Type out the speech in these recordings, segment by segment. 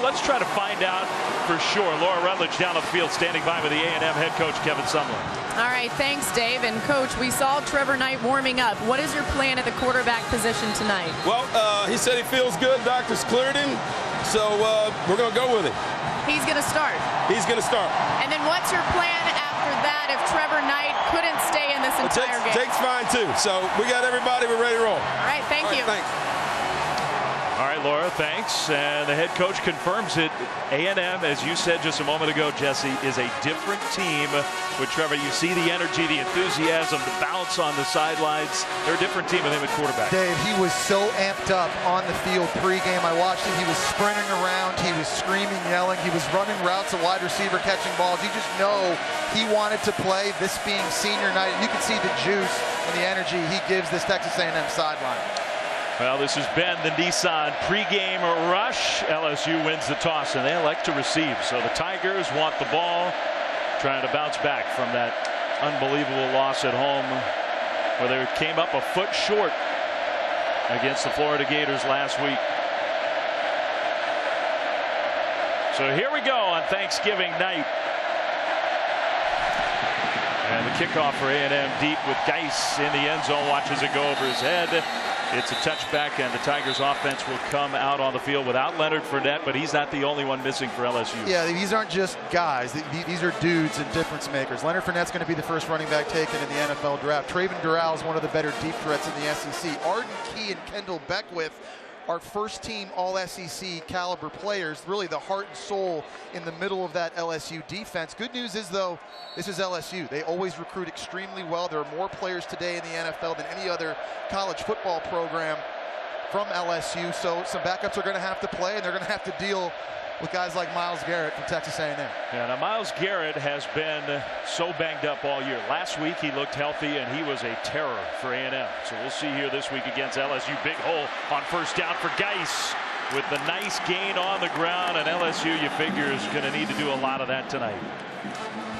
let's try to find out for sure. Laura Rutledge down the field, standing by with the A&M head coach Kevin Sumlin. All right, thanks, Dave. And Coach, we saw Trevor Knight warming up. What is your plan at the quarterback position tonight? Well, he said he feels good. Doctors cleared him, so we're going to go with it. He's going to start. He's going to start. And then what's your plan after that if Trevor Knight couldn't stay in this entire game? Jake's fine too. So we got everybody. We're ready to roll. All right, thank you. Thanks. All right, Laura, thanks. And the head coach confirms it. A&M, as you said just a moment ago, Jesse, is a different team with Trevor. You see the energy, the enthusiasm, the bounce on the sidelines. They're a different team with him at quarterback. Dave, he was so amped up on the field pregame. I watched him. He was sprinting around. He was screaming, yelling. He was running routes, a wide receiver catching balls. You just know he wanted to play, this being senior night. You can see the juice and the energy he gives this Texas A&M sideline. Well, this has been the Nissan pregame rush. LSU wins the toss, and they elect to receive. So the Tigers want the ball, trying to bounce back from that unbelievable loss at home, where they came up a foot short against the Florida Gators last week. So here we go on Thanksgiving night. And the kickoff for A&M deep with Geaux in the end zone. Watches it go over his head. It's a touchback, and the Tigers offense will come out on the field without Leonard Fournette, but he's not the only one missing for LSU. Yeah, these aren't just guys. These are dudes and difference makers. Leonard Fournette's going to be the first running back taken in the NFL draft. Traven Durrell is one of the better deep threats in the SEC. Arden Key and Kendall Beckwith are first-team All-SEC caliber players, really the heart and soul in the middle of that LSU defense. Good news is, though, this is LSU. They always recruit extremely well. There are more players today in the NFL than any other college football program from LSU, so some backups are going to have to play, and they're going to have to deal with guys like Myles Garrett from Texas A&M. Yeah, now Myles Garrett has been so banged up all year. Last week he looked healthy, and he was a terror for A&M. So we'll see here this week against LSU. Big hole on first down for Geaux with the nice gain on the ground, and LSU, you figure, is going to need to do a lot of that tonight.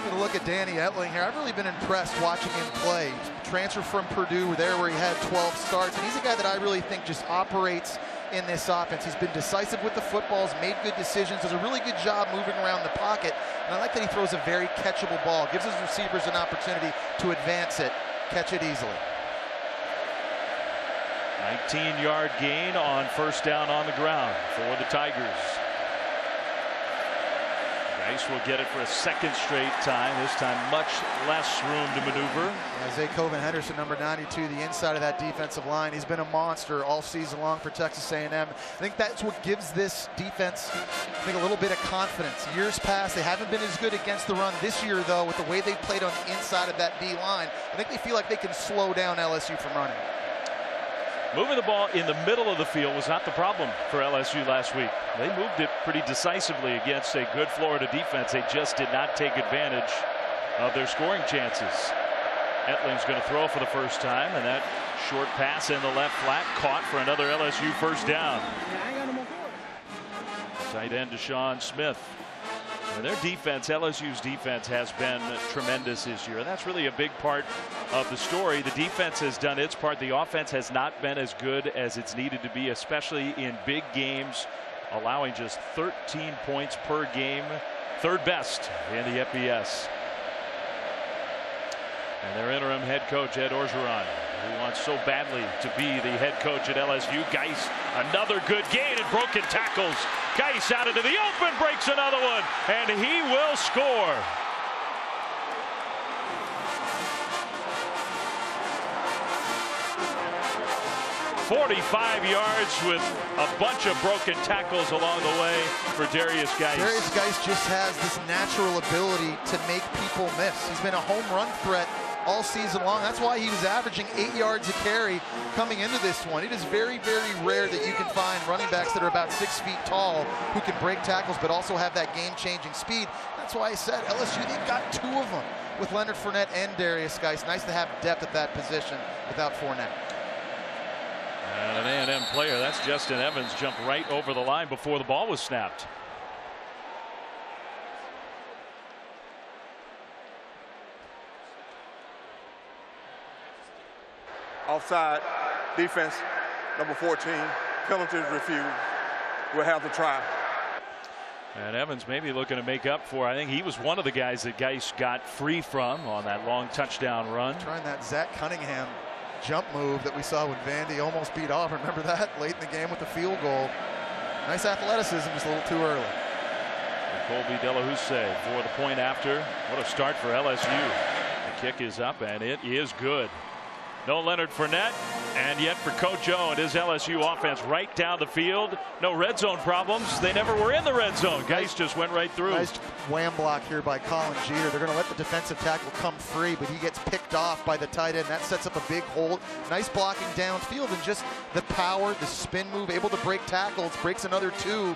Going to look at Danny Etling here. I've really been impressed watching him play. Transfer from Purdue, there where he had 12 starts, and he's a guy that I really think just operates in this offense. He's been decisive with the footballs, made good decisions, does a really good job moving around the pocket, and I like that he throws a very catchable ball, gives his receivers an opportunity to advance it, catch it easily. 19-yard gain on first down on the ground for the Tigers. Geaux will get it for a second straight time, this time much less room to maneuver. Zay Coven Henderson, number 92, the inside of that defensive line. He's been a monster all season long for Texas A&M. I think that's what gives this defense, I think, a little bit of confidence. Years past, they haven't been as good against the run. This year, though, with the way they played on the inside of that D line, I think they feel like they can slow down LSU from running. Moving the ball in the middle of the field was not the problem for LSU last week. They moved it pretty decisively against a good Florida defense. They just did not take advantage of their scoring chances. Etling's going to throw for the first time, and that short pass in the left flat caught for another LSU first down. Tight end Deshaun Smith. And their defense, LSU's defense, has been tremendous this year, and that's really a big part of the story. The defense has done its part. The offense has not been as good as it's needed to be, especially in big games, allowing just 13 points per game, third best in the FBS. And their interim head coach, Ed Orgeron, who wants so badly to be the head coach at LSU. Geaux, another good gain and broken tackles. Geaux out into the open, breaks another one, and he will score. .45 yards with a bunch of broken tackles along the way for Darius Geaux. Darius Geaux just has this natural ability to make people miss. He's been a home run threat all season long. That's why he was averaging 8 yards a carry coming into this one. It is very, very rare that you can find running backs that are about 6 feet tall who can break tackles but also have that game-changing speed. That's why I said LSU, they've got two of them with Leonard Fournette and Darius Geaux. Nice to have depth at that position without Fournette. And an A&M player, that's Justin Evans, jumped right over the line before the ball was snapped. Offside, defense, number 14, penalties refused. We'll have the try. And Evans maybe looking to make up for. I think he was one of the guys that Geaux got free from on that long touchdown run. Trying that Zach Cunningham jump move that we saw when Vandy almost beat off. Remember that late in the game with the field goal. Nice athleticism, just a little too early. Colby Delahousse for the point after. What a start for LSU. The kick is up and it is good. No Leonard Fournette, and yet for Coach Geaux and his LSU offense right down the field. No red zone problems. They never were in the red zone. Geaux just went right through. Nice wham block here by Colin Jeter. They're going to let the defensive tackle come free, but he gets picked off by the tight end. That sets up a big hole. Nice blocking downfield, and just the power, the spin move, able to break tackles, breaks another two,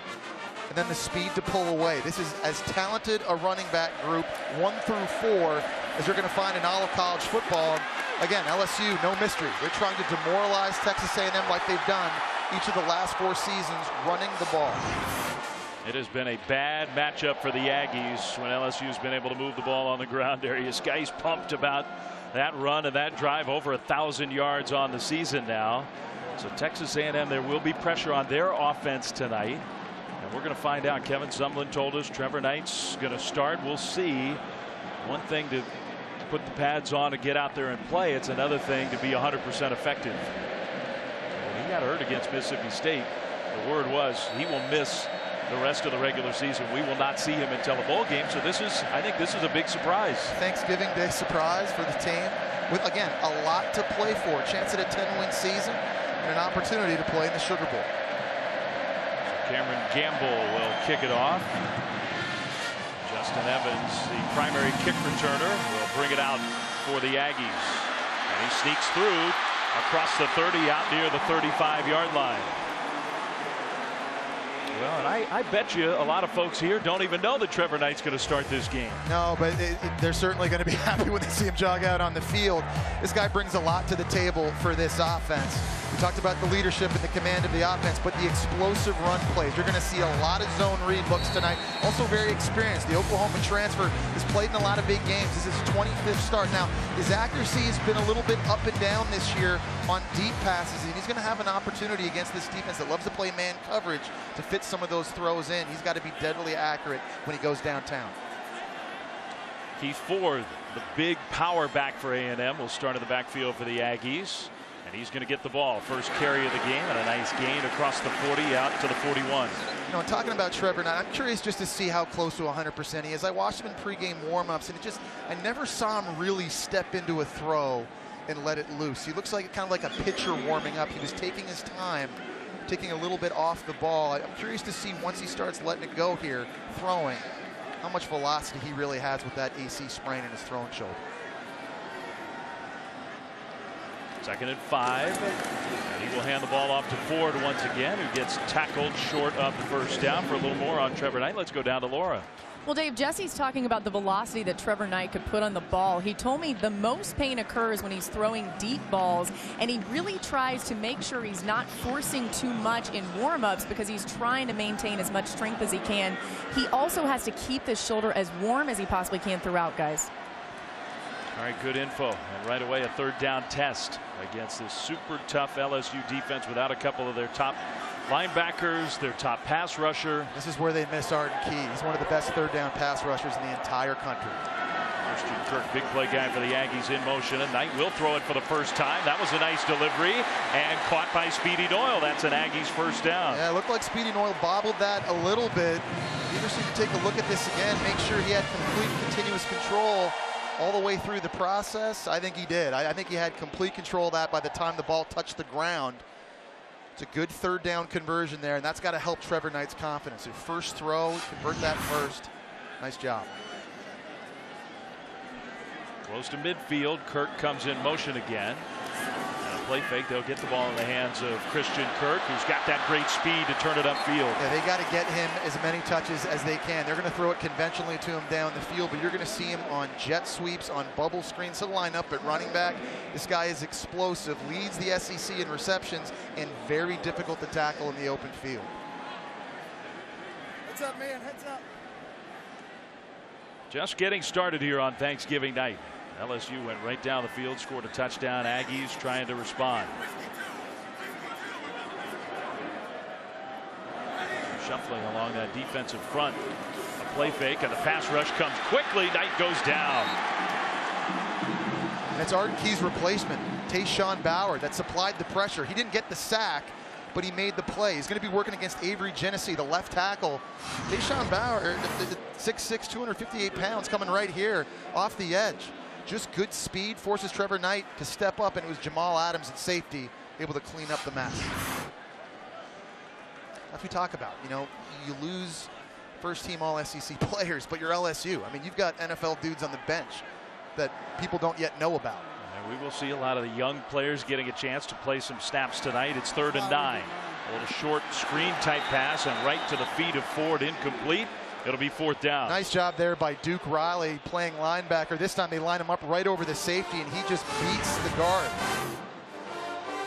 and then the speed to pull away. This is as talented a running back group, 1 through 4, as you're going to find in all of college football. Again, LSU, no mystery. They're trying to demoralize Texas A&M like they've done each of the last 4 seasons, running the ball. It has been a bad matchup for the Aggies when LSU's been able to move the ball on the ground area. Geis pumped about that run and that drive, over 1,000 yards on the season now. So Texas A&M, there will be pressure on their offense tonight. And we're going to find out. Kevin Sumlin told us Trevor Knight's going to start. We'll see. One thing to put the pads on to get out there and play. It's another thing to be 100% effective. When he got hurt against Mississippi State, the word was he will miss the rest of the regular season. We will not see him until the bowl game. So this is, I think this is a big surprise. Thanksgiving Day surprise for the team. With, again, a lot to play for. A chance at a 10-win season and an opportunity to play in the Sugar Bowl. So Cameron Gamble will kick it off. Justin Evans, the primary kick returner, will bring it out for the Aggies. And he sneaks through across the 30 out near the 35-yard line. Well, and I bet you a lot of folks here don't even know that Trevor Knight's going to start this game. No, but they're certainly going to be happy when they see him jog out on the field. This guy brings a lot to the table for this offense. We talked about the leadership and the command of the offense, but the explosive run plays. You're going to see a lot of zone read looks tonight. Also very experienced. The Oklahoma transfer has played in a lot of big games. This is his 25th start. Now, his accuracy has been a little bit up and down this year on deep passes, and he's going to have an opportunity against this defense that loves to play man coverage to fit some of those throws in. He's got to be deadly accurate when he goes downtown. Keith Ford, the big power back for A&M, will start in the backfield for the Aggies. And he's going to get the ball. First carry of the game, and a nice gain across the 40 out to the 41. You know, talking about Trevor Knight, I'm curious just to see how close to 100% he is. I watched him in pregame warmups, and I never saw him really step into a throw and let it loose. He looks like kind of like a pitcher warming up. He was taking his time, taking a little bit off the ball. I'm curious to see once he starts letting it go here, throwing, how much velocity he really has with that AC sprain in his throwing shoulder. 2nd and 5. And he will hand the ball off to Ford once again, who gets tackled short of the first down. For a little more on Trevor Knight, let's go down to Laura. Well, Dave, Jesse's talking about the velocity that Trevor Knight could put on the ball. He told me the most pain occurs when he's throwing deep balls, and he really tries to make sure he's not forcing too much in warm-ups because he's trying to maintain as much strength as he can. He also has to keep his shoulder as warm as he possibly can throughout, guys. All right, good info. And right away, a 3rd down test against this super tough LSU defense without a couple of their top linebackers, their top pass rusher. This is where they miss Arden Key. He's one of the best 3rd down pass rushers in the entire country. Christian Kirk, big play guy for the Aggies in motion, and Knight will throw it for the first time. That was a nice delivery and caught by Speedy Doyle. That's an Aggies first down. Yeah, it looked like Speedy Doyle bobbled that a little bit. Interesting to take a look at this again, make sure he had complete continuous control all the way through the process. I think he did. I think he had complete control of that by the time the ball touched the ground. It's a good 3rd down conversion there, and that's got to help Trevor Knight's confidence. His first throw, convert that first. Nice job. Close to midfield. Kirk comes in motion again. And a play fake. They'll get the ball in the hands of Christian Kirk, who's got that great speed to turn it upfield. Yeah, they got to get him as many touches as they can. They're going to throw it conventionally to him down the field, but you're going to see him on jet sweeps, on bubble screens. He'll line up at running back. This guy is explosive, leads the SEC in receptions, and very difficult to tackle in the open field. Heads up, man, heads up. Just getting started here on Thanksgiving night. LSU went right down the field, scored a touchdown. Aggies trying to respond. shuffling along that defensive front. A play fake, and the pass rush comes quickly. Knight goes down. And it's Arden Key's replacement, Tayshawn Bauer, that supplied the pressure. He didn't get the sack, but he made the play. He's going to be working against Avery Genesee, the left tackle. Tayshawn Bauer, 6'6", 258 pounds, coming right here off the edge. Just good speed, forces Trevor Knight to step up, and it was Jamal Adams at safety able to clean up the mess. That's what we talk about. You know, you lose first-team All-SEC players, but you're LSU. I mean, you've got NFL dudes on the bench that people don't yet know about. And we will see a lot of the young players getting a chance to play some snaps tonight. It's 3rd and 9. A little short screen type pass and right to the feet of Ford, incomplete. It'll be 4th down. Nice job there by Duke Riley playing linebacker. This time they line him up right over the safety, and he just beats the guard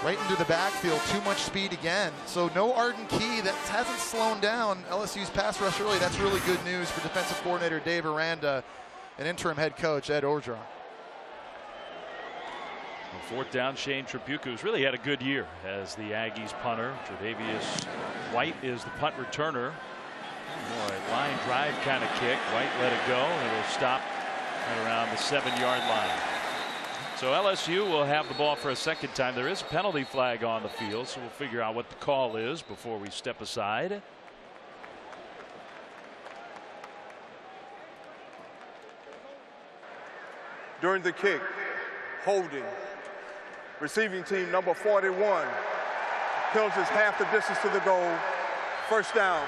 right into the backfield. Too much speed again. So no Arden Key. That hasn't slowed down LSU's pass rush early. That's really good news for defensive coordinator Dave Aranda and interim head coach Ed Orgeron. 4th down, Shane Tribuco, who's really had a good year as the Aggies punter. Tre'Davious White is the punt returner. Boy, line drive kind of kick. White let it go, and it'll stop right around the 7-yard line. So LSU will have the ball for a second time. There is a penalty flag on the field, so we'll figure out what the call is before we step aside. During the kick, holding. Receiving team number 41. Penalty is half the distance to the goal. 1st down.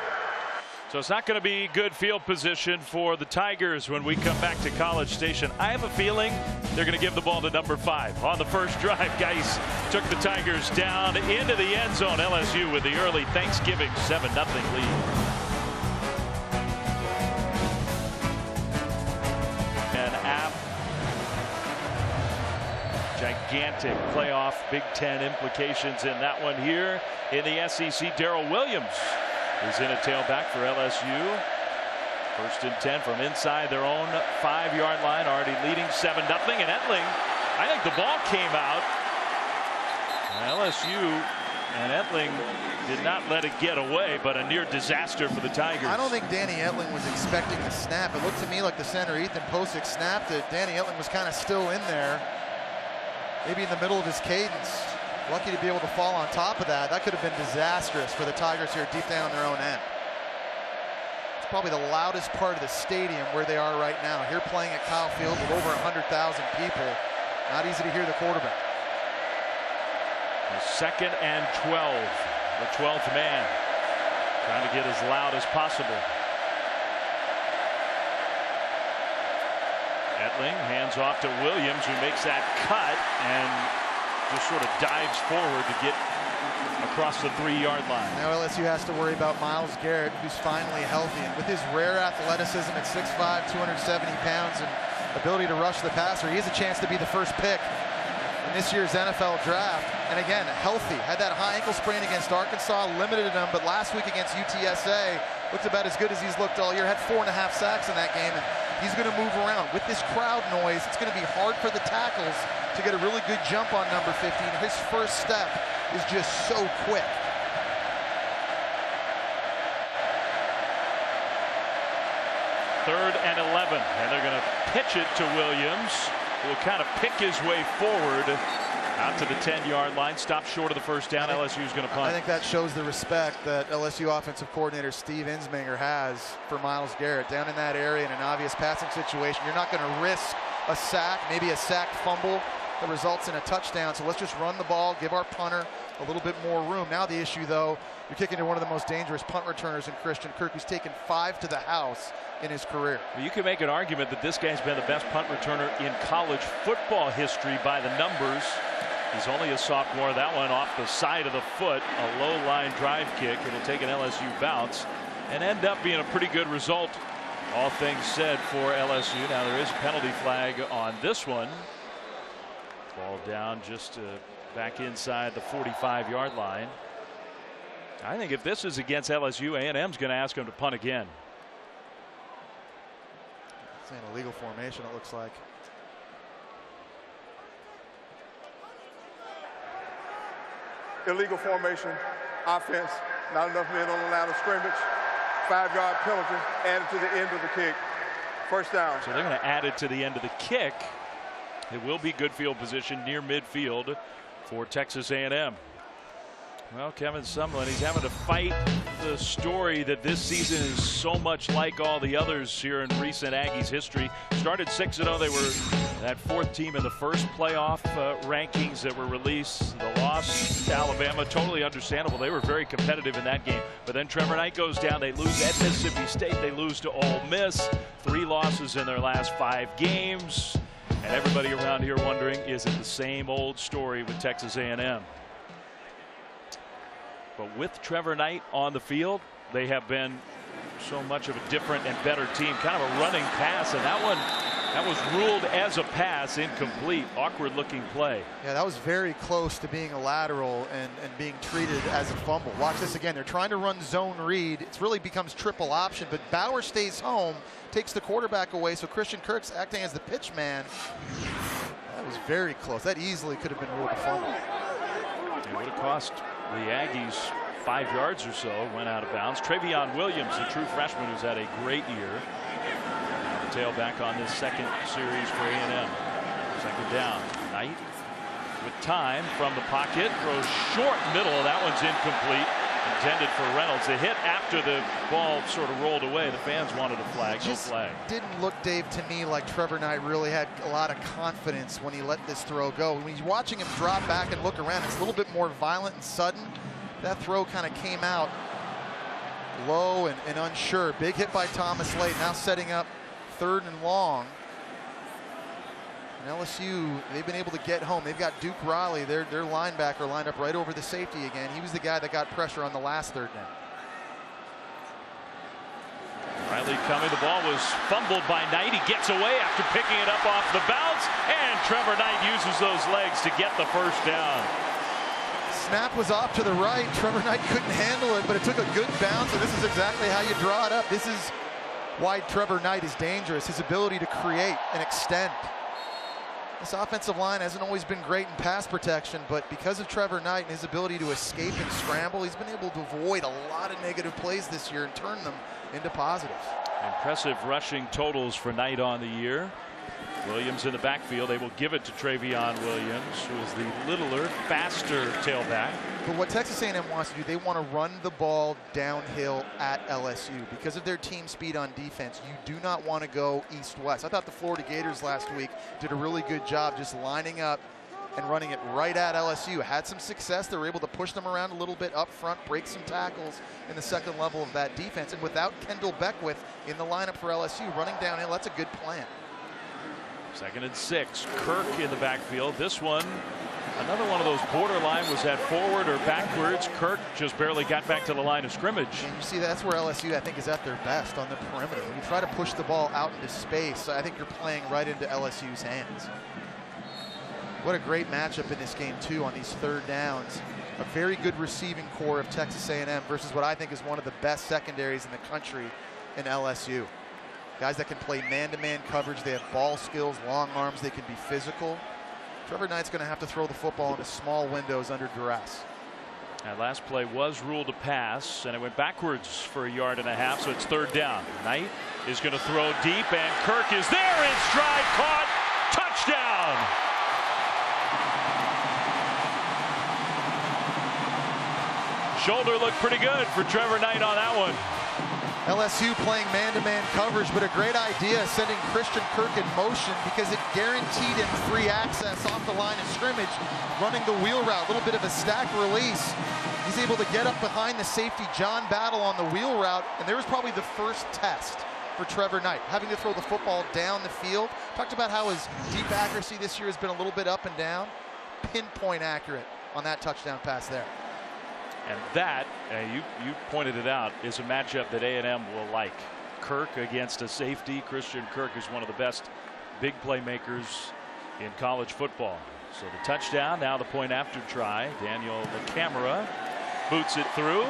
So it's not going to be good field position for the Tigers when we come back to College Station. I have a feeling they're going to give the ball to number 5 on the first drive. Geaux took the Tigers down into the end zone. LSU with the early Thanksgiving 7-0 lead. And App, gigantic playoff Big Ten implications in that one here in the SEC. Darrell Williams is in a tailback for LSU. 1st and 10 from inside their own 5-yard line, already leading 7-0. And Etling, I think the ball came out. LSU and Etling did not let it get away, but a near disaster for the Tigers. I don't think Danny Etling was expecting the snap. It looked to me like the center, Ethan Posick, snapped it. Danny Etling was kind of still in there, maybe in the middle of his cadence. Lucky to be able to fall on top of that. That could have been disastrous for the Tigers here deep down on their own end. It's probably the loudest part of the stadium where they are right now. Here playing at Kyle Field with over 100,000 people. Not easy to hear the quarterback. 2nd and 12. The 12th man trying to get as loud as possible. Etling hands off to Williams, who makes that cut and just sort of dives forward to get across the 3-yard line. Now LSU has to worry about Myles Garrett, who's finally healthy. And with his rare athleticism at 6'5", 270 pounds, and ability to rush the passer, he has a chance to be the first pick in this year's NFL draft. And again, healthy. Had that high ankle sprain against Arkansas, limited him, but last week against UTSA, looked about as good as he's looked all year. Had 4.5 sacks in that game, and he's going to move around. With this crowd noise, it's going to be hard for the tackles to get a really good jump on number 15. His first step is just so quick. Third and 11, and they're going to pitch it to Williams, who will kind of pick his way forward out to the 10-yard line. Stop short of the first down. LSU is going to punt. I think that shows the respect that LSU offensive coordinator Steve Insminger has for Myles Garrett. Down in that area in an obvious passing situation, you're not going to risk a sack, maybe a sack fumble that results in a touchdown. So let's just run the ball, give our punter a little bit more room. Now the issue, though, you're kicking to one of the most dangerous punt returners in Christian Kirk, who's taken 5 to the house in his career. Well, you can make an argument that this guy's been the best punt returner in college football history by the numbers. He's only a sophomore. That one off the side of the foot, a low line drive kick. It'll take an LSU bounce and end up being a pretty good result, all things said, for LSU. Now there is a penalty flag on this one. Ball down just back inside the 45-yard line. I think if this is against LSU, A&M's going to ask him to punt again. It's an illegal formation, it looks like. Illegal formation, offense, not enough men on the line of scrimmage. 5-yard penalty added to the end of the kick. First down. So they're going to add it to the end of the kick. It will be good field position near midfield for Texas A&M. Well, Kevin Sumlin, he's having to fight the story that this season is so much like all the others here in recent Aggies history. Started 6-0. They were that 4th team in the first playoff rankings that were released. The loss to Alabama, totally understandable. They were very competitive in that game. But then Trevor Knight goes down. They lose at Mississippi State. They lose to Ole Miss. 3 losses in their last 5 games. And everybody around here wondering, is it the same old story with Texas A&M? But with Trevor Knight on the field, they have been so much of a different and better team. Kind of a running pass, and that was ruled as a pass, incomplete. Awkward looking play. Yeah, that was very close to being a lateral and being treated as a fumble. Watch this again. They're trying to run zone read. It really becomes triple option, but Bauer stays home, takes the quarterback away, so Christian Kirk's acting as the pitch man. That was very close. That easily could have been ruled a fumble. It would have cost the Aggies 5 yards or so. Went out of bounds. Travion Williams, the true freshman who's had a great year. The tailback on this second series for A&M. Second down. Knight with time from the pocket. Throws short middle. That one's incomplete. Intended for Reynolds. The hit after the ball sort of rolled away. The fans wanted a flag. No flag. Didn't look, Dave, to me like Trevor Knight really had a lot of confidence when he let this throw go. When you're watching him drop back and look around, it's a little bit more violent and sudden. That throw kind of came out low and unsure. Big hit by Thomas Late. Now setting up 3rd and long. And LSU, they've been able to get home. They've got Duke Riley, their linebacker, lined up right over the safety again. He was the guy that got pressure on the last 3rd down. Riley coming. The ball was fumbled by Knight. He gets away after picking it up off the bounce. And Trevor Knight uses those legs to get the first down. Snap was off to the right. Trevor Knight couldn't handle it, but it took a good bounce, and this is exactly how you draw it up. This is why Trevor Knight is dangerous, his ability to create and extend. This offensive line hasn't always been great in pass protection, but because of Trevor Knight and his ability to escape and scramble, he's been able to avoid a lot of negative plays this year and turn them into positives. Impressive rushing totals for Knight on the year. Williams in the backfield. They will give it to Travion Williams, who is the littler, faster tailback. But what Texas A&M wants to do, they want to run the ball downhill at LSU. Because of their team speed on defense, you do not want to go east-west. I thought the Florida Gators last week did a really good job just lining up and running it right at LSU. Had some success. They were able to push them around a little bit up front, break some tackles in the second level of that defense. And without Kendall Beckwith in the lineup for LSU, running downhill, that's a good plan. 2nd and 6. Kirk in the backfield. This one, another one of those borderline, was that forward or backwards. Kirk just barely got back to the line of scrimmage. And you see, that's where LSU, I think, is at their best on the perimeter. When you try to push the ball out into space, I think you're playing right into LSU's hands. What a great matchup in this game, too, on these 3rd downs. A very good receiving core of Texas A&M versus what I think is one of the best secondaries in the country in LSU. Guys that can play man-to-man coverage. They have ball skills, long arms. They can be physical. Trevor Knight's going to have to throw the football into small windows under duress. That last play was ruled a pass, and it went backwards for 1.5 yards, so it's 3rd down. Knight is going to throw deep, and Kirk is there in stride, caught, touchdown! Shoulder looked pretty good for Trevor Knight on that one. LSU playing man-to-man coverage, but a great idea sending Christian Kirk in motion because it guaranteed him free access off the line of scrimmage, running the wheel route, a little bit of a stack release. He's able to get up behind the safety, John Battle, on the wheel route, and there was probably the first test for Trevor Knight, having to throw the football down the field. Talked about how his deep accuracy this year has been a little bit up and down. Pinpoint accurate on that touchdown pass there. And that, you pointed it out, is a matchup that A&M will like. Kirk against a safety. Christian Kirk is one of the best big playmakers in college football. So the touchdown, now the point after try. Daniel LaCamera boots it through.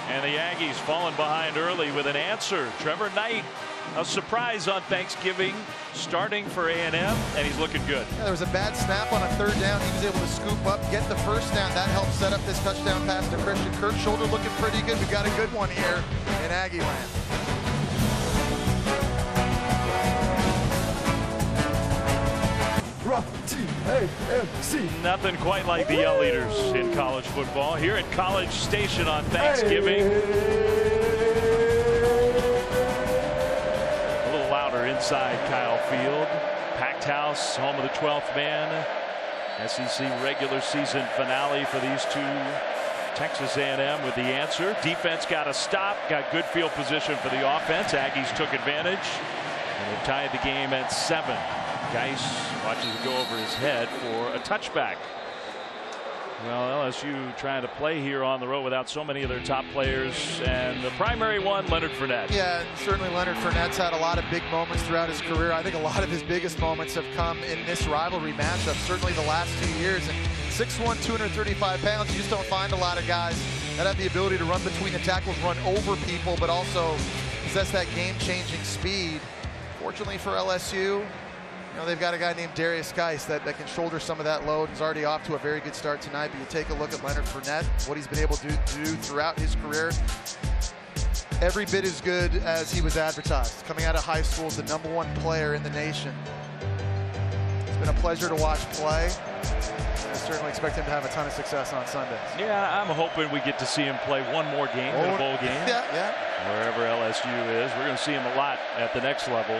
And the Aggies falling behind early with an answer. Trevor Knight, a surprise on Thanksgiving, starting for A&M, and he's looking good. Yeah, there was a bad snap on a 3rd down. He was able to scoop up, get the first down. That helped set up this touchdown pass to Christian Kirk. Shoulder looking pretty good. We got a good one here in Aggie land. Nothing quite like the yell leaders in college football. Here at College Station on Thanksgiving. A little louder inside Kyle Field. Packed house, home of the 12th man. SEC regular season finale for these two. Texas A&M with the answer. Defense got a stop, got good field position for the offense. Aggies took advantage, and they tied the game at 7. Geaux watches it go over his head for a touchback. Well, LSU trying to play here on the road without so many of their top players, and the primary one, Leonard Fournette. Yeah, certainly Leonard Fournette's had a lot of big moments throughout his career. I think a lot of his biggest moments have come in this rivalry matchup, certainly the last 2 years. And 6'1", 235 pounds, you just don't find a lot of guys that have the ability to run between the tackles, run over people, but also possess that game-changing speed. Fortunately for LSU, you know, they've got a guy named Darius Geis that can shoulder some of that load. He's already off to a very good start tonight. But you take a look at Leonard Fournette, what he's been able to do throughout his career. Every bit as good as he was advertised. Coming out of high school as the #1 player in the nation. It's been a pleasure to watch play. I certainly expect him to have a ton of success on Sundays. Yeah, I'm hoping we get to see him play one more game in a bowl game. Yeah. Wherever LSU is. We're going to see him a lot at the next level.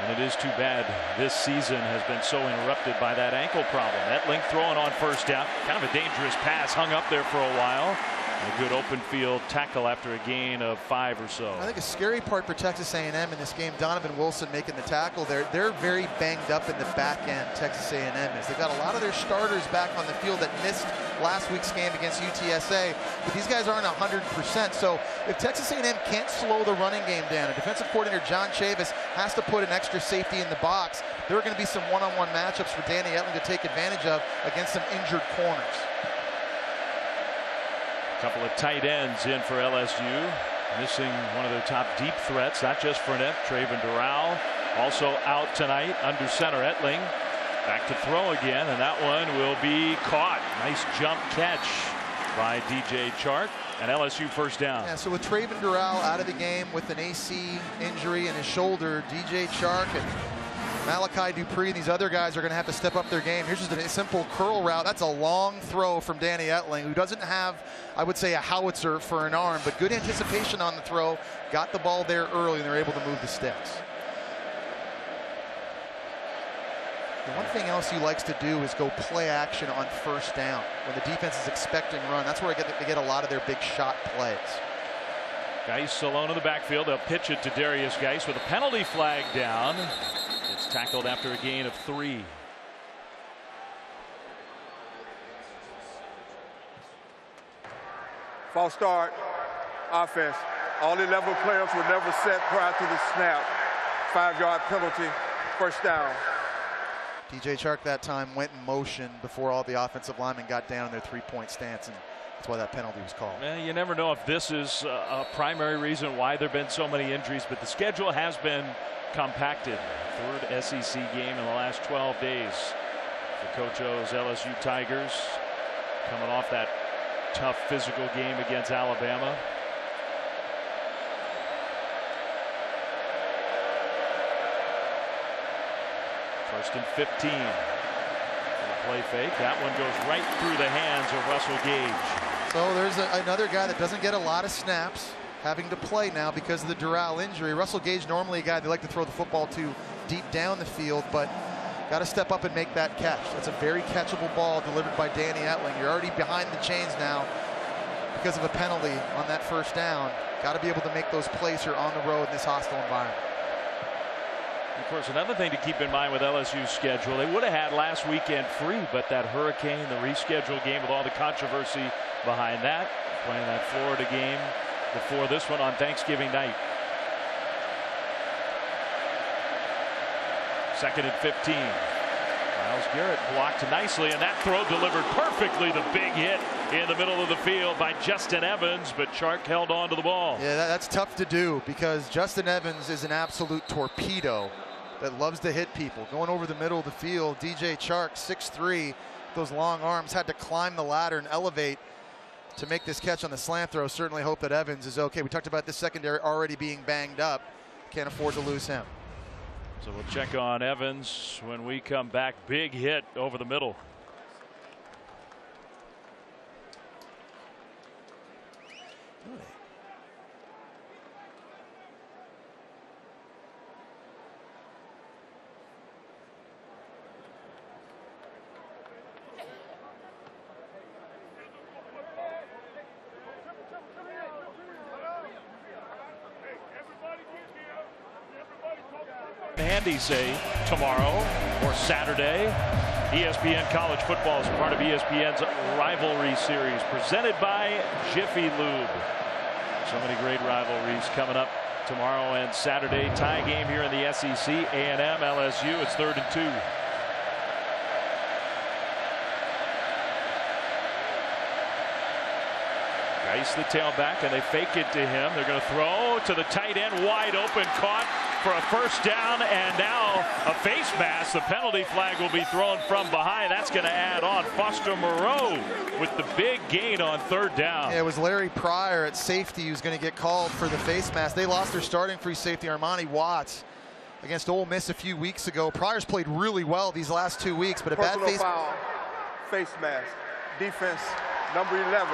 And it is too bad this season has been so interrupted by that ankle problem. Etling throwing on first down. Kind of a dangerous pass, hung up there for a while. A good open field tackle after a gain of 5 or so. I think a scary part for Texas A&M in this game, Donovan Wilson making the tackle there. They're very banged up in the back end, Texas A&M is. They've got a lot of their starters back on the field that missed last week's game against UTSA, but these guys aren't 100%. So if Texas A&M can't slow the running game down, and defensive coordinator John Chavis has to put an extra safety in the box, there are going to be some one-on-one matchups for Danny Etling to take advantage of against some injured corners. Couple of tight ends in for LSU, missing one of their top deep threats, not just Fournette. Traven Durrell also out tonight under center. Etling back to throw again, and that one will be caught. Nice jump catch by DJ Chark, and LSU first down. Yeah, so with Traven Durrell out of the game with an AC injury in his shoulder, DJ Chark and Malachi Dupree and these other guys are going to have to step up their game. Here's just a simple curl route. That's a long throw from Danny Etling, who doesn't have, I would say, a howitzer for an arm, but good anticipation on the throw. Got the ball there early, and they're able to move the sticks. The one thing else he likes to do is go play action on first down. When the defense is expecting run, that's where they get a lot of their big shot plays. Geis alone in the backfield. They'll pitch it to Darius Geis with a penalty flag down. It's tackled after a gain of 3. False start, offense. All 11 players were never set prior to the snap. 5-yard penalty, first down. DJ Chark that time went in motion before all the offensive linemen got down in their 3-point stance, and that's why that penalty was called. Well, you never know if this is a primary reason why there have been so many injuries, but the schedule has been compacted. 3rd SEC game in the last 12 days for Coach O's LSU Tigers, coming off that tough physical game against Alabama. First and 15. Play fake. That one goes right through the hands of Russell Gage. So there's another guy that doesn't get a lot of snaps, having to play now because of the Durrell injury. Russell Gage, normally a guy they like to throw the football to deep down the field, but got to step up and make that catch. That's a very catchable ball delivered by Danny Etling. You're already behind the chains now because of a penalty on that first down. Got to be able to make those plays here on the road in this hostile environment. Of course, another thing to keep in mind with LSU's schedule, they would have had last weekend free, but that hurricane, the rescheduled game with all the controversy behind that, playing that Florida game before this one on Thanksgiving night. 2nd and 15. Myles Garrett blocked nicely, and that throw delivered perfectly. The big hit in the middle of the field by Justin Evans, but Chark held on to the ball. Yeah, that's tough to do because Justin Evans is an absolute torpedo that loves to hit people. Going over the middle of the field, DJ Chark, 6'3", those long arms, had to climb the ladder and elevate to make this catch on the slant throw. Certainly hope that Evans is okay. We talked about this secondary already being banged up. Can't afford to lose him. So we'll check on Evans when we come back. Big hit over the middle. Handy say tomorrow or Saturday. ESPN College Football is part of ESPN's Rivalry Series presented by Jiffy Lube. So many great rivalries coming up tomorrow and Saturday. Tie game here in the SEC. A&M, LSU. It's 3rd and 2. Geaux the tailback, and they fake it to him. They're going to throw to the tight end, wide open, caught for a first down, and now a face mask. The penalty flag will be thrown from behind. That's going to add on. Foster Moreau with the big gain on 3rd down. Yeah, it was Larry Pryor at safety who's going to get called for the face mask. They lost their starting free safety, Armani Watts, against Ole Miss a few weeks ago. Pryor's played really well these last 2 weeks, but a bad face mask. Defense number 11.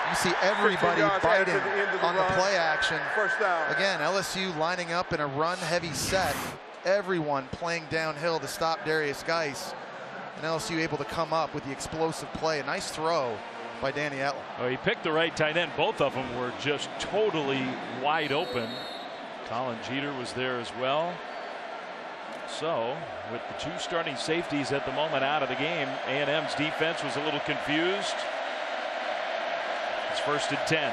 You see everybody biting on the play action. First down. Again, LSU lining up in a run-heavy set. Everyone playing downhill to stop Darius Geis. And LSU able to come up with the explosive play. A nice throw by Danny Etling. Oh, he picked the right tight end. Both of them were just totally wide open. Colin Jeter was there as well. So, with the 2 starting safeties at the moment out of the game, A&M's defense was a little confused. It's 1st and 10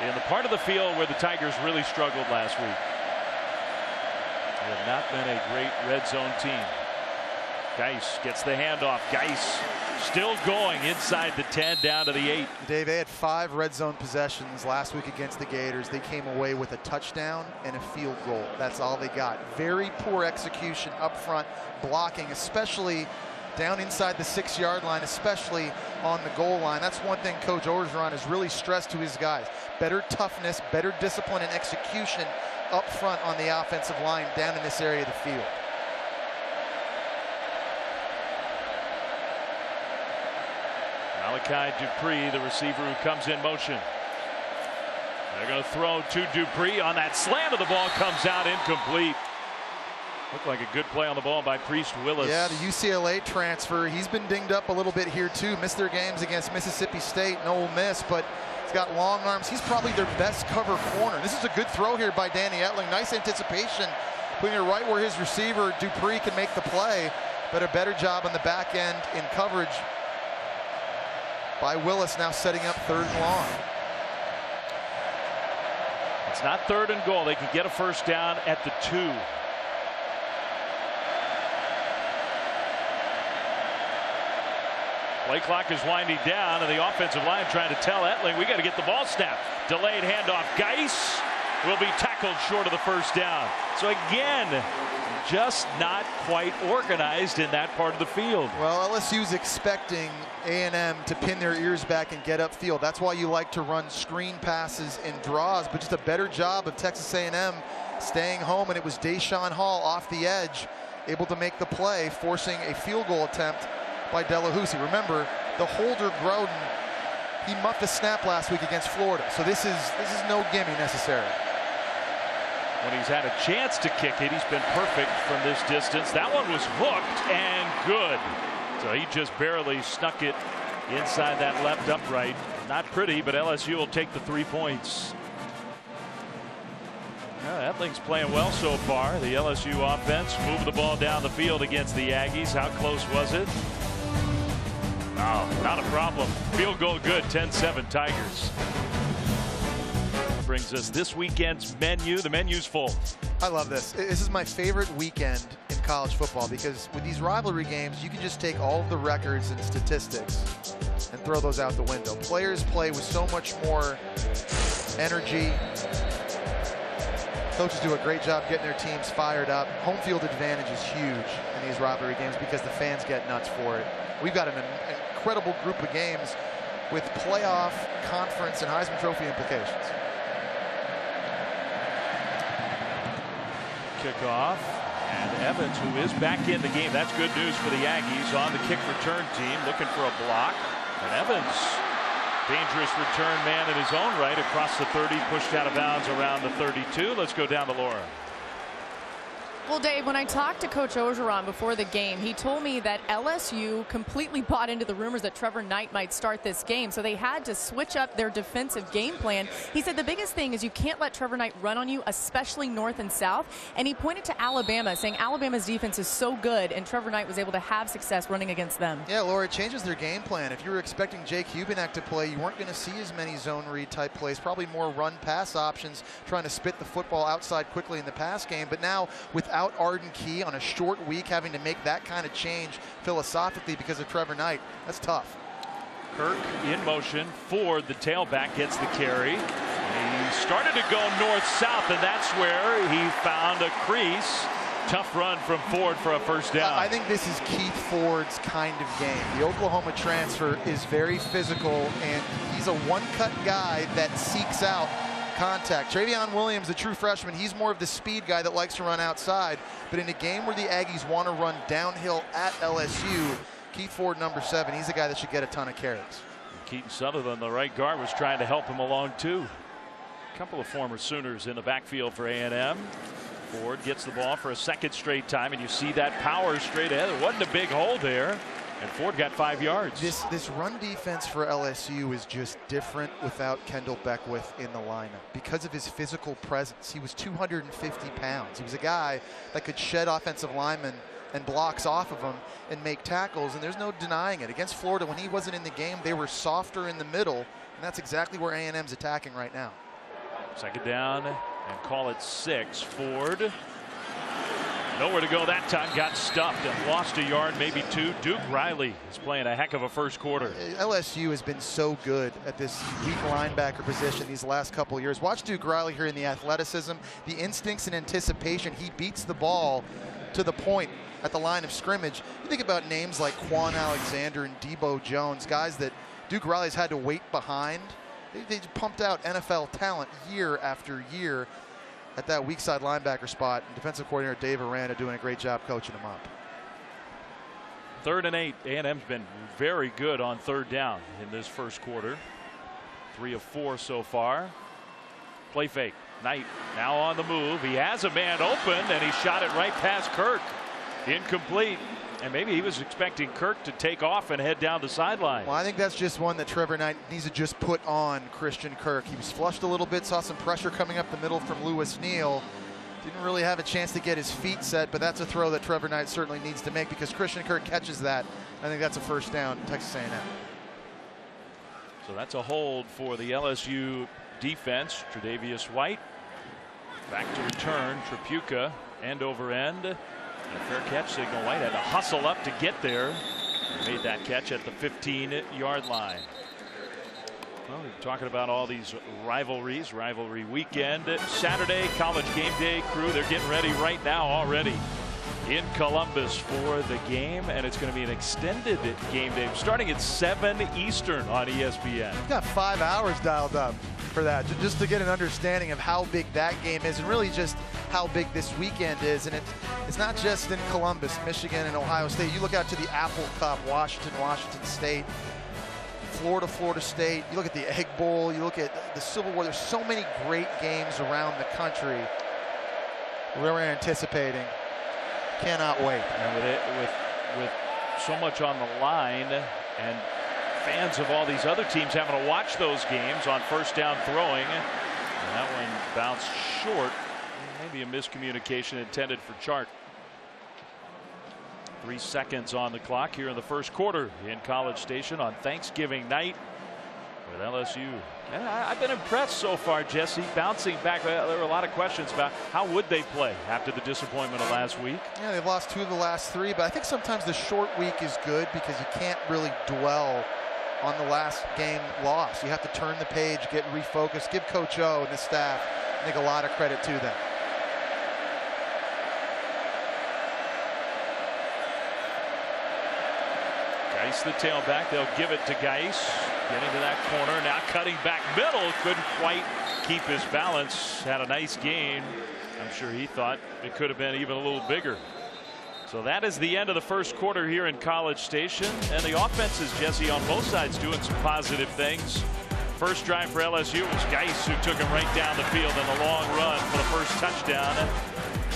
in the part of the field where the Tigers really struggled last week. They have not been a great red zone team. Geis gets the handoff. Geis still going inside the 10 down to the 8. Dave, they had 5 red zone possessions last week against the Gators. They came away with a touchdown and a field goal. That's all they got. Very poor execution up front, blocking, especially down inside the 6-yard line, especially on the goal line. That's one thing Coach Orgeron has really stressed to his guys. Better toughness, better discipline and execution up front on the offensive line down in this area of the field. Malachi Dupree, the receiver who comes in motion. They're going to throw to Dupree on that slant of the ball, comes out incomplete. Looked like a good play on the ball by Priest Willis. Yeah, the UCLA transfer. He's been dinged up a little bit here too. Missed their games against Mississippi State and Ole Miss, but he's got long arms. He's probably their best cover corner. This is a good throw here by Danny Etling. Nice anticipation, putting it right where his receiver Dupree can make the play, but a better job on the back end in coverage by Willis, now setting up 3rd and long. It's not 3rd and goal. They can get a first down at the 2. Play clock is winding down, and the offensive line trying to tell Etling, we got to get the ball snapped. Delayed handoff. Geis will be tackled short of the first down. So again, just not quite organized in that part of the field. Well, LSU's expecting A&M to pin their ears back and get upfield. That's why you like to run screen passes and draws, but just a better job of Texas A&M staying home, and it was Deshaun Hall off the edge, able to make the play, forcing a field goal attempt by Delahousie. Remember, the holder Groden, he muffed the snap last week against Florida, so this is no gimme necessary. When he's had a chance to kick it, he's been perfect from this distance. That one was hooked and good. So he just barely snuck it inside that left upright. Not pretty, but LSU will take the 3 points. Well, Etling's playing well so far. The LSU offense moved the ball down the field against the Aggies. How close was it? Oh, not a problem. Field goal good, 10-7 Tigers. Brings us this weekend's menu. The menu's full. I love this. This is my favorite weekend in college football because with these rivalry games, you can just take all of the records and statistics and throw those out the window. Players play with so much more energy. Coaches do a great job getting their teams fired up. Home field advantage is huge in these rivalry games because the fans get nuts for it. We've got an incredible group of games with playoff, conference, and Heisman Trophy implications. Kickoff, and Evans, who is back in the game. That's good news for the Aggies on the kick return team, looking for a block. And Evans, dangerous return man in his own right, across the 30, pushed out of bounds around the 32. Let's go down to Laura. Well, Dave, when I talked to Coach Orgeron before the game, he told me that LSU completely bought into the rumors that Trevor Knight might start this game, so they had to switch up their defensive game plan. He said the biggest thing is you can't let Trevor Knight run on you, especially north and south, and he pointed to Alabama, saying Alabama's defense is so good, and Trevor Knight was able to have success running against them. Yeah, Laura, it changes their game plan. If you were expecting Jake Hubenak to play, you weren't going to see as many zone read type plays, probably more run-pass options, trying to spit the football outside quickly in the pass game. But now, without Arden Key on a short week, having to make that kind of change philosophically because of Trevor Knight, that's tough. Kirk in motion. Ford, the tailback, gets the carry. He started to go north-south, and that's where he found a crease. Tough run from Ford for a first down. I think this is Keith Ford's kind of game. The Oklahoma transfer is very physical, and he's a one-cut guy that seeks out contact. Travion Williams, the true freshman, he's more of the speed guy that likes to run outside. But in a game where the Aggies want to run downhill at LSU, Keith Ford, number 7, he's the guy that should get a ton of carries. Keaton Sutherland, the right guard, was trying to help him along too. A couple of former Sooners in the backfield for A&M. Ford gets the ball for a second straight time, and you see that power straight ahead. There wasn't a big hole there, and Ford got 5 yards. This run defense for LSU is just different without Kendall Beckwith in the lineup because of his physical presence. He was 250 pounds. He was a guy that could shed offensive linemen and blocks off of them and make tackles, and there's no denying it. Against Florida, when he wasn't in the game, they were softer in the middle, and that's exactly where A&M's attacking right now. Second down, and call it 6. Ford, nowhere to go that time, got stuffed and lost a yard, maybe 2. Duke Riley is playing a heck of a first quarter. LSU has been so good at this weak linebacker position these last couple of years. Watch Duke Riley here in the athleticism, the instincts and anticipation. He beats the ball to the point at the line of scrimmage. You think about names like Quan Alexander and Debo Jones, guys that Duke Riley's had to wait behind. They pumped out NFL talent year after year at that weak side linebacker spot. And defensive coordinator Dave Aranda doing a great job coaching them up. 3rd and 8. A&M's been very good on 3rd down in this first quarter. 3 of 4 so far. Play fake. Knight now on the move. He has a man open, and he shot it right past Kirk. Incomplete. And maybe he was expecting Kirk to take off and head down the sideline. Well, I think that's just one that Trevor Knight needs to just put on Christian Kirk. He was flushed a little bit, saw some pressure coming up the middle from Lewis Neal. Didn't really have a chance to get his feet set, but that's a throw that Trevor Knight certainly needs to make because Christian Kirk catches that. I think that's a first down, Texas A&M. So that's a hold for the LSU defense. Tre'Davious White back to return. Tripucka end over end. And a fair catch signal. White had to hustle up to get there. He made that catch at the 15-yard line. Well, we're talking about all these rivalries. Rivalry weekend. Saturday, College Game Day crew. They're getting ready right now already in Columbus for the game. And it's going to be an extended game day starting at 7 Eastern on ESPN. We've got 5 hours dialed up for that, just to get an understanding of how big that game is and really just how big this weekend is. And it's not just in Columbus, Michigan, and Ohio State. You look out to the Apple Cup, Washington State, Florida State. You look at the Egg Bowl. You look at the Civil War. There's so many great games around the country we're anticipating. Cannot wait. And with so much on the line and fans of all these other teams having to watch those games on first down throwing, and that one bounced short. Maybe a miscommunication intended for Chart. 3 seconds on the clock here in the first quarter in College Station on Thanksgiving night with LSU. And I've been impressed so far, Jesse, bouncing back. There were a lot of questions about how would they play after the disappointment of last week. Yeah, they've lost 2 of the last 3, but I think sometimes the short week is good because you can't really dwell on the last game loss. You have to turn the page, get refocused, give Coach O and the staff, I think, a lot of credit to them. Geis, the tailback. They'll give it to Geis. Getting to that corner, now cutting back middle, couldn't quite keep his balance. Had a nice gain. I'm sure he thought it could have been even a little bigger. So that is the end of the first quarter here in College Station. And the offense is, Jesse, on both sides doing some positive things. First drive for LSU was Geaux, who took him right down the field in a long run for the first touchdown.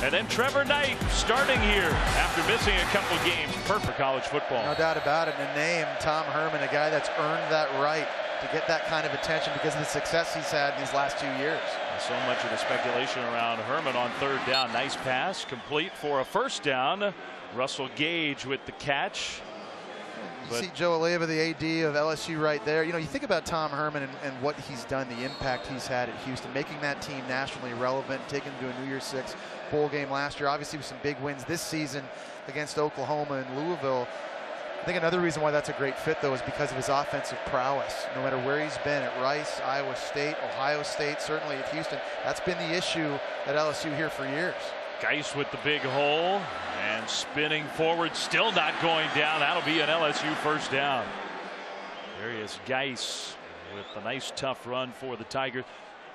And then Trevor Knight starting here after missing a couple games. Perfect college football. No doubt about it. And a name, Tom Herman, a guy that's earned that right to get that kind of attention because of the success he's had in these last 2 years. So much of the speculation around Herman on third down. Nice pass, complete for a first down. Russell Gage with the catch. You see Joe Aleva, the AD of LSU, right there. You know, you think about Tom Herman and what he's done, the impact he's had at Houston, making that team nationally relevant, taking them to a New Year's Six bowl game last year. Obviously, with some big wins this season against Oklahoma and Louisville. I think another reason why that's a great fit, though, is because of his offensive prowess. No matter where he's been, at Rice, Iowa State, Ohio State, certainly at Houston, that's been the issue at LSU here for years. Geis with the big hole and spinning forward, still not going down. That'll be an LSU first down. There he is, Geis, with a nice tough run for the Tigers.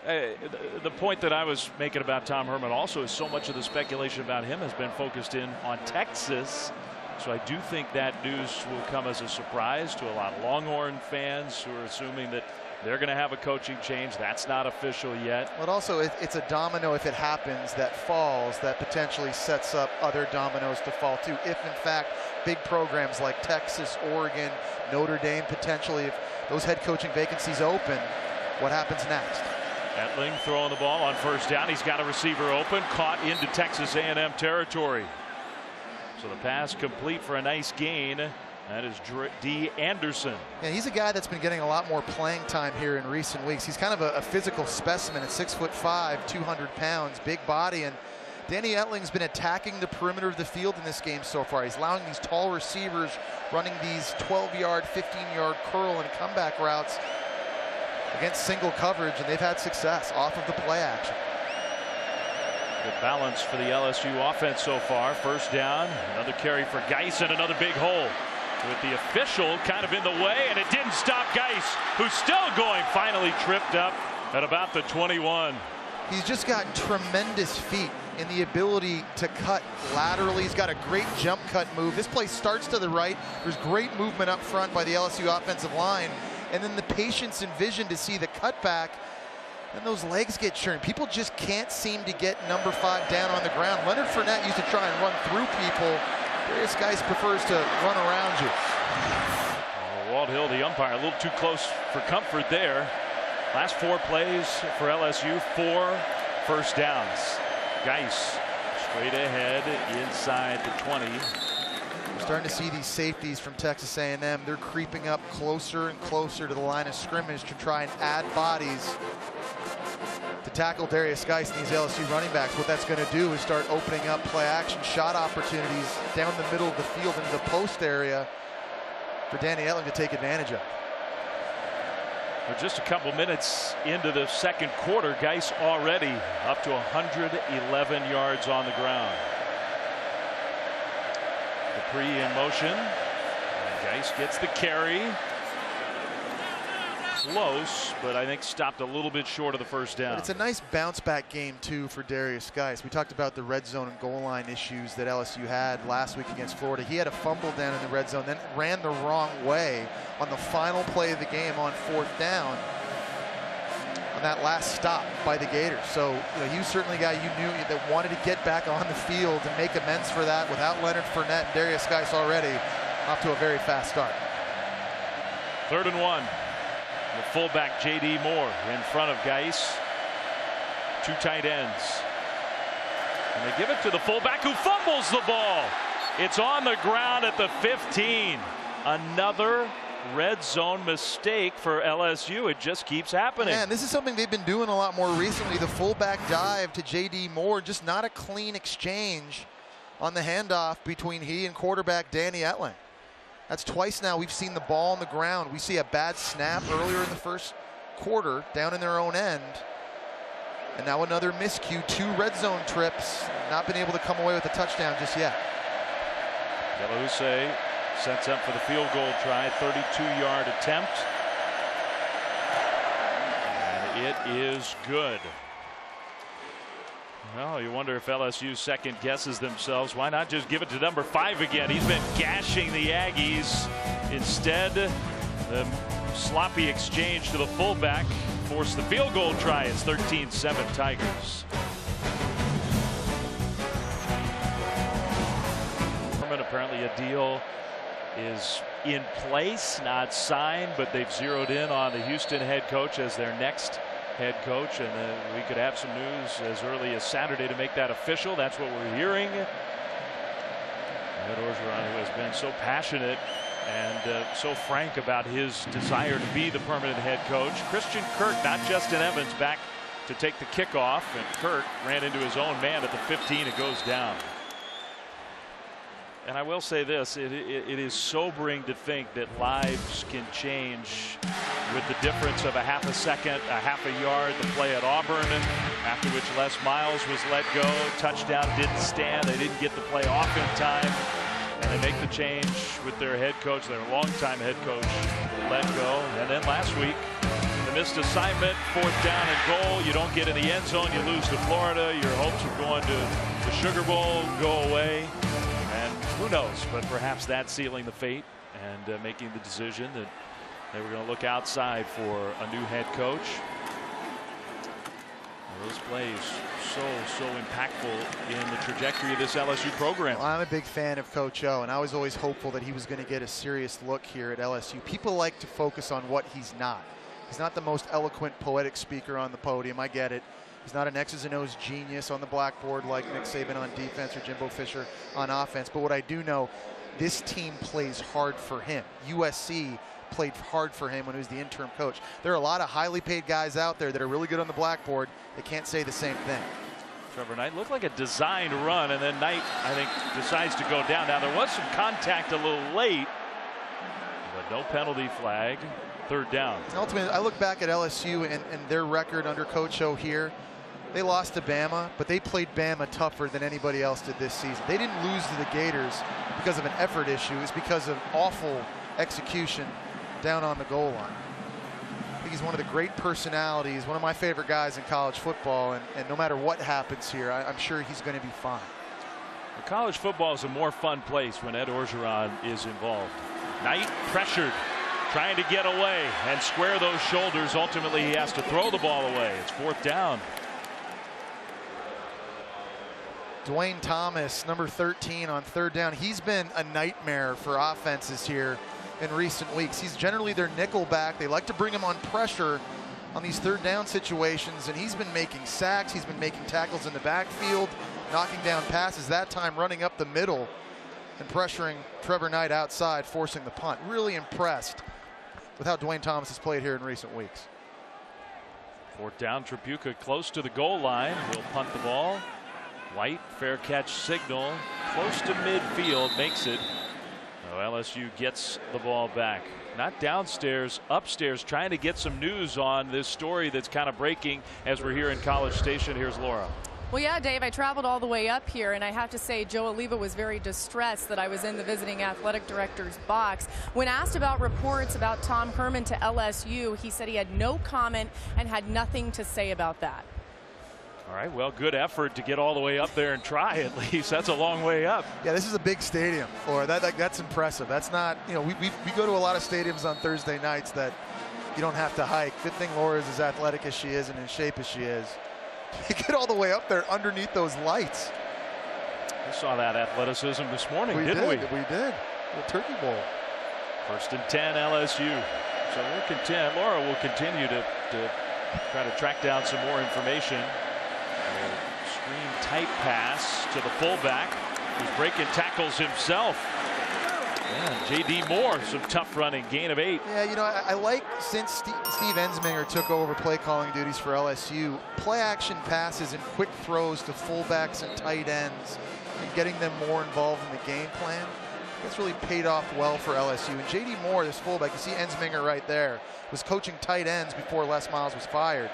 The point that I was making about Tom Herman also is so much of the speculation about him has been focused in on Texas. So I do think that news will come as a surprise to a lot of Longhorn fans who are assuming that they're going to have a coaching change. That's not official yet. But also, it's a domino if it happens that falls that potentially sets up other dominoes to fall too. If in fact big programs like Texas, Oregon, Notre Dame, potentially if those head coaching vacancies open, what happens next? Etling throwing the ball on first down. He's got a receiver open, caught into Texas A&M territory. So the pass complete for a nice gain. That is D. Anderson. Yeah, he's a guy that's been getting a lot more playing time here in recent weeks. He's kind of a physical specimen at 6'5", 200 pounds, big body. And Danny Etling's been attacking the perimeter of the field in this game so far. He's allowing these tall receivers running these 12-yard, 15-yard curl and comeback routes against single coverage, and they've had success off of the play action. Good balance for the LSU offense so far. First down, another carry for Geis, and another big hole with the official kind of in the way, and it didn't stop Geis, who's still going, finally tripped up at about the 21. He's just got tremendous feet in the ability to cut laterally. He's got a great jump cut move. This play starts to the right. There's great movement up front by the LSU offensive line, and then the patience and vision to see the cutback. And those legs get churned. People just can't seem to get number 5 down on the ground. Leonard Fournette used to try and run through people. This guy prefers to run around you. Walt Hill, the umpire, a little too close for comfort there. Last 4 plays for LSU, 4 first downs. Geis straight ahead inside the 20. We're starting to see these safeties from Texas A&M. They're creeping up closer and closer to the line of scrimmage to try and add bodies to tackle Darius Geis and these LSU running backs. What that's going to do is start opening up play action shot opportunities down the middle of the field into the post area for Danny Etling to take advantage of. We're just a couple minutes into the second quarter. Geis already up to 111 yards on the ground. Dupree in motion. And Geis gets the carry. Close, but I think stopped a little bit short of the first down. But it's a nice bounce back game too for Darius Geis. We talked about the red zone and goal line issues that LSU had last week against Florida. He had a fumble down in the red zone, then ran the wrong way on the final play of the game on 4th down on that last stop by the Gators. So he was certainly a guy you knew that wanted to get back on the field and make amends for that. Without Leonard Fournette and Darius Geis already off to a very fast start. 3rd and 1. The fullback J.D. Moore in front of Geis. 2 tight ends. And they give it to the fullback who fumbles the ball. It's on the ground at the 15. Another red zone mistake for LSU. It just keeps happening. Man, this is something they've been doing a lot more recently. The fullback dive to J.D. Moore, just not a clean exchange on the handoff between he and quarterback Danny Etling. That's twice now we've seen the ball on the ground. We see a bad snap earlier in the first quarter down in their own end. And now another miscue, 2 red zone trips, not been able to come away with a touchdown just yet. Delahousse sets up for the field goal try, 32-yard attempt. It is good. Well, you wonder if LSU second guesses themselves. Why not just give it to number 5 again? He's been gashing the Aggies. Instead, the sloppy exchange to the fullback forced the field goal try. It's 13-7 Tigers. Apparently a deal is in place, not signed, but they've zeroed in on the Houston head coach as their next head coach, and we could have some news as early as Saturday to make that official. That's what we're hearing. Ed Orgeron, who has been so passionate and so frank about his desire to be the permanent head coach. Christian Kirk, not Justin Evans, back to take the kickoff, and Kirk ran into his own man at the 15. It goes down. And I will say this, it is sobering to think that lives can change with the difference of a half a second, a half a yard. The play at Auburn, after which Les Miles was let go. Touchdown, didn't stand. They didn't get the play off in time. And they make the change with their head coach, their longtime head coach, let go. And then last week, the missed assignment, 4th down and goal. You don't get in the end zone, you lose to Florida. Your hopes of going to the Sugar Bowl go away. And who knows, but perhaps that's sealing the fate and making the decision that they were going to look outside for a new head coach. Those plays so impactful in the trajectory of this LSU program. Well, I'm a big fan of Coach O, and I was always hopeful that he was going to get a serious look here at LSU. People like to focus on what he's not. He's not the most eloquent, poetic speaker on the podium. I get it. He's not an X's and O's genius on the blackboard like Nick Saban on defense or Jimbo Fisher on offense. But what I do know, this team plays hard for him. USC played hard for him when he was the interim coach. There are a lot of highly paid guys out there that are really good on the blackboard. They can't say the same thing. Trevor Knight looked like a designed run, and then Knight, I think, decides to go down. Now, there was some contact a little late, but no penalty flag. 3rd down. And ultimately, I look back at LSU and their record under Coach O here. They lost to Bama, but they played Bama tougher than anybody else did this season. They didn't lose to the Gators because of an effort issue. It's because of awful execution down on the goal line. I think he's one of the great personalities, one of my favorite guys in college football, and no matter what happens here, I'm sure he's going to be fine. Well, college football is a more fun place when Ed Orgeron is involved. Knight pressured, trying to get away and square those shoulders. Ultimately, he has to throw the ball away. It's 4th down. Dwayne Thomas, number 13 on 3rd down. He's been a nightmare for offenses here in recent weeks. He's generally their nickel back. They like to bring him on pressure on these 3rd down situations, and he's been making sacks. He's been making tackles in the backfield, knocking down passes, that time running up the middle and pressuring Trevor Knight outside, forcing the punt. Really impressed with how Dwayne Thomas has played here in recent weeks. 4th down, Tripucka close to the goal line. He'll punt the ball. White, fair catch signal, close to midfield, makes it. So LSU gets the ball back. Not downstairs, upstairs, trying to get some news on this story that's kind of breaking as we're here in College Station. Here's Laura. Well, yeah, Dave, I traveled all the way up here, and I have to say Joe Oliva was very distressed that I was in the visiting athletic director's box. When asked about reports about Tom Herman to LSU, he said he had no comment and had nothing to say about that. All right, well, good effort to get all the way up there and try at least. That's a long way up. Yeah, this is a big stadium, Laura. That's impressive. That's not, you know, we go to a lot of stadiums on Thursday nights that you don't have to hike. Good thing Laura is as athletic as she is and in shape as she is. You get all the way up there underneath those lights. We saw that athleticism this morning, didn't we? We did. The Turkey Bowl. 1st and 10 LSU. So Laura will continue to try to track down some more information. Screen tight pass to the fullback, who's breaking tackles himself. Yeah, J.D. Moore, some tough running, gain of 8. Yeah, you know, I like since Steve Ensminger took over play calling duties for LSU, play action passes and quick throws to fullbacks and tight ends and getting them more involved in the game plan. That's really paid off well for LSU. And J.D. Moore, this fullback, you see Ensminger right there, was coaching tight ends before Les Miles was fired.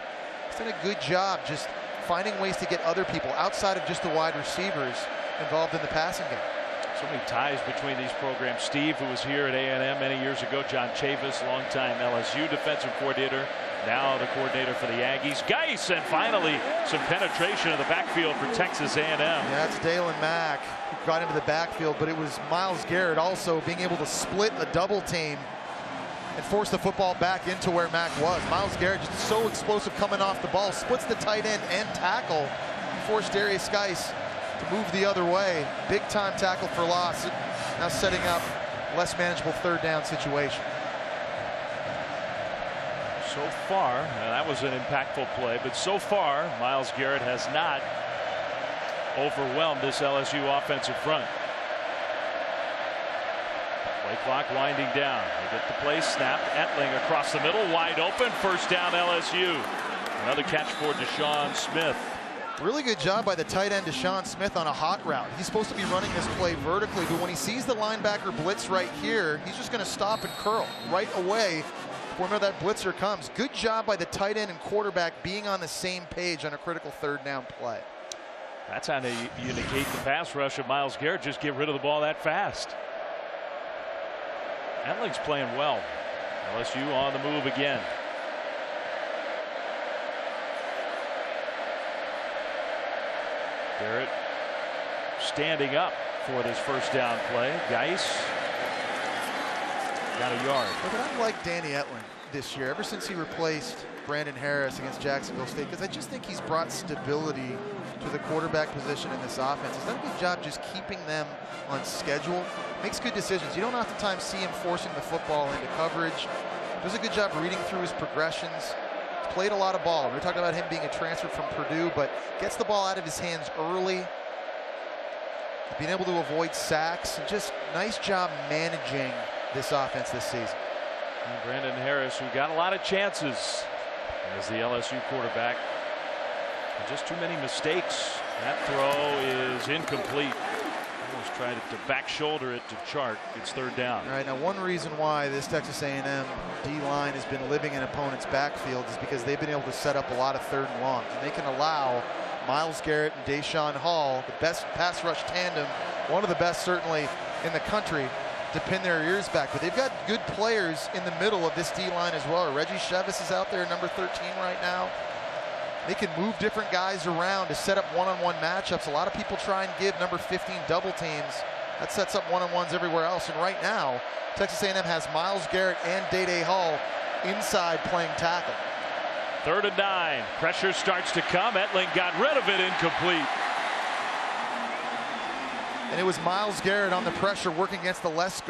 He's done a good job just finding ways to get other people outside of just the wide receivers involved in the passing game. So many ties between these programs. Steve, who was here at A&M many years ago, John Chavis, longtime LSU defensive coordinator, Now the coordinator for the Aggies, Geaux, and finally some penetration of the backfield for Texas A&M. Yeah, that's Dalen Mack who got into the backfield, but it was Myles Garrett also being able to split a double team and force the football back into where Mack was. Myles Garrett just so explosive coming off the ball, splits the tight end and tackle, forced Darius Geaux to move the other way. Big time tackle for loss. Now setting up less manageable third down situation. So far, that was an impactful play, but so far, Myles Garrett has not overwhelmed this LSU offensive front. Play clock winding down. They get the play snapped. Etling across the middle, wide open. First down, LSU. Another catch for Deshaun Smith. Really good job by the tight end Deshaun Smith on a hot route. He's supposed to be running this play vertically, but when he sees the linebacker blitz right here, he's just going to stop and curl right away. Whenever that blitzer comes. Good job by the tight end and quarterback being on the same page on a critical third down play. That's how you negate the pass rush of Myles Garrett. Just get rid of the ball that fast. Etling's playing well. LSU on the move again. Garrett standing up for this first down play. Geaux got a yard. But I like Danny Etling this year, ever since he replaced Brandon Harris against Jacksonville State, because I just think he's brought stability to the quarterback position in this offense. He's done a good job just keeping them on schedule. Makes good decisions. You don't oftentimes see him forcing the football into coverage. Does a good job reading through his progressions. He's played a lot of ball. We're talking about him being a transfer from Purdue, but gets the ball out of his hands early. Being able to avoid sacks, and just nice job managing this offense this season. And Brandon Harris, who got a lot of chances as the LSU quarterback. Just too many mistakes. That throw is incomplete. Almost tried to back shoulder it to Chart. It's third down. All right, now one reason why this Texas A&M D-line has been living in opponents' backfield is because they've been able to set up a lot of third and longs. And they can allow Myles Garrett and Deshaun Hall, the best pass rush tandem, one of the best certainly in the country, to pin their ears back. But they've got good players in the middle of this D-line as well. Reggie Chevis is out there, number 13 right now. They can move different guys around to set up one-on-one matchups. A lot of people try and give number 15 double teams. That sets up one-on-ones everywhere else. And right now, Texas A&M has Myles Garrett and Day Hall inside playing tackle. 3rd and 9. Pressure starts to come. Etling got rid of it, incomplete. And it was Myles Garrett on the pressure working against the left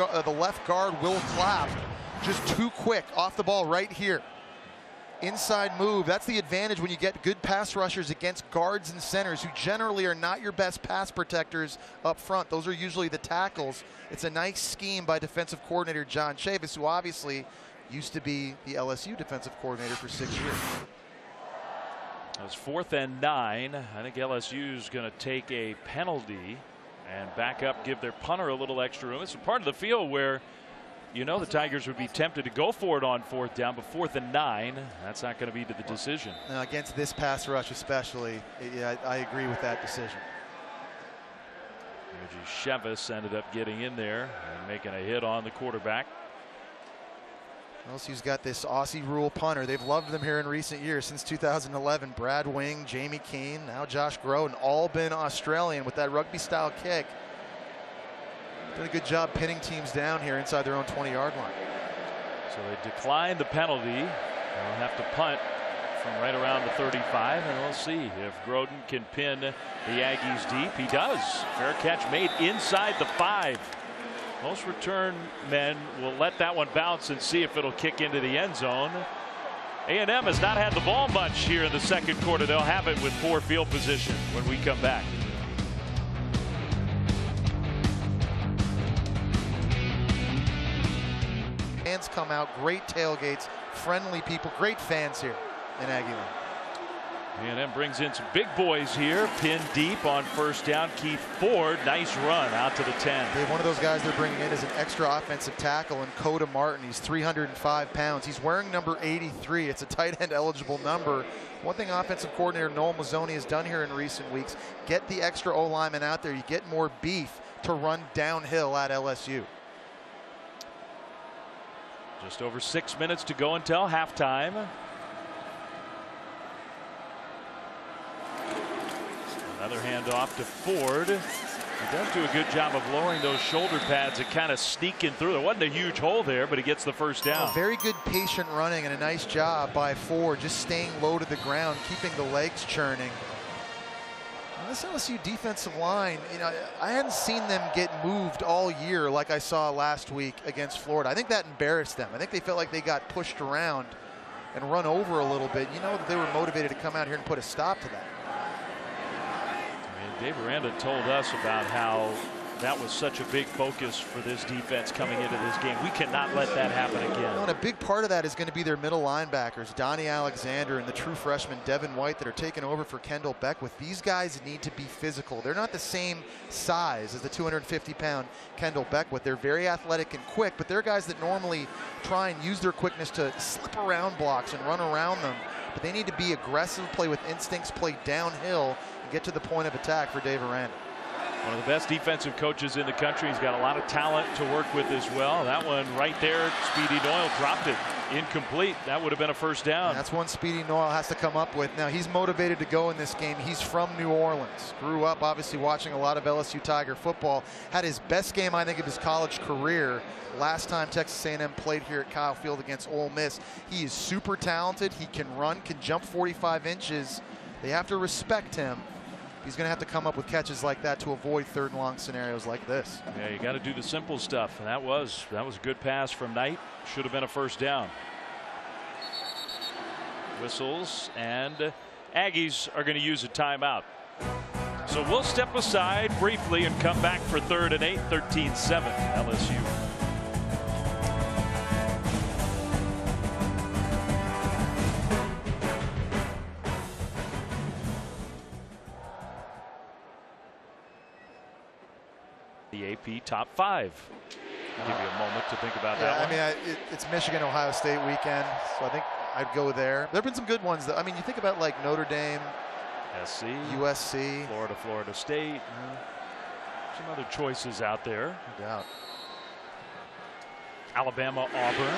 guard, Will Clapp. Just too quick off the ball right here. Inside move. That's the advantage when you get good pass rushers against guards and centers who generally are not your best pass protectors up front. Those are usually the tackles. It's a nice scheme by defensive coordinator John Chavis, who obviously used to be the LSU defensive coordinator for 6 years. It's 4th and 9. I think LSU's going to take a penalty and back up, give their punter a little extra room. It's a part of the field where, you know, the Tigers would be tempted to go for it on 4th down, but 4th and 9, that's not going to be to the decision. Now, against this pass rush especially, I agree with that decision. Reggie Chevis ended up getting in there and making a hit on the quarterback. LSU's got this Aussie rule punter. They've loved them here in recent years, since 2011. Brad Wing, Jamie Keane, now Josh Geaux, and all been Australian with that rugby-style kick. Done a good job pinning teams down here inside their own 20-yard line. So they decline the penalty. They'll have to punt from right around the 35, and we'll see if Grodin can pin the Aggies deep. He does. Fair catch made inside the 5. Most return men will let that one bounce and see if it'll kick into the end zone. A&M has not had the ball much here in the second quarter. They'll have it with poor field position when we come back. Fans come out, great tailgates, friendly people, great fans here in Aggieland. A&M brings in some big boys here, pinned deep on 1st down. Keith Ford, nice run out to the 10. They have one of those guys they're bringing in as an extra offensive tackle, and Coda Martin. He's 305 pounds. He's wearing number 83. It's a tight end eligible number. One thing offensive coordinator Noel Mazzoni has done here in recent weeks, get the extra O-lineman out there. You get more beef to run downhill at LSU. Just over 6 minutes to go until halftime. Another handoff to Ford. He does do a good job of lowering those shoulder pads and kind of sneaking through. There wasn't a huge hole there, but he gets the first down. Very good patient running and a nice job by Ford, just staying low to the ground, keeping the legs churning. Now, this LSU defensive line, you know, I hadn't seen them get moved all year like I saw last week against Florida. I think that embarrassed them. I think they felt like they got pushed around and run over a little bit. You know that they were motivated to come out here and put a stop to that. Dave Aranda told us about how that was such a big focus for this defense coming into this game. We cannot let that happen again. Well, and a big part of that is going to be their middle linebackers, Donnie Alexander and the true freshman Devin White that are taking over for Kendall Beckwith. These guys need to be physical. They're not the same size as the 250-pound Kendall Beckwith. They're very athletic and quick, but they're guys that normally try and use their quickness to slip around blocks and run around them. But they need to be aggressive, play with instincts, play downhill, and get to the point of attack for Dave Aranda. One of the best defensive coaches in the country. He's got a lot of talent to work with as well. That one right there, Speedy Noyle dropped it. Incomplete. That would have been a first down. And that's one Speedy Noyle has to come up with. Now, he's motivated to go in this game. He's from New Orleans. Grew up, obviously, watching a lot of LSU Tiger football. Had his best game, I think, of his college career last time Texas A&M played here at Kyle Field against Ole Miss. He is super talented. He can run, can jump 45 inches. They have to respect him. He's going to have to come up with catches like that to avoid third and long scenarios like this. Yeah, you got to do the simple stuff. And that was a good pass from Knight. Should have been a first down. Whistles, and Aggies are going to use a timeout. So we'll step aside briefly and come back for 3rd and 8, 13-7 LSU. The AP top 5. I'll give you a moment to think about that one. I mean, it's Michigan, Ohio State weekend, so I think I'd go there. There have been some good ones, though. I mean, you think about like Notre Dame, SC, USC, Florida State. Some other choices out there. No doubt. Alabama, Auburn.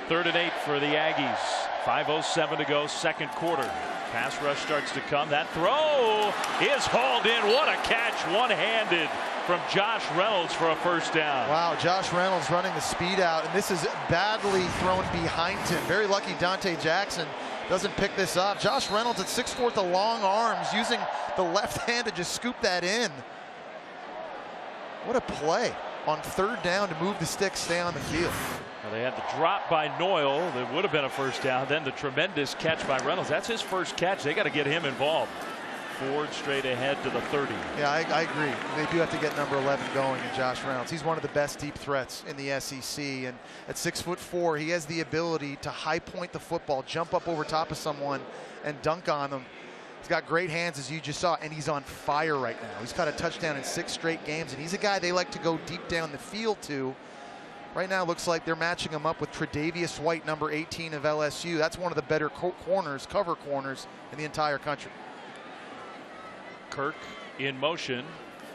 3rd and 8 for the Aggies. 5:07 to go, second quarter. Pass rush starts to come. That throw is hauled in. What a catch, one-handed from Josh Reynolds for a first down. Wow, Josh Reynolds running the speed out, and this is badly thrown behind him. Very lucky Dante Jackson doesn't pick this up. Josh Reynolds at 6'4" with the long arms, using the left hand to just scoop that in. What a play on 3rd down to move the sticks, stay on the field. Well, they had the drop by Noyle. That would have been a first down. Then the tremendous catch by Reynolds. That's his first catch. They got to get him involved. Ford straight ahead to the 30. Yeah, I agree. They do have to get number 11 going in Josh Reynolds. He's one of the best deep threats in the SEC. And at 6'4", he has the ability to high point the football, jump up over top of someone, and dunk on them. He's got great hands, as you just saw, and he's on fire right now. He's got a touchdown in 6 straight games, and he's a guy they like to go deep down the field to. Right now, it looks like they're matching him up with Tre'Davious White, number 18 of LSU. That's one of the better corners, cover corners in the entire country. Kirk in motion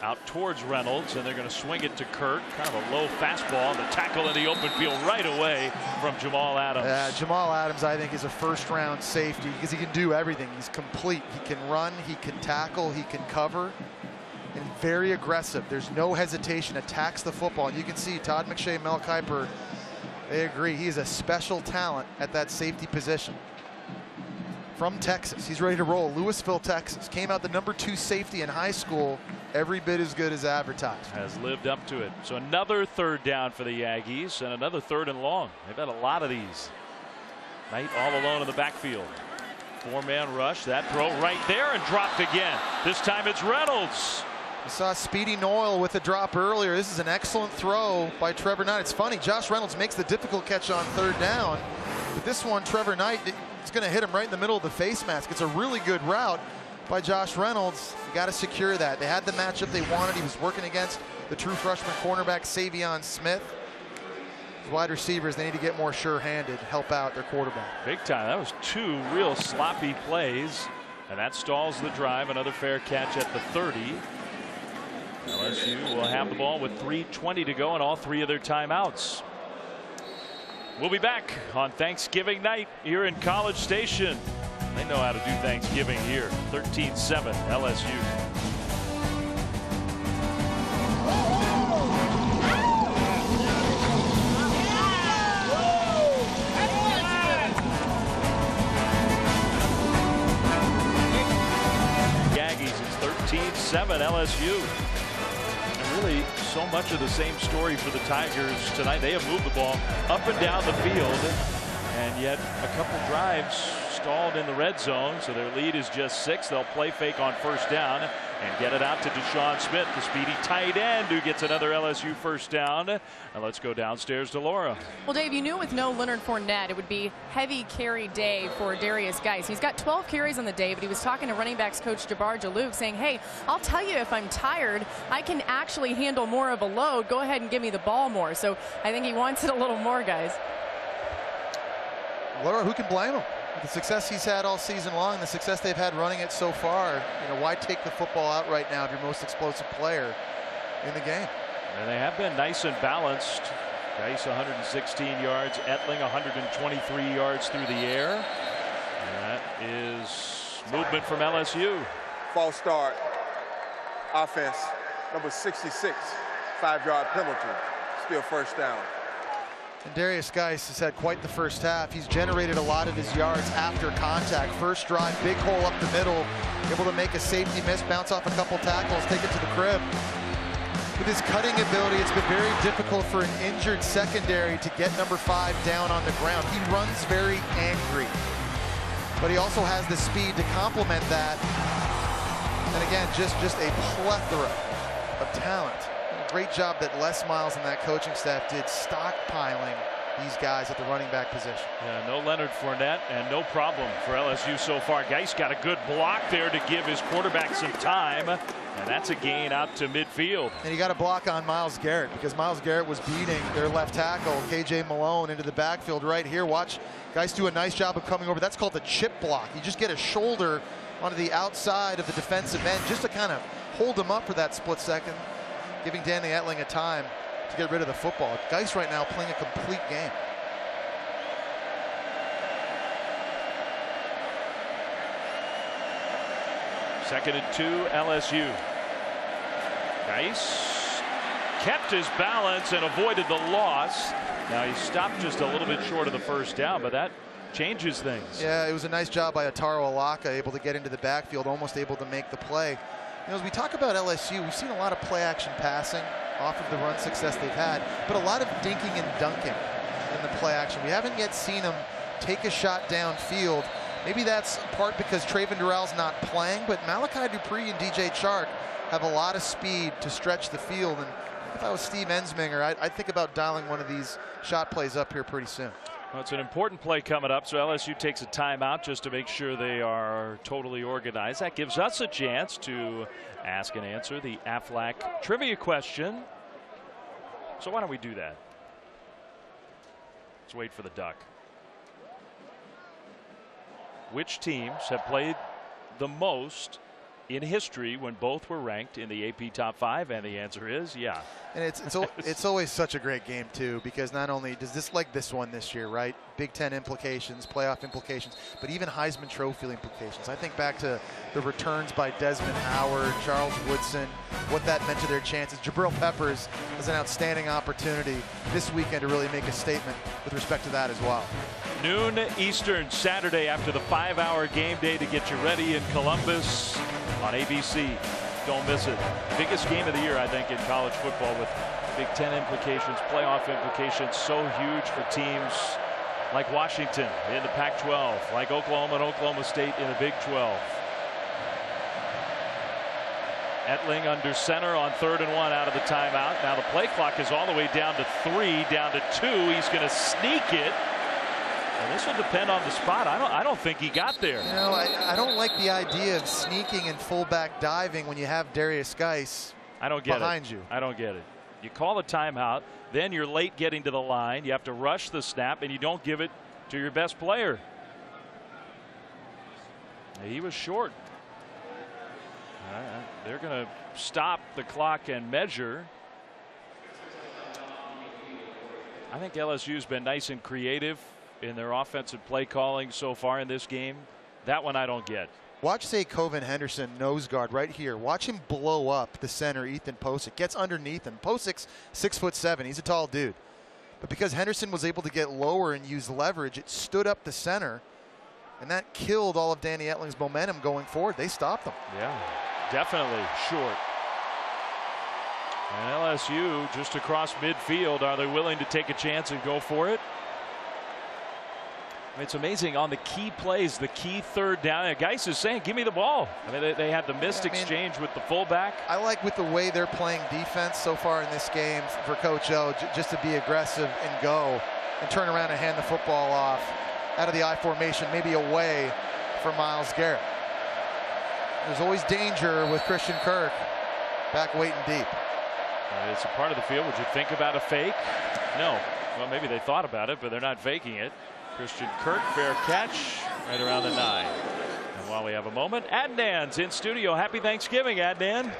out towards Reynolds, and they're going to swing it to Kirk. Kind of a low fastball. The tackle in the open field right away from Jamal Adams. Jamal Adams, I think, is a first-round safety because he can do everything. He's complete. He can run, he can tackle, he can cover, and very aggressive. There's no hesitation. Attacks the football. And you can see Todd McShay, Mel Kiper, they agree. He is a special talent at that safety position. From Texas, he's ready to roll. Louisville, Texas. Came out the number 2 safety in high school. Every bit as good as advertised. Has lived up to it. So another 3rd down for the Aggies and another 3rd and long. They've had a lot of these. Knight all alone in the backfield. 4-man rush. That throw right there and dropped again. This time it's Reynolds. We saw Speedy Noyle with a drop earlier. This is an excellent throw by Trevor Knight. It's funny, Josh Reynolds makes the difficult catch on 3rd down. But this one, Trevor Knight, it's going to hit him right in the middle of the face mask. It's a really good route by Josh Reynolds. You got to secure that. They had the matchup they wanted. He was working against the true freshman cornerback, Savion Smith. His wide receivers, they need to get more sure-handed, help out their quarterback. Big time. That was 2 real sloppy plays, and that stalls the drive. Another fair catch at the 30. LSU will have the ball with 3:20 to go and all 3 of their timeouts. We'll be back on Thanksgiving night here in College Station. They know how to do Thanksgiving here. 13-7 LSU. Aggies, it's 13-7 LSU. And really so much of the same story for the Tigers tonight. They have moved the ball up and down the field, and yet a couple drives stalled in the red zone, so their lead is just 6. They'll play fake on first down and get it out to Deshaun Smith, the speedy tight end, who gets another LSU first down. And let's go downstairs to Laura. Well, Dave, you knew with no Leonard Fournette, it would be heavy carry day for Darius Geis. He's got 12 carries on the day, but he was talking to running backs coach Jabbar Jalouk saying, hey, I'll tell you if I'm tired, I can actually handle more of a load. Go ahead and give me the ball more. So I think he wants it a little more, guys. Laura, who can blame him? The success he's had all season long, the success they've had running it so far, why take the football out right now of your most explosive player in the game? And they have been nice and balanced. Geis 116 yards, Etling 123 yards through the air. And that is movement from LSU. False start. Offense, number 66, 5-yard penalty. Still first down. And Darius Geis has had quite the first half. He's generated a lot of his yards after contact. First drive, big hole up the middle, able to make a safety miss, bounce off a couple tackles, take it to the crib. With his cutting ability, it's been very difficult for an injured secondary to get number 5 down on the ground. He runs very angry, but he also has the speed to complement that. And again, just a plethora of talent. Great job that Les Miles and that coaching staff did stockpiling these guys at the running back position. Yeah, no Leonard Fournette and no problem for LSU so far. Geis got a good block there to give his quarterback some time, and that's a gain out to midfield. And he got a block on Myles Garrett because Myles Garrett was beating their left tackle, KJ Malone, into the backfield right here. Watch Geis do a nice job of coming over. That's called the chip block. You just get a shoulder onto the outside of the defensive end just to kind of hold him up for that split second, giving Danny Etling a time to get rid of the football. Geis right now playing a complete game. Second and 2, LSU. Geis kept his balance and avoided the loss. Now he stopped just a little bit short of the first down, but that changes things. Yeah, it was a nice job by Ataro Alaka, able to get into the backfield, almost able to make the play. As we talk about LSU, we've seen a lot of play action passing off of the run success they've had, but a lot of dinking and dunking in the play action. We haven't yet seen them take a shot downfield. Maybe that's in part because Trayvon Durrell's not playing, but Malachi Dupree and DJ Chark have a lot of speed to stretch the field. And if I was Steve Ensminger, I'd think about dialing one of these shot plays up here pretty soon. Well, it's an important play coming up, so LSU takes a timeout just to make sure they are totally organized. That gives us a chance to ask and answer the Aflac trivia question. So why don't we do that? Let's wait for the duck. Which teams have played the most in history when both were ranked in the AP Top 5? And the answer is yeah. And it's always such a great game too, because not only does this, like this one this year, right? Big Ten implications, playoff implications, but even Heisman Trophy implications. I think back to the returns by Desmond Howard, Charles Woodson, what that meant to their chances. Jabril Peppers has an outstanding opportunity this weekend to really make a statement with respect to that as well. Noon Eastern Saturday after the 5-hour game day to get you ready in Columbus on ABC. Don't miss it. Biggest game of the year, I think, in college football, with Big Ten implications, playoff implications, so huge for teams like Washington in the Pac-12, like Oklahoma and Oklahoma State in the Big 12. Etling under center on 3rd and 1 out of the timeout. Now the play clock is all the way down to 3, down to 2. He's going to sneak it. And this will depend on the spot. I don't think he got there. You know, I don't like the idea of sneaking and fullback diving when you have Darius Geis behind you. I don't get it. You call a timeout, then you're late getting to the line. You have to rush the snap, and you don't give it to your best player. He was short. They're going to stop the clock and measure. I think LSU's been nice and creative in their offensive play calling so far in this game. That one I don't get. Watch, say, Coven Henderson nose guard right here. Watch him blow up the center, Ethan Posick. Gets underneath him. Posick's 6'7". He's a tall dude. But because Henderson was able to get lower and use leverage, it stood up the center, and that killed all of Danny Etling's momentum going forward. They stopped them. Yeah, definitely short. And LSU just across midfield. Are they willing to take a chance and go for it? It's amazing on the key plays, the key third down. Geaux is saying, give me the ball. I mean, they had the missed exchange with the fullback. I like with the way they're playing defense so far in this game for Coach O, just to be aggressive and go and turn around and hand the football off out of the I formation, maybe away from Myles Garrett. There's always danger with Christian Kirk back waiting deep. It's a part of the field. Would you think about a fake? No. Well, maybe they thought about it, but they're not faking it. Christian Kirk, fair catch, right around the 9. And while we have a moment, Adnan's in studio. Happy Thanksgiving, Adnan.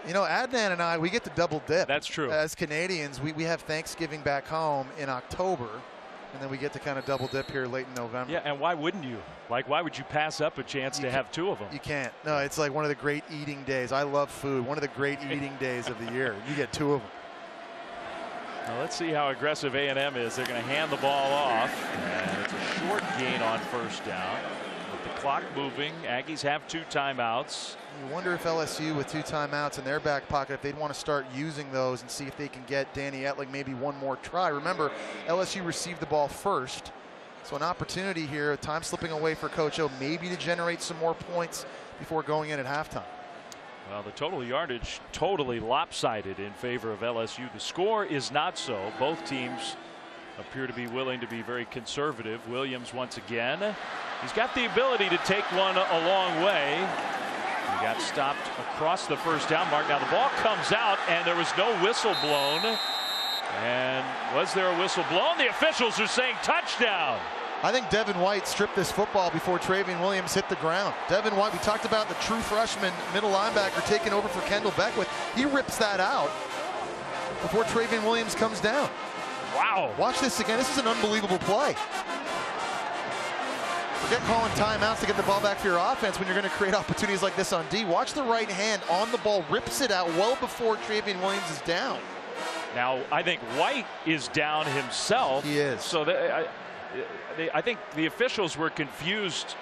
You know, Adnan and I, we get to double dip. That's true. As Canadians, we have Thanksgiving back home in October, and then we get to kind of double dip here late in November. Yeah, and why wouldn't you? Like, why would you pass up a chance to have 2 of them? You can't. No, it's like one of the great eating days. I love food. One of the great eating days of the year. You get 2 of them. Now let's see how aggressive A&M is. They're going to hand the ball off, and it's a short gain on first down. With the clock moving, Aggies have 2 timeouts. You wonder if LSU with 2 timeouts in their back pocket, if they'd want to start using those and see if they can get Danny Etling maybe one more try. Remember, LSU received the ball first, so an opportunity here, time slipping away for Coach O, maybe to generate some more points before going in at halftime. Well, the total yardage totally lopsided in favor of LSU. The score is not so. Both teams appear to be willing to be very conservative. Williams once again. He's got the ability to take one a long way. He got stopped across the first down mark. Now the ball comes out and there was no whistle blown. And was there a whistle blown? The officials are saying touchdown. I think Devin White stripped this football before Travion Williams hit the ground. Devin White, we talked about the true freshman middle linebacker taking over for Kendall Beckwith. He rips that out before Travion Williams comes down. Wow. Watch this again. This is an unbelievable play. Forget calling timeouts to get the ball back for your offense when you're going to create opportunities like this on D. Watch the right hand on the ball, rips it out well before Travion Williams is down. Now, I think White is down himself. He is. So I think the officials were confused,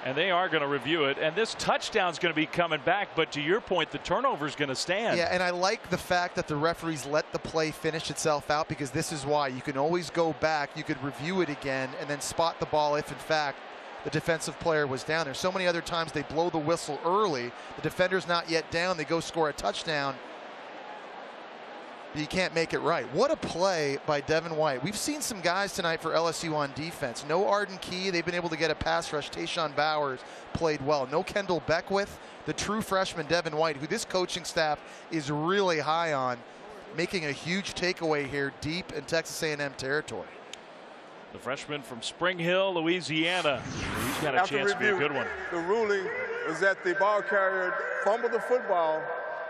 and they are going to review it. And this touchdown's going to be coming back. But to your point, the turnover's going to stand. Yeah, and I like the fact that the referees let the play finish itself out, because this is why you can always go back. You could review it again and then spot the ball if, in fact, the defensive player was down. There's so many other times they blow the whistle early. The defender's not yet down. They go score a touchdown. But you can't make it right. What a play by Devin White. We've seen some guys tonight for LSU on defense. No Arden Key. They've been able to get a pass rush. Tayshawn Bowers played well. No Kendall Beckwith. The true freshman Devin White, who this coaching staff is really high on, making a huge takeaway here deep in Texas A&M territory. The freshman from Spring Hill, Louisiana. He's got a After chance review, to be a good one. The ruling was that the ball carrier fumbled the football.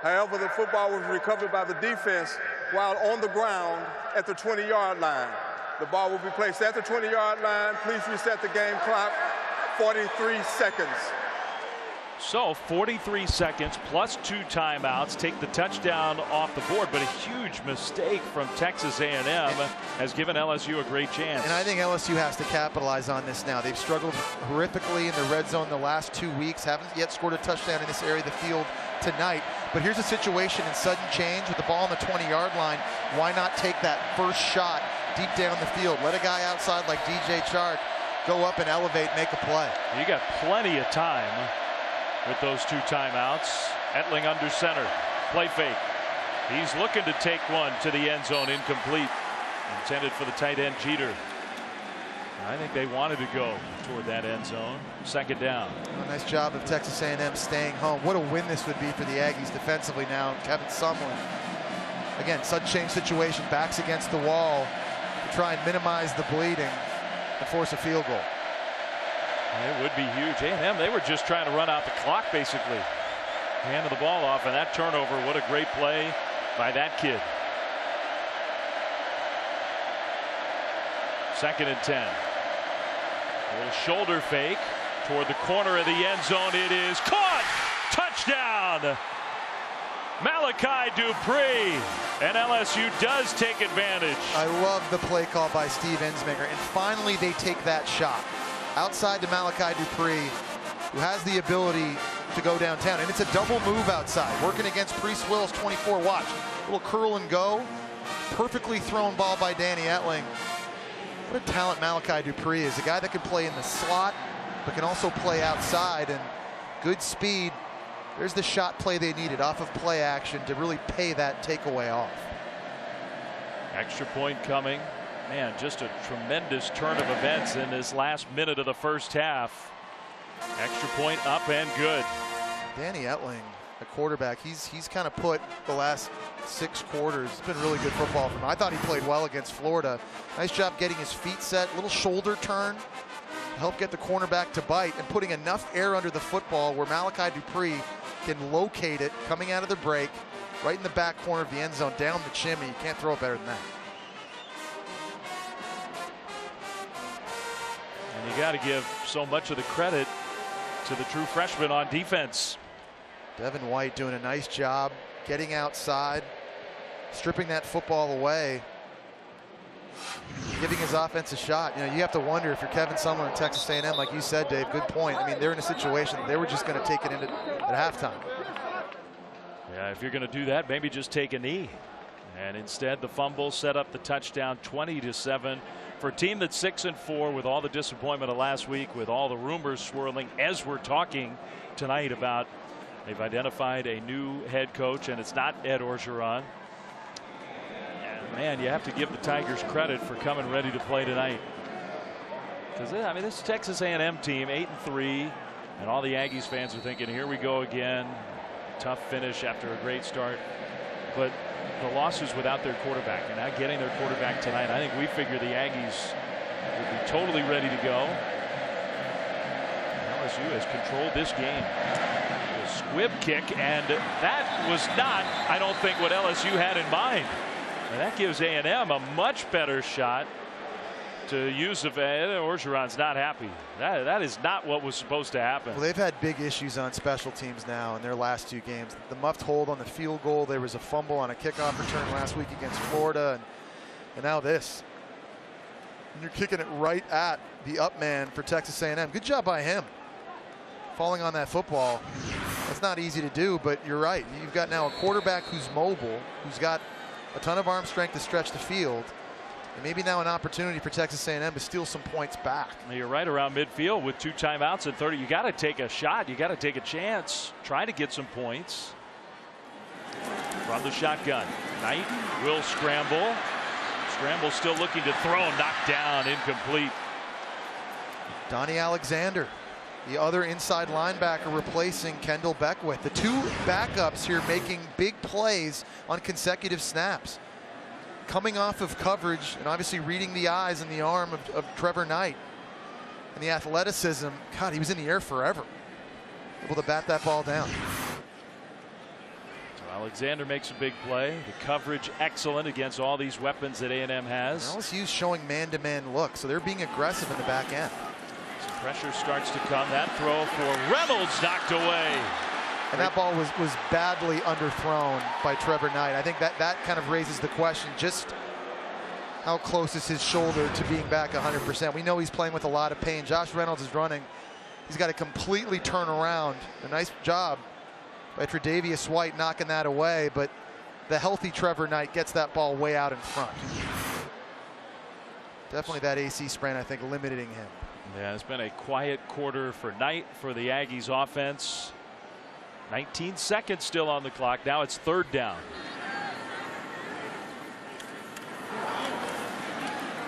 However, the football was recovered by the defense while on the ground at the 20-yard line. The ball will be placed at the 20-yard line. Please reset the game clock. 43 seconds. So 43 seconds plus 2 timeouts take the touchdown off the board, but a huge mistake from Texas A&M has given LSU a great chance. And I think LSU has to capitalize on this now. They've struggled horrifically in the red zone the last 2 weeks, haven't yet scored a touchdown in this area of the field tonight. But here's a situation in sudden change with the ball on the 20-yard line. Why not take that first shot deep down the field? Let a guy outside like DJ Chark go up and elevate, make a play. You got plenty of time with those 2 timeouts. Etling under center. Play fake. He's looking to take one to the end zone, incomplete. Intended for the tight end Jeter. I think they wanted to go toward that end zone. Second down. A nice job of Texas A&M staying home. What a win this would be for the Aggies defensively now. Kevin Sumlin Again, sudden change situation, backs against the wall to try and minimize the bleeding and force a field goal. It would be huge. A&M, they were just trying to run out the clock, basically. Handed the ball off, and that turnover, what a great play by that kid. 2nd and 10. A little shoulder fake toward the corner of the end zone. It is caught. Touchdown. Malachi Dupree. And LSU does take advantage. I love the play call by Steve Ensminger. And finally they take that shot. Outside to Malachi Dupree, who has the ability to go downtown. And it's a double move outside. Working against Priest Wills, 24. Watch. Little curl and go. Perfectly thrown ball by Danny Etling. What a talent Malachi Dupree is. A guy that can play in the slot, but can also play outside, and good speed. There's the shot play they needed off of play action to really pay that takeaway off. Extra point coming. Man, just a tremendous turn of events in this last minute of the first half. Extra point up and good. Danny Etling, a quarterback, he's kind of put the last 6 quarters. It's been really good football from him. I thought he played well against Florida. Nice job getting his feet set, little shoulder turn to help get the cornerback to bite, and putting enough air under the football where Malachi Dupree can locate it coming out of the break right in the back corner of the end zone, down the chimney. You can't throw it better than that. And you got to give so much of the credit to the true freshman on defense. Devin White doing a nice job getting outside, stripping that football away, giving his offense a shot. You know, you have to wonder if you're Kevin Sumlin and Texas A&M, like you said, Dave, good point. I mean, they're in a situation that they were just going to take it in at halftime. Yeah, if you're going to do that, maybe just take a knee. And instead, the fumble set up the touchdown, 20-7. For a team that's 6-4, with all the disappointment of last week, with all the rumors swirling as we're talking tonight about they've identified a new head coach, and it's not Ed Orgeron. And man, you have to give the Tigers credit for coming ready to play tonight. Because I mean, this Texas A&M team, 8-3, and all the Aggies fans are thinking, here we go again. Tough finish after a great start. But the losses without their quarterback, and now getting their quarterback tonight, I think we figure the Aggies will be totally ready to go. LSU has controlled this game. A squib kick, and that was not, I don't think, what LSU had in mind. And that gives A&M a much better shot to use if Orgeron's not happy. That is not what was supposed to happen. Well, they've had big issues on special teams now in their last 2 games. The muffed hold on the field goal. There was a fumble on a kickoff return last week against Florida, and now this. And you're kicking it right at the up man for Texas A&M. Good job by him. Falling on that football. That's not easy to do, but you're right. You've got now a quarterback who's mobile, who's got a ton of arm strength to stretch the field. And maybe now an opportunity for Texas A&M to steal some points back. You're right around midfield with 2 timeouts and 30. You got to take a shot. You got to take a chance. Try to get some points. From the shotgun, Knight will scramble. Scramble still looking to throw. Knocked down, incomplete. Donnie Alexander, the other inside linebacker, replacing Kendall Beckwith. The 2 backups here making big plays on consecutive snaps. Coming off of coverage and obviously reading the eyes and the arm of Trevor Knight. And the athleticism, God, he was in the air forever. Able to bat that ball down. So Alexander makes a big play. The coverage excellent against all these weapons that A&M has. LSU's showing man-to-man look, so they're being aggressive in the back end. So pressure starts to come. That throw for Reynolds knocked away. And that ball was badly underthrown by Trevor Knight. I think that kind of raises the question, just how close is his shoulder to being back 100%. We know he's playing with a lot of pain. Josh Reynolds is running. He's got to completely turn around. A nice job by Tre'Davious White knocking that away, but the healthy Trevor Knight gets that ball way out in front. Definitely that AC sprain, I think, limiting him. Yeah, it's been a quiet quarter for Knight for the Aggies offense. 19 seconds still on the clock. Now it's 3rd down.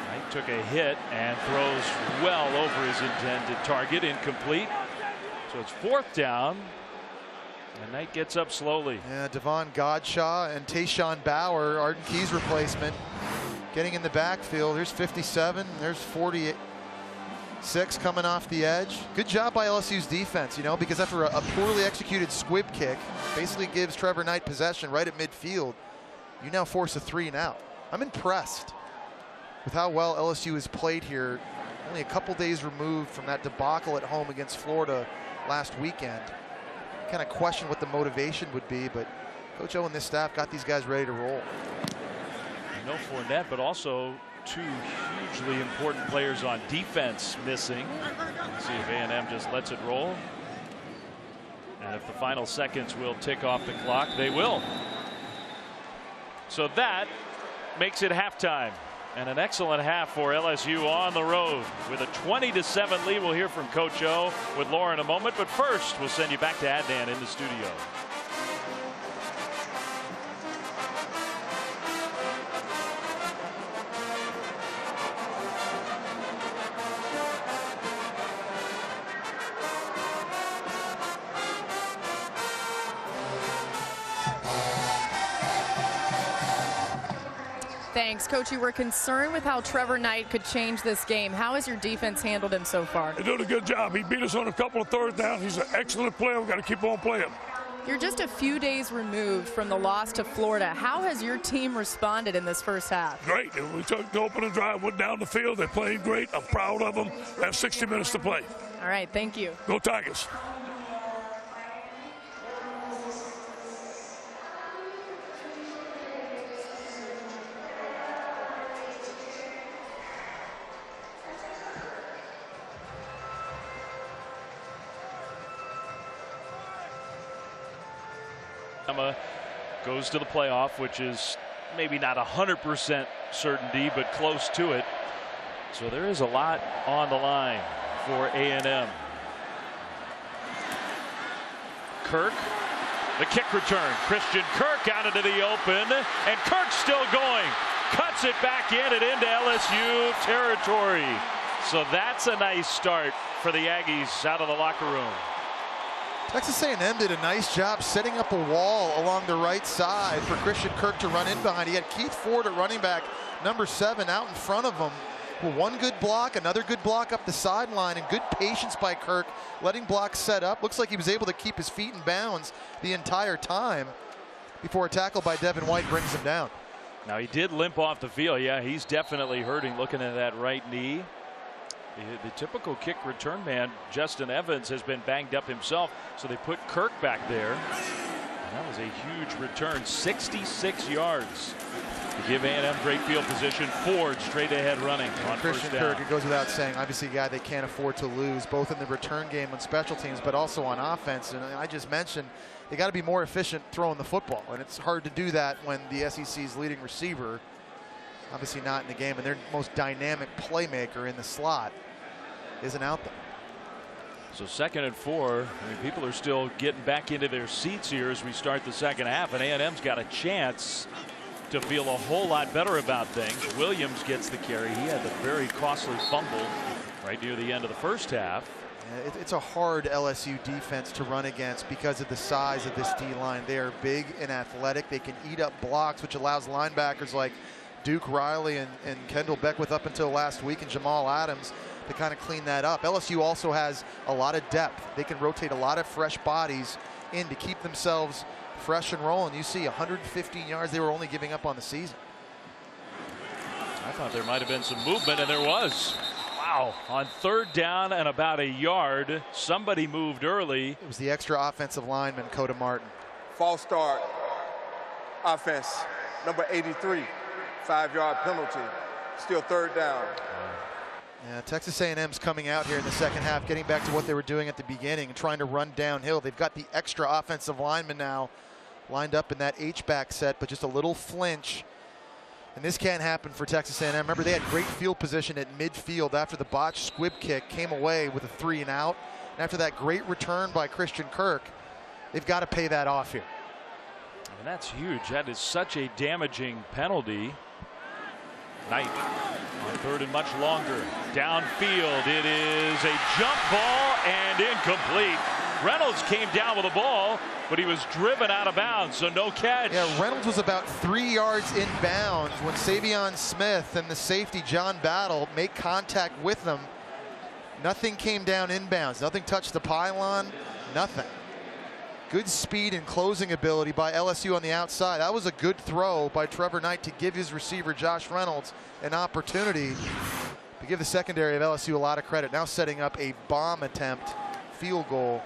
Knight took a hit and throws well over his intended target. Incomplete. So it's 4th down. And Knight gets up slowly. Yeah, Devon Godshaw and Tayshawn Bauer, Arden Key's replacement, getting in the backfield. There's 57. There's 48. 6 coming off the edge. Good job by LSU's defense, you know, because after a poorly executed squib kick, basically gives Trevor Knight possession right at midfield. You now force a 3 and out. I'm impressed with how well LSU has played here, only a couple days removed from that debacle at home against Florida last weekend. Kind of question what the motivation would be, but Coach O and this staff got these guys ready to roll. No Fournette, but also 2 hugely important players on defense missing. Let's see if A&M just lets it roll. And if the final seconds will tick off the clock, they will. So that makes it halftime. And an excellent half for LSU on the road. With a 20-7 lead, we'll hear from Coach O with Laura in a moment. But first, we'll send you back to Adnan in the studio. Thanks, Coach. You were concerned with how Trevor Knight could change this game. How has your defense handled him so far? They're doing a good job. He beat us on a couple of third downs. He's an excellent player. We've got to keep on playing. You're just a few days removed from the loss to Florida. How has your team responded in this first half? Great. We took the opening drive, went down the field. They played great. I'm proud of them. They have 60 minutes to play. All right, thank you. Go Tigers. Goes to the playoff, which is maybe not 100% certainty, but close to it. So there is a lot on the line for A&M. Kirk, the kick return. Christian Kirk out into the open, and Kirk's still going. Cuts it back in and into LSU territory. So that's a nice start for the Aggies out of the locker room. Texas A&M did a nice job setting up a wall along the right side for Christian Kirk to run in behind. He had Keith Ford at running back, number 7, out in front of him. Well, one good block, another good block up the sideline, and good patience by Kirk, letting blocks set up. Looks like he was able to keep his feet in bounds the entire time before a tackle by Devin White brings him down. Now, he did limp off the field. Yeah, he's definitely hurting, looking at that right knee. The typical kick return man, Justin Evans, has been banged up himself, so they put Kirk back there. And that was a huge return, 66 yards to give A&M great field position. Ford straight ahead running on Christian first down. Kirk, it goes without saying, obviously a guy they can't afford to lose, both in the return game on special teams, but also on offense. And I just mentioned they got to be more efficient throwing the football, and it's hard to do that when the SEC's leading receiver, obviously not in the game, and their most dynamic playmaker in the slot isn't out there. So 2nd and 4. I mean, people are still getting back into their seats here as we start the second half, and A&M's got a chance to feel a whole lot better about things. Williams gets the carry. He had the very costly fumble right near the end of the first half. It's a hard LSU defense to run against because of the size of this D-line. They are big and athletic. They can eat up blocks, which allows linebackers like Duke Riley and Kendall Beckwith up until last week and Jamal Adams to kind of clean that up. LSU also has a lot of depth. They can rotate a lot of fresh bodies in to keep themselves fresh and rolling. You see 115 yards they were only giving up on the season. I thought there might have been some movement, and there was. Wow. On 3rd down and about a yard, somebody moved early. It was the extra offensive lineman, Coda Martin. False start. Offense, number 83. 5-yard penalty. Still 3rd down. Yeah, Texas A&M's coming out here in the second half, getting back to what they were doing at the beginning and trying to run downhill. They've got the extra offensive lineman now lined up in that H-back set, but just a little flinch. And this can't happen for Texas A&M. Remember, they had great field position at midfield after the botched squib kick came away with a 3 and out. And after that great return by Christian Kirk, they've got to pay that off here. And that's huge. That is such a damaging penalty. Knight on 3rd and much longer. Downfield, it is a jump ball and incomplete. Reynolds came down with the ball, but he was driven out of bounds, so no catch. Yeah, Reynolds was about 3 yards inbounds when Savion Smith and the safety John Battle make contact with them. Nothing came down inbounds. Nothing touched the pylon. Nothing. Good speed and closing ability by LSU on the outside. That was a good throw by Trevor Knight to give his receiver Josh Reynolds an opportunity to give the secondary of LSU a lot of credit. Now setting up a bomb attempt, field goal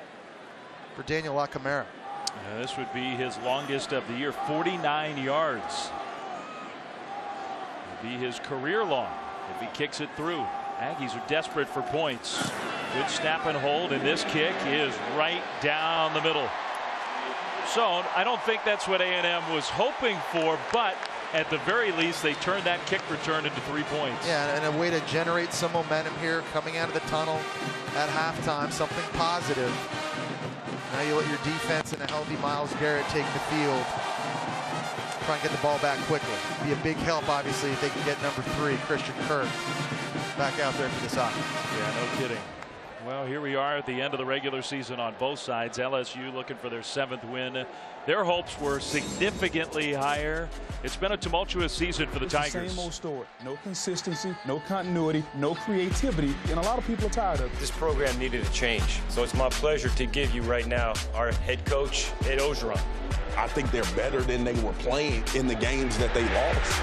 for Daniel LaCamera. Yeah, this would be his longest of the year, 49 yards. It'll be his career long if he kicks it through. Aggies are desperate for points. Good snap and hold, and this kick is right down the middle. So I don't think that's what A&M was hoping for, but at the very least they turned that kick return into 3 points. Yeah, and a way to generate some momentum here coming out of the tunnel at halftime, something positive. Now you let your defense and a healthy Myles Garrett take the field. Try and get the ball back quickly. Be a big help, obviously, if they can get number 3, Christian Kirk, back out there for this offense. Yeah, no kidding. Well, here we are at the end of the regular season on both sides. LSU looking for their 7th win. Their hopes were significantly higher. It's been a tumultuous season for the Tigers. Same old story. No consistency, no continuity, no creativity, and a lot of people are tired of it. This program needed a change, so it's my pleasure to give you right now our head coach, Ed Ogeron. I think they're better than they were playing in the games that they lost.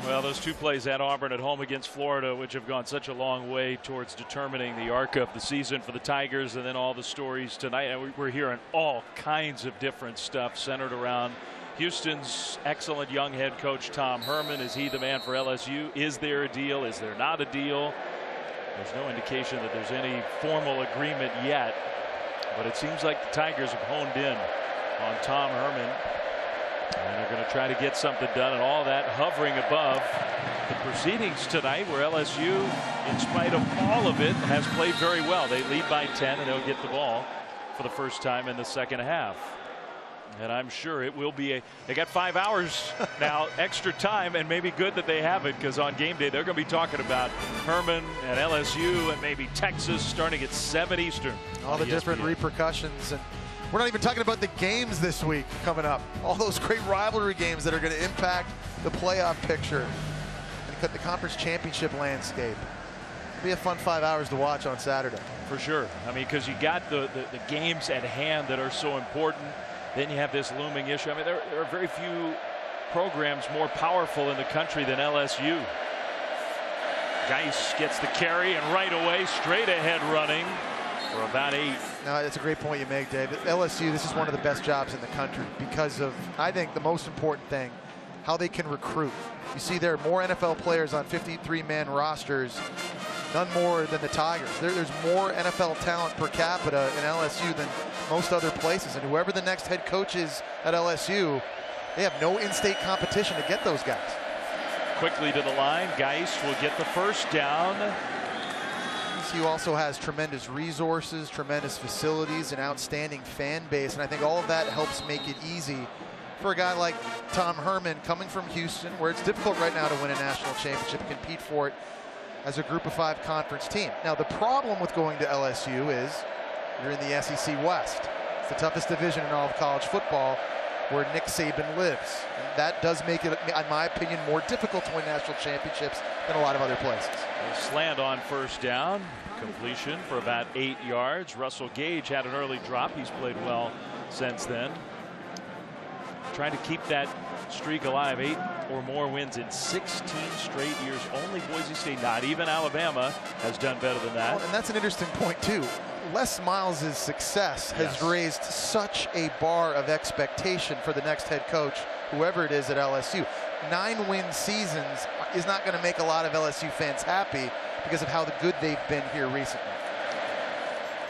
Well, those 2 plays at Auburn, at home against Florida, which have gone such a long way towards determining the arc of the season for the Tigers, and then all the stories tonight. We're hearing all kinds of different stuff centered around Houston's excellent young head coach Tom Herman. Is he the man for LSU? Is there a deal? Is there not a deal? There's no indication that there's any formal agreement yet, but it seems like the Tigers have honed in on Tom Herman. And they're going to try to get something done, and all that hovering above the proceedings tonight, where LSU, in spite of all of it, has played very well. They lead by 10, and they'll get the ball for the first time in the second half. And I'm sure it will be they got 5 hours now, extra time, and maybe good that they have it, because on game day they're going to be talking about Herman and LSU and maybe Texas starting at 7 Eastern. All the different repercussions. And we're not even talking about the games this week coming up. All those great rivalry games that are going to impact the playoff picture and the conference championship landscape. It'll be a fun 5 hours to watch on Saturday. For sure. I mean, because you got the games at hand that are so important. Then you have this looming issue. I mean, there are very few programs more powerful in the country than LSU. Geaux gets the carry, and right away, straight ahead running for about 8. No, that's a great point you make, Dave. LSU, this is one of the best jobs in the country because of, I think, the most important thing, how they can recruit. You see there are more NFL players on 53-man rosters, none more than the Tigers. There's more NFL talent per capita in LSU than most other places, and whoever the next head coach is at LSU, they have no in-state competition to get those guys. Quickly to the line, Geaux will get the first down. LSU also has tremendous resources, tremendous facilities, an outstanding fan base, and I think all of that helps make it easy for a guy like Tom Herman coming from Houston, where it's difficult right now to win a national championship, compete for it as a Group of 5 conference team. Now, the problem with going to LSU is you're in the SEC West. It's the toughest division in all of college football, where Nick Saban lives. And that does make it, in my opinion, more difficult to win national championships than a lot of other places. A slant on first down, completion for about 8 yards. Russell Gage had an early drop. He's played well since then. Trying to keep that streak alive. 8 or more wins in 16 straight years. Only Boise State, not even Alabama, has done better than that. Well, and that's an interesting point too. Les Miles' success has raised such a bar of expectation for the next head coach, whoever it is at LSU. 9-win seasons is not going to make a lot of LSU fans happy because of how good they've been here recently.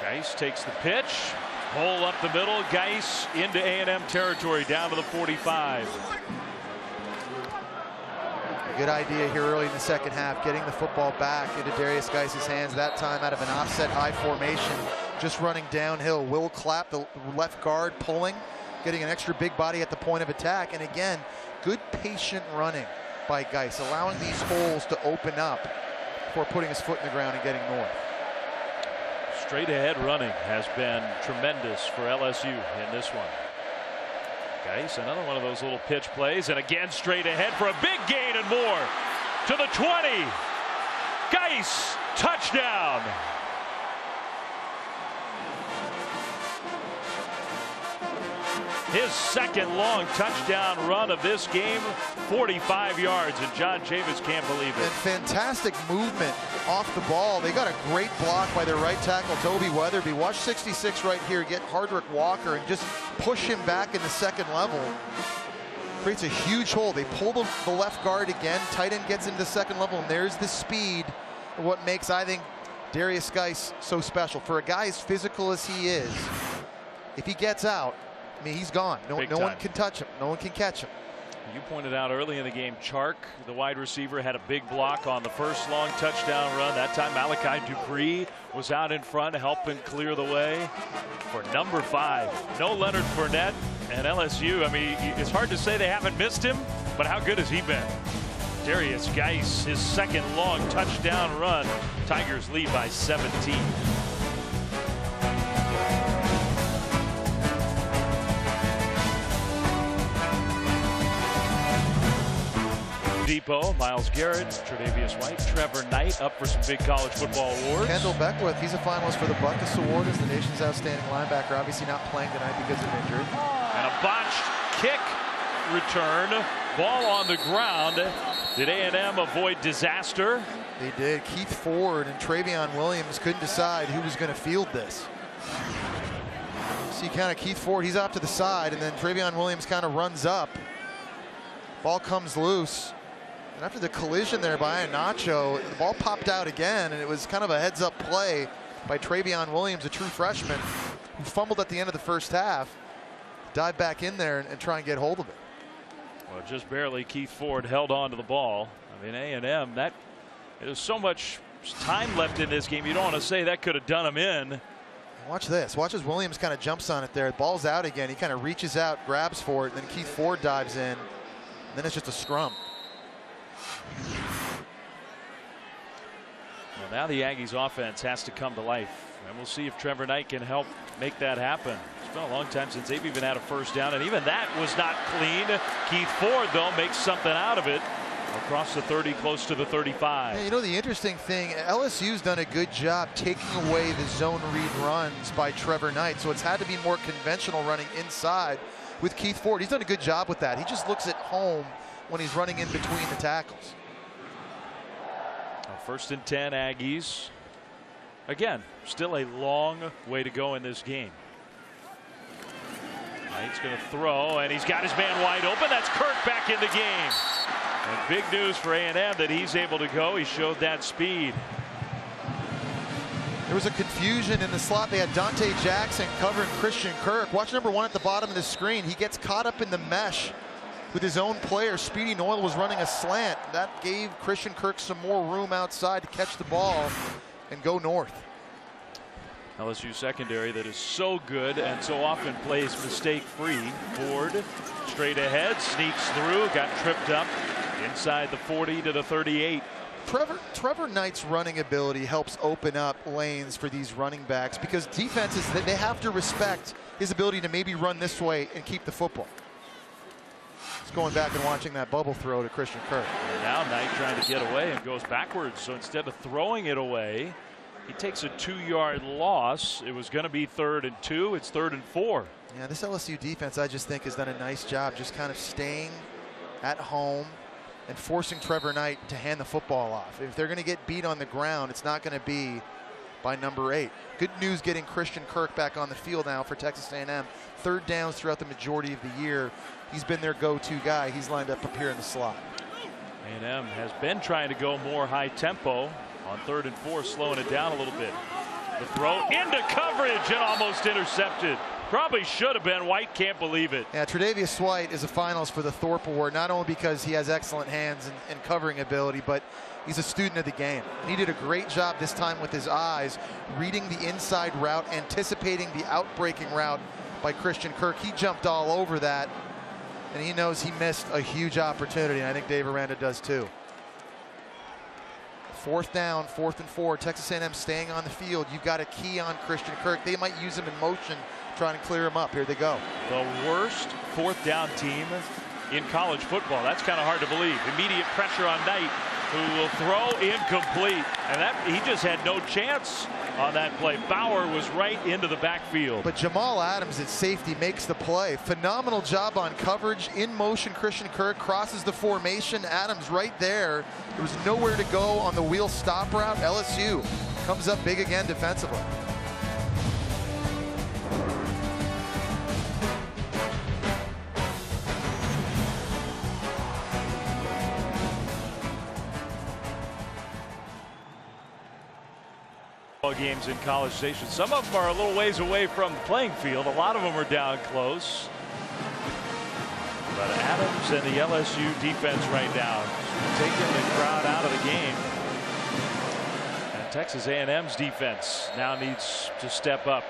Geaux takes the pitch. Hole up the middle. Geaux into A&M territory, down to the 45. A good idea here early in the second half, getting the football back into Darius Geis' hands, that time out of an offset high formation, just running downhill. Will Clapp, the left guard, pulling, getting an extra big body at the point of attack. And again, good patient running by Geis, allowing these holes to open up before putting his foot in the ground and getting north. Straight ahead running has been tremendous for LSU in this one. Geaux, another one of those little pitch plays, and again straight ahead for a big gain and more to the 20. Geaux, touchdown. His second long touchdown run of this game, 45 yards, and John Chavis can't believe it. And fantastic movement off the ball. They got a great block by their right tackle, Toby Weatherby. Watch 66 right here get Hardrick Walker and just push him back in the second level. Creates a huge hole. They pull the left guard again. Tight end gets into the second level, and there's the speed. What makes, I think, Darius Geaux so special. For a guy as physical as he is, if he gets out, I mean, he's gone. No one can touch him. No one can catch him. You pointed out early in the game, Chark, the wide receiver, had a big block on the first long touchdown run. That time, Malachi Dupree was out in front, helping clear the way for number 5. No Leonard Fournette, and LSU, I mean, it's hard to say they haven't missed him, but how good has he been? Darius Geaux, his second long touchdown run. Tigers lead by 17. Depot, Myles Garrett, Tre'Davious White, Trevor Knight up for some big college football awards. Kendall Beckwith, he's a finalist for the Butkus Award as the nation's outstanding linebacker. Obviously not playing tonight because of injury. And a botched kick return. Ball on the ground. Did A&M avoid disaster? They did. Keith Ford and Travion Williams couldn't decide who was going to field this. See kind of Keith Ford, he's off to the side, and then Travion Williams kind of runs up. Ball comes loose. And after the collision there by Nacho, the ball popped out again, and it was kind of a heads-up play by Travion Williams, a true freshman, who fumbled at the end of the first half, dive back in there and try and get hold of it. Well, just barely. Keith Ford held on to the ball. I mean, A&M, there's so much time left in this game. You don't want to say that could have done him in. Watch this. Watch as Williams kind of jumps on it there. The ball's out again. He kind of reaches out, grabs for it, and then Keith Ford dives in. And then it's just a scrum. Well, now the Aggies offense has to come to life, and we'll see if Trevor Knight can help make that happen. It's been a long time since they've even had a first down, and even that was not clean. Keith Ford, though, makes something out of it across the 30, close to the 35. Yeah, you know, the interesting thing, LSU's done a good job taking away the zone read runs by Trevor Knight, so it's had to be more conventional running inside with Keith Ford. He's done a good job with that. He just looks at home when he's running in between the tackles. First and 10 Aggies. Again, still a long way to go in this game. Knight's going to throw, and he's got his man wide open. That's Kirk back in the game. And big news for A&M that he's able to go. He showed that speed. There was a confusion in the slot. They had Dante Jackson covering Christian Kirk. Watch number 1 at the bottom of the screen. He gets caught up in the mesh with his own player. Speedy Noyle was running a slant. That gave Christian Kirk some more room outside to catch the ball and go north. LSU secondary that is so good and so often plays mistake-free. Ford straight ahead, sneaks through, got tripped up inside the 40 to the 38. Trevor Knight's running ability helps open up lanes for these running backs because defenses, they have to respect his ability to maybe run this way and keep the football. Going back and watching that bubble throw to Christian Kirk. And now Knight trying to get away and goes backwards. So instead of throwing it away, he takes a 2-yard loss. It was going to be 3rd and 2. It's 3rd and 4. Yeah, this LSU defense, I just think, has done a nice job just kind of staying at home and forcing Trevor Knight to hand the football off. If they're going to get beat on the ground, it's not going to be by number 8. Good news getting Christian Kirk back on the field now for Texas A&M. 3rd downs throughout the majority of the year. He's been their go-to guy. He's lined up here in the slot. A&M has been trying to go more high tempo on 3rd and 4, slowing it down a little bit. The throw into coverage and almost intercepted. Probably should have been. White can't believe it. Yeah, Tre'Davious White is a finalist for the Thorpe Award, not only because he has excellent hands and covering ability, but he's a student of the game. And he did a great job this time with his eyes, reading the inside route, anticipating the outbreaking route by Christian Kirk. He jumped all over that, and he knows he missed a huge opportunity, and I think Dave Aranda does too. 4th down, 4th and 4. Texas A&M staying on the field. You've got a key on Christian Kirk. They might use him in motion, trying to clear him up. Here they go. The worst 4th down team in college football. That's kind of hard to believe. Immediate pressure on Knight, who will throw incomplete. And that he just had no chance on that play. Bauer was right into the backfield. But Jamal Adams at safety makes the play. Phenomenal job on coverage. In motion, Christian Kirk crosses the formation. Adams right there. There was nowhere to go on the wheel stop route. LSU comes up big again defensively. Games in College Station. Some of them are a little ways away from the playing field. A lot of them are down close. But Adams and the LSU defense right now taking the crowd out of the game. And Texas A&M's defense now needs to step up.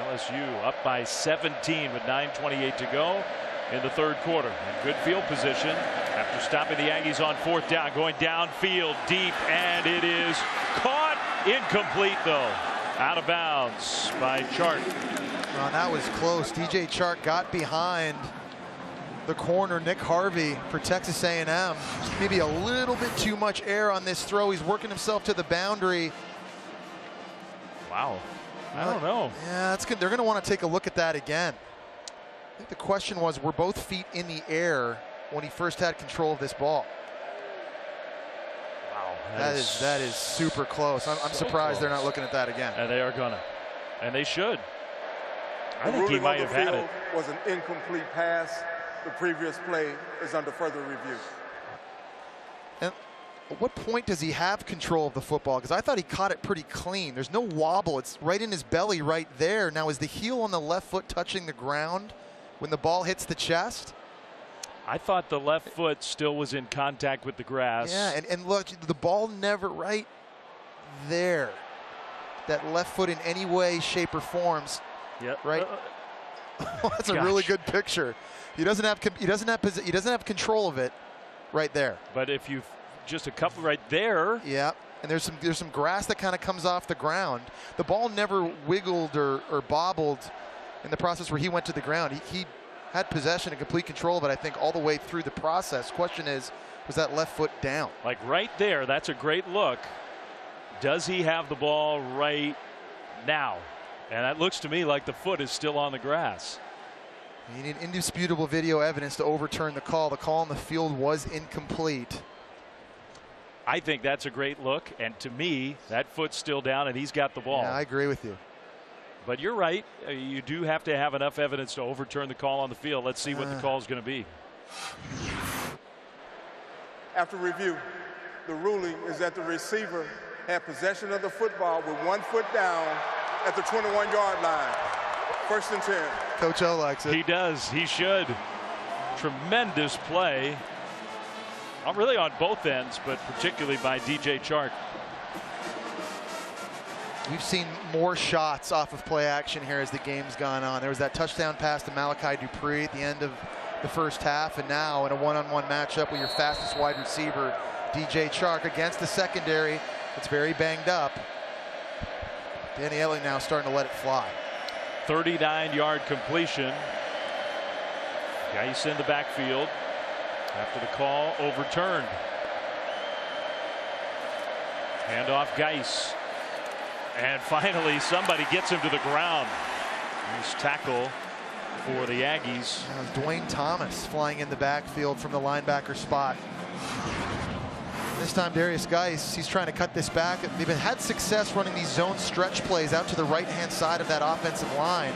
LSU up by 17 with 9:28 to go in the 3rd quarter. In good field position after stopping the Aggies on 4th down, going downfield deep, and it is caught. Incomplete though, out of bounds by Chark. Well, that was close. DJ Chark got behind the corner, Nick Harvey, for Texas A&M. Maybe a little bit too much air on this throw. He's working himself to the boundary. Wow. I don't know. Yeah, that's good. They're going to want to take a look at that again. I think the question was, were both feet in the air when he first had control of this ball? That is super close. I'm so surprised close. they're not looking at that again. And they are gonna. And they should. I think he might have had it. Was an incomplete pass. The previous play is under further review. And at what point does he have control of the football? Because I thought he caught it pretty clean. There's no wobble. It's right in his belly right there. Now, is the heel on the left foot touching the ground when the ball hits the chest? I thought the left foot still was in contact with the grass. Yeah, and look, the ball never right there. That left foot in any way, shape, or forms. Yep. Right. That's a really good picture. He doesn't have control of it right there. But if you just a couple right there. Yeah. And there's some grass that kind of comes off the ground. The ball never wiggled or bobbled in the process where he went to the ground. He had possession and complete control of it, I think, all the way through the process. Question is, was that left foot down? Like right there, that's a great look. Does he have the ball right now? And that looks to me like the foot is still on the grass. You need indisputable video evidence to overturn the call. The call on the field was incomplete. I think that's a great look, and to me, that foot's still down, and he's got the ball. Yeah, I agree with you. But you're right. You do have to have enough evidence to overturn the call on the field. Let's see what the call is going to be. After review, the ruling is that the receiver had possession of the football with 1 foot down at the 21-yard line. 1st and 10. Coach O likes it. He does. He should. Tremendous play. Really on both ends, but particularly by DJ Chark. We've seen more shots off of play action here as the game's gone on. There was that touchdown pass to Malachi Dupree at the end of the 1st half, and now in a one-on-one matchup with your fastest wide receiver, DJ Chark, against the secondary. It's very banged up. Danny Elling now starting to let it fly. 39-yard completion. Geaux in the backfield after the call overturned. Handoff Geaux. And finally, somebody gets him to the ground. Nice tackle for the Aggies. Dwayne Thomas flying in the backfield from the linebacker spot. This time, Darius Geis, he's trying to cut this back. They've had success running these zone stretch plays out to the right-hand side of that offensive line.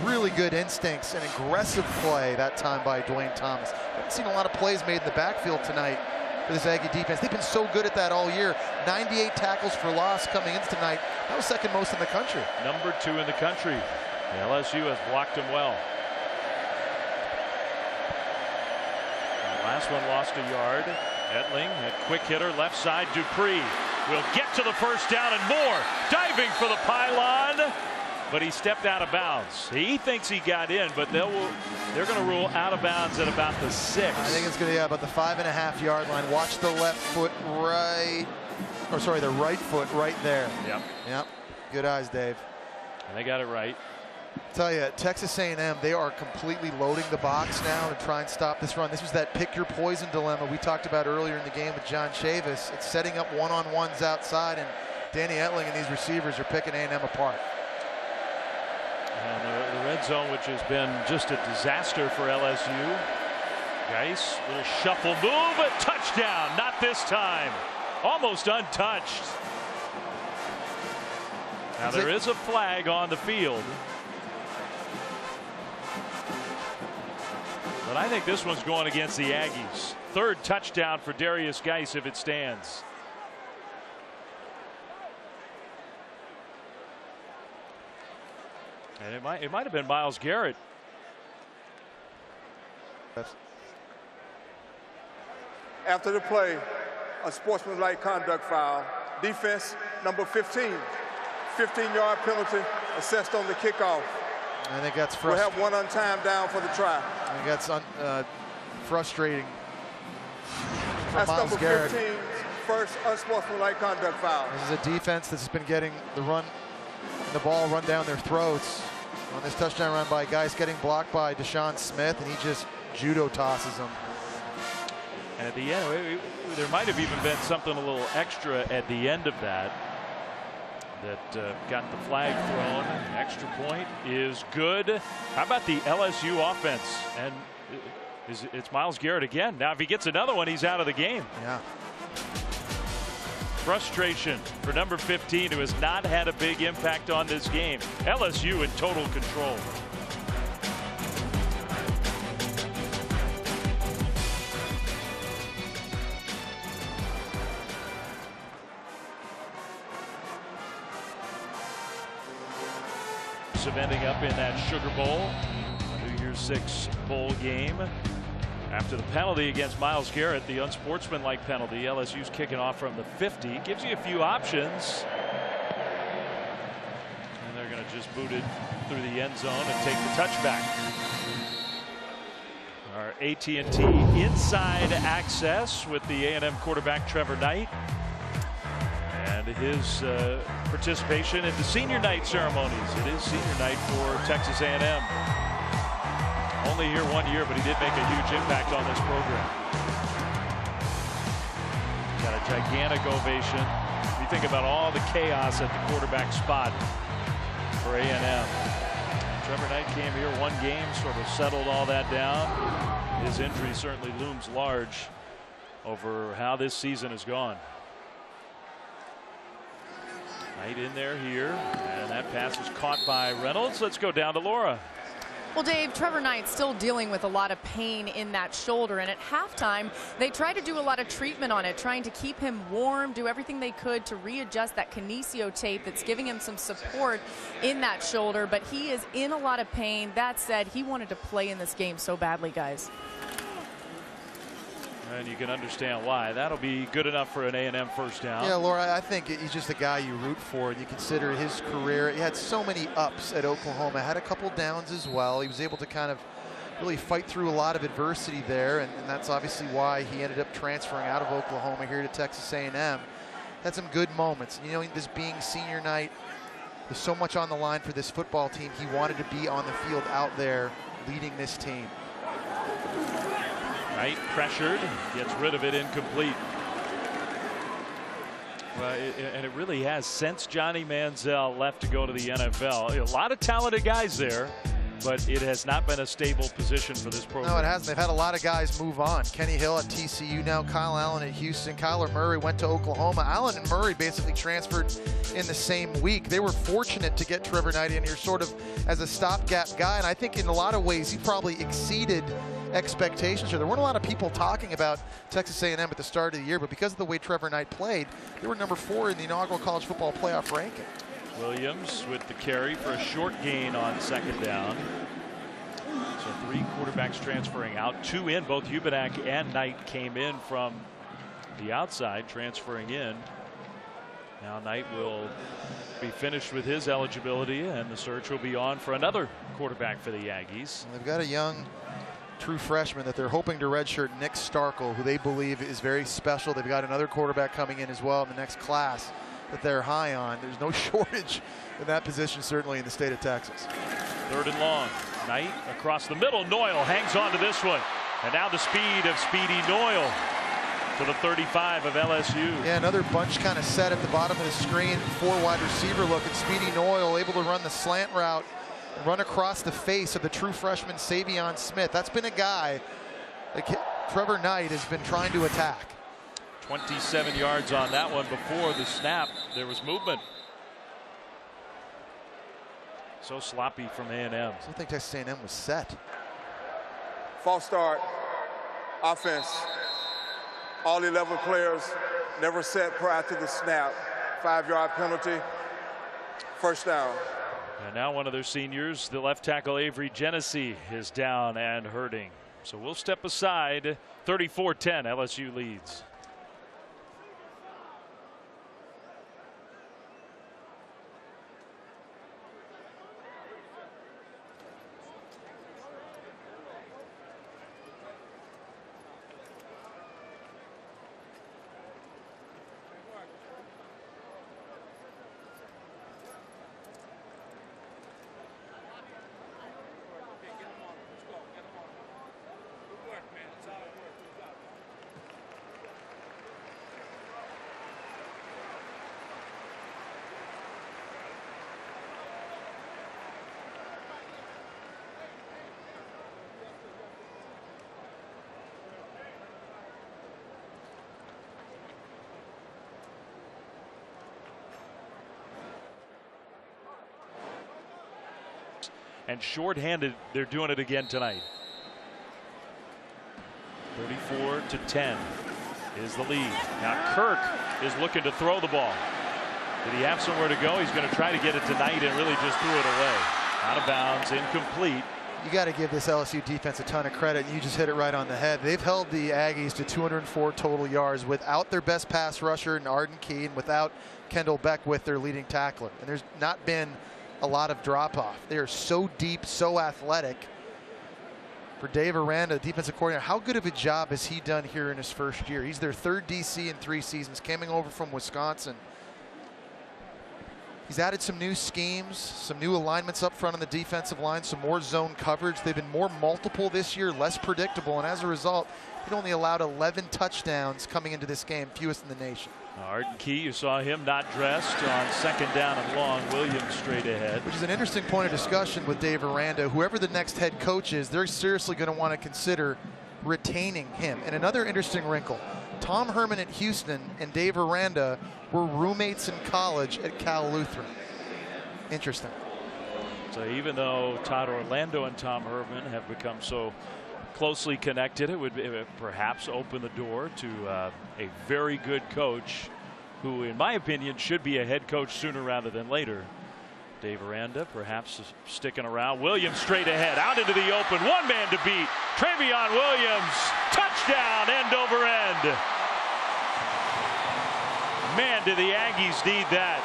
Really good instincts and aggressive play that time by Dwayne Thomas. Haven't seen a lot of plays made in the backfield tonight for this Aggie defense. They've been so good at that all year. 98 tackles for loss coming in tonight. That was 2nd most in the country. Number 2 in the country. The LSU has blocked him well. The last one lost a yard. Etling, a quick hitter, left side. Dupree will get to the 1st down and more. Diving for the pylon. but he stepped out of bounds. He thinks he got in, but they're going to rule out of bounds at about the 6. I think it's going to be about the 5.5 yard line. Watch the left foot right, or sorry, the right foot right there. Yep. Yep. Good eyes, Dave. And they got it right. Tell you, Texas A&M, they are completely loading the box now to try and stop this run. This was that pick your poison dilemma we talked about earlier in the game with John Chavis. It's setting up one-on-ones outside, and Danny Etling and these receivers are picking A&M apart. And the red zone, which has been just a disaster for LSU. Geaux, little shuffle move, a touchdown. Not this time. Almost untouched. Now there is a flag on the field. But I think this one's going against the Aggies. 3rd touchdown for Darius Geaux if it stands. And it might have been Myles Garrett. After the play, a sportsmanlike conduct foul. Defense number 15. 15-yard penalty assessed on the kickoff. I think that's We'll frustrating. have one on time down for the try. I think that's frustrating for That's Myles number Garrett. 15's first unsportsmanlike conduct foul. This is a defense that's been getting the ball run down their throats. On this touchdown run by Geaux, getting blocked by Deshaun Smith, and he just judo tosses him. And at the end, there might have even been something a little extra at the end of that. That got the flag thrown. Extra point is good. How about the LSU offense? And it's Myles Garrett again. Now, if he gets another one, he's out of the game. Yeah. Frustration for number 15, who has not had a big impact on this game. LSU in total control. Of ending up in that Sugar Bowl, New Year's 6 bowl game. After the penalty against Myles Garrett, the unsportsmanlike penalty, LSU's kicking off from the 50. Gives you a few options. And they're going to just boot it through the end zone and take the touchback. Our AT&T inside access with the A&M quarterback Trevor Knight. And his participation in the senior night ceremonies. It is senior night for Texas A&M. Only here 1 year, but he did make a huge impact on this program. Got a gigantic ovation. You think about all the chaos at the quarterback spot for A&M. Trevor Knight came here 1 game, sort of settled all that down. His injury certainly looms large over how this season has gone. Knight in there here, and that pass was caught by Reynolds. Let's go down to Laura. Well, Dave, Trevor Knight's still dealing with a lot of pain in that shoulder, and at halftime, they tried to do a lot of treatment on it, trying to keep him warm, do everything they could to readjust that kinesio tape that's giving him some support in that shoulder, but he is in a lot of pain. That said, he wanted to play in this game so badly, guys. And you can understand why. That'll be good enough for an A&M first down. Yeah, Laura, I think he's just a guy you root for. And you consider his career. He had so many ups at Oklahoma. Had a couple downs as well. He was able to kind of really fight through a lot of adversity there. And that's obviously why he ended up transferring out of Oklahoma here to Texas A&M. Had some good moments. You know, this being senior night, there's so much on the line for this football team. He wanted to be on the field out there leading this team. Knight pressured, gets rid of it, incomplete. Well, and it really has, since Johnny Manziel left to go to the NFL. A lot of talented guys there, but it has not been a stable position for this program. No, it hasn't. They've had a lot of guys move on. Kenny Hill at TCU now, Kyle Allen at Houston, Kyler Murray went to Oklahoma. Allen and Murray basically transferred in the same week. They were fortunate to get Trevor Knight in here sort of as a stopgap guy, and I think in a lot of ways he probably exceeded expectations here. There weren't a lot of people talking about Texas A&M at the start of the year, but because of the way Trevor Knight played, they were number 4 in the inaugural college football playoff ranking. Williams with the carry for a short gain on second down. So 3 quarterbacks transferring out, 2 in. Both Hubenak and Knight came in from the outside, transferring in. Now Knight will be finished with his eligibility, and the search will be on for another quarterback for the Aggies. They've got a young true freshman that they're hoping to redshirt, Nick Starkel, who they believe is very special. They've got another quarterback coming in as well in the next class that they're high on. There's no shortage in that position, certainly in the state of Texas. 3rd and long. Knight across the middle. Noyle hangs on to this one. And now the speed of Speedy Noyle to the 35 of LSU. Yeah, another bunch kind of set at the bottom of the screen. 4 wide receiver look, and Speedy Noyle able to run the slant route and run across the face of the true freshman Savion Smith. That's been a guy that Trevor Knight has been trying to attack. 27 yards on that one. Before the snap, there was movement. So sloppy from A&M. I think Texas A&M was set. False start. Offense. All 11 players never set prior to the snap. 5-yard penalty. First down. And now one of their seniors, the left tackle Avery Genesee, is down and hurting. So we'll step aside. 34-10, LSU leads. And shorthanded, they're doing it again tonight. 34-10 is the lead. Now Kirk is looking to throw the ball. Did he have somewhere to go? He's going to try to get it tonight and really just threw it away. Out of bounds, incomplete. You got to give this LSU defense a ton of credit. You just hit it right on the head. They've held the Aggies to 204 total yards without their best pass rusher and Arden Key, and without Kendall Beckwith, their leading tackler. And there's not been a lot of drop-off. They are so deep, so athletic. For Dave Aranda, defensive coordinator, how good of a job has he done here in his first year? He's their 3rd DC in 3 seasons, coming over from Wisconsin. He's added some new schemes, some new alignments up front on the defensive line, some more zone coverage. They've been more multiple this year, less predictable, and as a result, he only allowed 11 touchdowns coming into this game, fewest in the nation. Arden Key, you saw him not dressed on 2nd down and long. Williams straight ahead. Which is an interesting point of discussion with Dave Aranda. Whoever the next head coach is, they're seriously going to want to consider retaining him. And another interesting wrinkle, Tom Herman at Houston and Dave Aranda were roommates in college at Cal Lutheran. Interesting. So even though Todd Orlando and Tom Herman have become so closely connected, it would perhaps open the door to a very good coach who, in my opinion, should be a head coach sooner rather than later. Dave Aranda perhaps sticking around. Williams straight ahead, out into the open. One man to beat. Travion Williams, touchdown, end over end. Man, do the Aggies need that.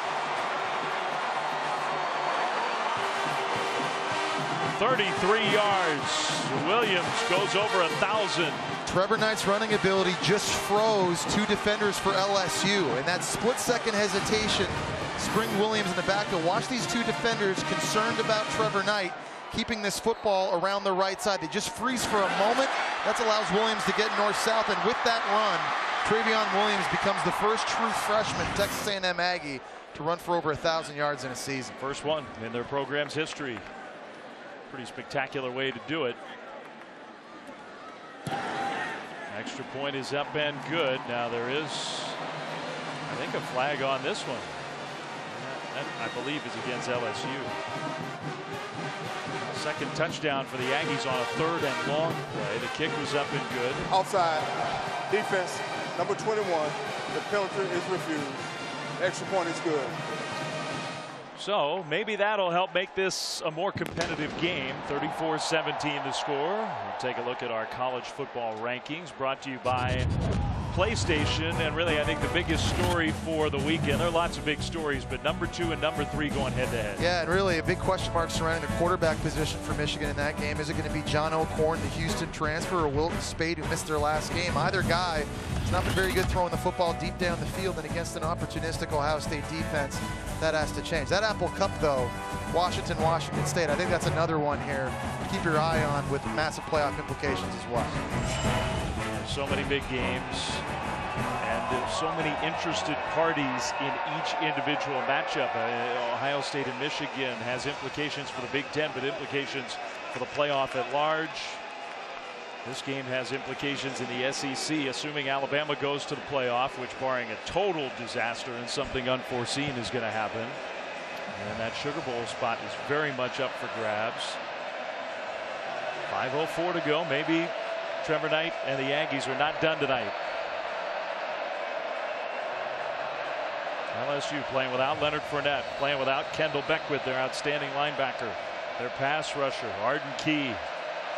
33 yards. Williams goes over 1,000. Trevor Knight's running ability just froze 2 defenders for LSU. And that split-second hesitation, Spring Williams in the backfield. Watch these 2 defenders concerned about Trevor Knight keeping this football around the right side. They just freeze for a moment. That allows Williams to get north-south. And with that run, Travion Williams becomes the first true freshman Texas A&M Aggie to run for over 1,000 yards in a season. First one in their program's history. Pretty spectacular way to do it. Extra point is up and good. Now there is, I think, a flag on this one. That, I believe, is against LSU. Second touchdown for the Aggies on a 3rd and long play. The kick was up and good. Outside. Defense, number 21. The penalty is refused. Extra point is good. So maybe that'll help make this a more competitive game. 34-17 the score. We'll take a look at our college football rankings, brought to you by PlayStation, and really I think the biggest story for the weekend. There are lots of big stories, but number 2 and number 3 going head-to-head. Yeah, and really a big question mark surrounding the quarterback position for Michigan in that game. Is it going to be John O'Korn, the Houston transfer, or Wilton Spade, who missed their last game? Either guy has not been very good throwing the football deep down the field, and against an opportunistic Ohio State defense, that has to change. That Apple Cup, though, Washington State, I think that's another one here to keep your eye on with massive playoff implications as well. So many big games and so many interested parties in each individual matchup. Ohio State and Michigan has implications for the Big Ten, but implications for the playoff at large. This game has implications in the SEC, assuming Alabama goes to the playoff, which, barring a total disaster and something unforeseen, is going to happen. And that Sugar Bowl spot is very much up for grabs. 5:04 to go. Maybe Trevor Knight and the Aggies are not done tonight. LSU playing without Leonard Fournette, playing without Kendall Beckwith, their outstanding linebacker. Their pass rusher, Arden Key,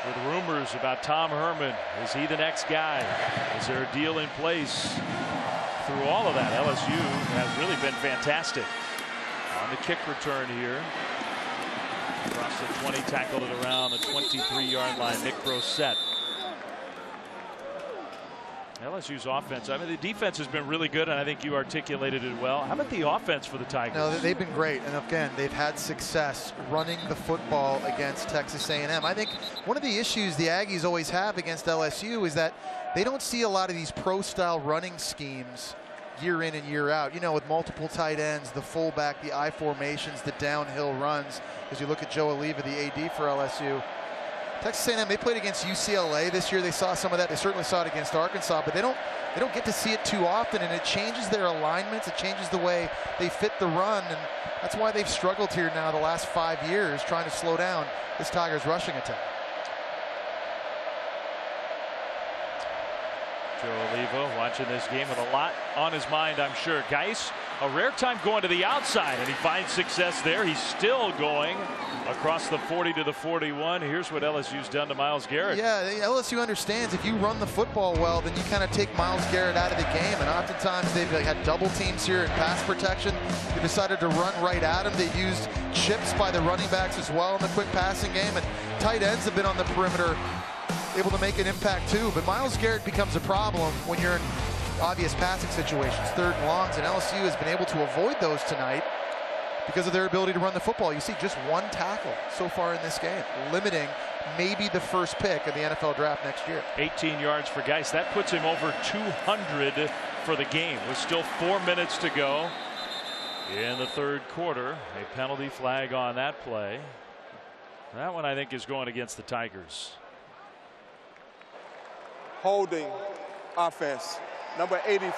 with rumors about Tom Herman. Is he the next guy? Is there a deal in place? Through all of that, LSU has really been fantastic. On the kick return here. Across the 20, tackled it around the 23-yard line. Nick Brossette. LSU's offense, I mean, the defense has been really good, and I think you articulated it well. How about the offense for the Tigers? No, they've been great, and again, they've had success running the football against Texas A&M. I think one of the issues the Aggies always have against LSU is that they don't see a lot of these pro-style running schemes year in and year out. You know, with multiple tight ends, the fullback, the I formations, the downhill runs. As you look at Joe Oliva, the AD for LSU. Texas A&M, they played against UCLA this year. They saw some of that. They certainly saw it against Arkansas, but they don't get to see it too often, and it changes their alignments. It changes the way they fit the run, and that's why they've struggled here now the last 5 years trying to slow down this Tigers rushing attack. Joe Oliva watching this game with a lot on his mind, I'm sure. Geaux, a rare time going to the outside, and he finds success there. He's still going across the 40 to the 41. Here's what LSU's done to Myles Garrett. Yeah, LSU understands if you run the football well, then you kind of take Myles Garrett out of the game. And oftentimes they've had double teams here in pass protection. They decided to run right at him. They used chips by the running backs as well in the quick passing game. And tight ends have been on the perimeter, able to make an impact too. But Myles Garrett becomes a problem when you're in obvious passing situations, third and longs, and LSU has been able to avoid those tonight because of their ability to run the football. You see just one tackle so far in this game, limiting maybe the first pick of the NFL draft next year. 18 yards for Geaux. That puts him over 200 for the game with still 4 minutes to go in the third quarter. A penalty flag on that play. That one I think is going against the Tigers. Holding offense. Number 84,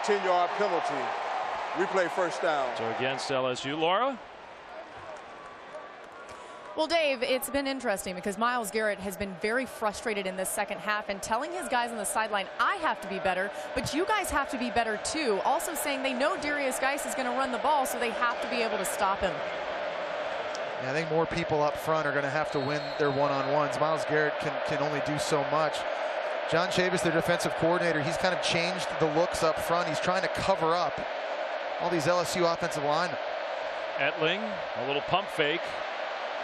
10-yard penalty. Replay first down. So against LSU. Laura? Well, Dave, it's been interesting because Myles Garrett has been very frustrated in this second half and telling his guys on the sideline, I have to be better, but you guys have to be better too. Also saying they know Darius Geis is going to run the ball, so they have to be able to stop him. Yeah, I think more people up front are going to have to win their one-on-ones. Myles Garrett can only do so much. John Chavis, their defensive coordinator, he's kind of changed the looks up front. He's trying to cover up all these LSU offensive linemen. Etling, a little pump fake.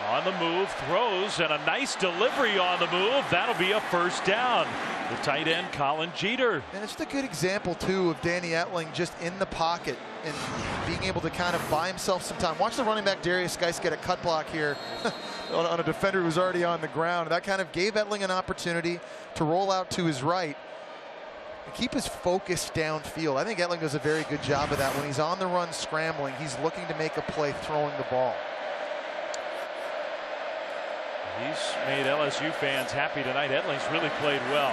On the move, throws, and a nice delivery on the move. That'll be a first down. The tight end, Colin Jeter. And it's just a good example, too, of Danny Etling just in the pocket and being able to kind of buy himself some time. Watch the running back, Darius Geis, get a cut block here on a defender who's already on the ground. That kind of gave Etling an opportunity to roll out to his right and keep his focus downfield. I think Etling does a very good job of that. When he's on the run scrambling, he's looking to make a play throwing the ball. He's made LSU fans happy tonight. Etling's really played well.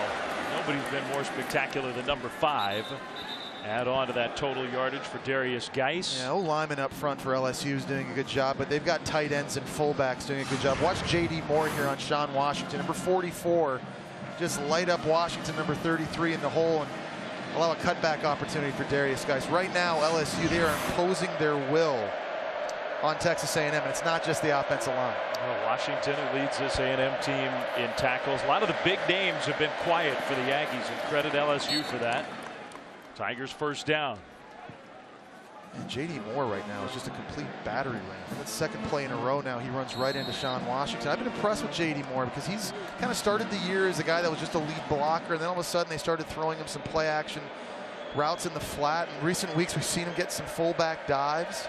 Nobody's been more spectacular than number 5. Add on to that total yardage for Darius Geis. Yeah, lineman up front for LSU is doing a good job, but they've got tight ends and fullbacks doing a good job. Watch J.D. Moore here on Sean Washington, number 44. Just light up Washington, number 33 in the hole, and allow a cutback opportunity for Darius Geis. Right now, LSU, they are imposing their will on Texas A&M, and it's not just the offensive line. Well, Washington, who leads this A&M team in tackles. A lot of the big names have been quiet for the Aggies, and credit LSU for that. Tigers first down. And J.D. Moore right now is just a complete battery ram. That's the second play in a row now. He runs right into Sean Washington. I've been impressed with J.D. Moore because he's kind of started the year as a guy that was just a lead blocker, and then all of a sudden they started throwing him some play action routes in the flat. In recent weeks, we've seen him get some fullback dives.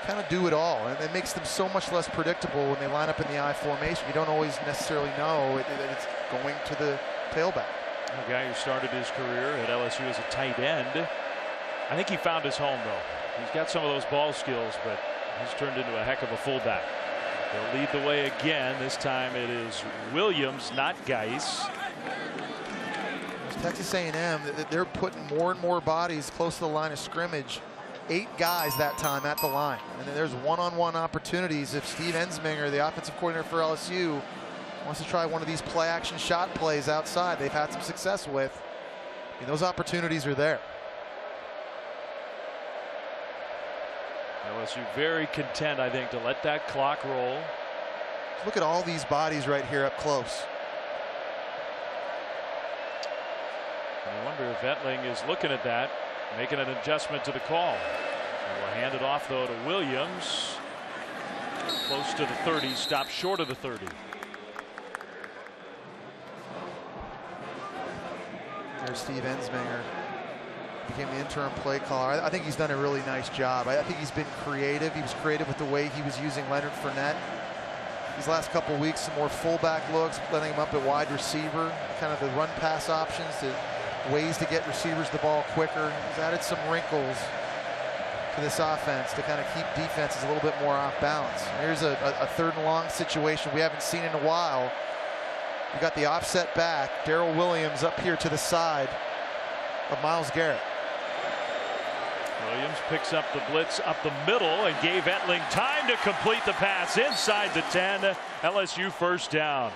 Kind of do it all, and it makes them so much less predictable when they line up in the I formation. You don't always necessarily know that it's going to the tailback. A guy who started his career at LSU as a tight end. I think he found his home, though. He's got some of those ball skills, but he's turned into a heck of a fullback. They'll lead the way again. This time it is Williams, not Geaux. Texas A&M, they're putting more and more bodies close to the line of scrimmage. 8 guys that time at the line. And then there's one-on-one opportunities. If Steve Ensminger, the offensive coordinator for LSU, wants to try one of these play-action shot plays outside they've had some success with, and those opportunities are there. LSU very content, I think, to let that clock roll. Look at all these bodies right here up close. And I wonder if Etling is looking at that, making an adjustment to the call. And we'll hand it off, though, to Williams. Close to the 30, stopped short of the 30. There's Steve Ensminger. Became the interim play caller. I think he's done a really nice job. I think he's been creative. He was creative with the way he was using Leonard Fournette. These last couple of weeks, some more fullback looks, letting him up at wide receiver, kind of the run pass options, to ways to get receivers the ball quicker. He's added some wrinkles to this offense to kind of keep defenses a little bit more off balance. Here's a 3rd and long situation we haven't seen in a while. We got the offset back. Darrell Williams up here to the side of Myles Garrett. Williams picks up the blitz up the middle and gave Etling time to complete the pass inside the 10. LSU first down.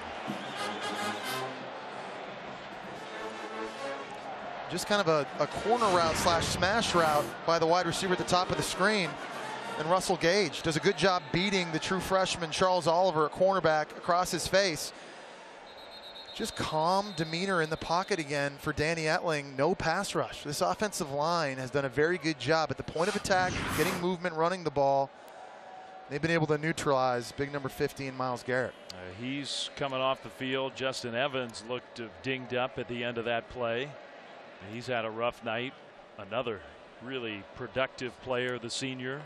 Just kind of a corner route / smash route by the wide receiver at the top of the screen. And Russell Gage does a good job beating the true freshman Charles Oliver at cornerback across his face. Just calm demeanor in the pocket again for Danny Etling. No pass rush. This offensive line has done a very good job at the point of attack, getting movement, running the ball. They've been able to neutralize big number 15, Myles Garrett. He's coming off the field. Justin Evans looked dinged up at the end of that play. He's had a rough night. Another really productive player, the senior,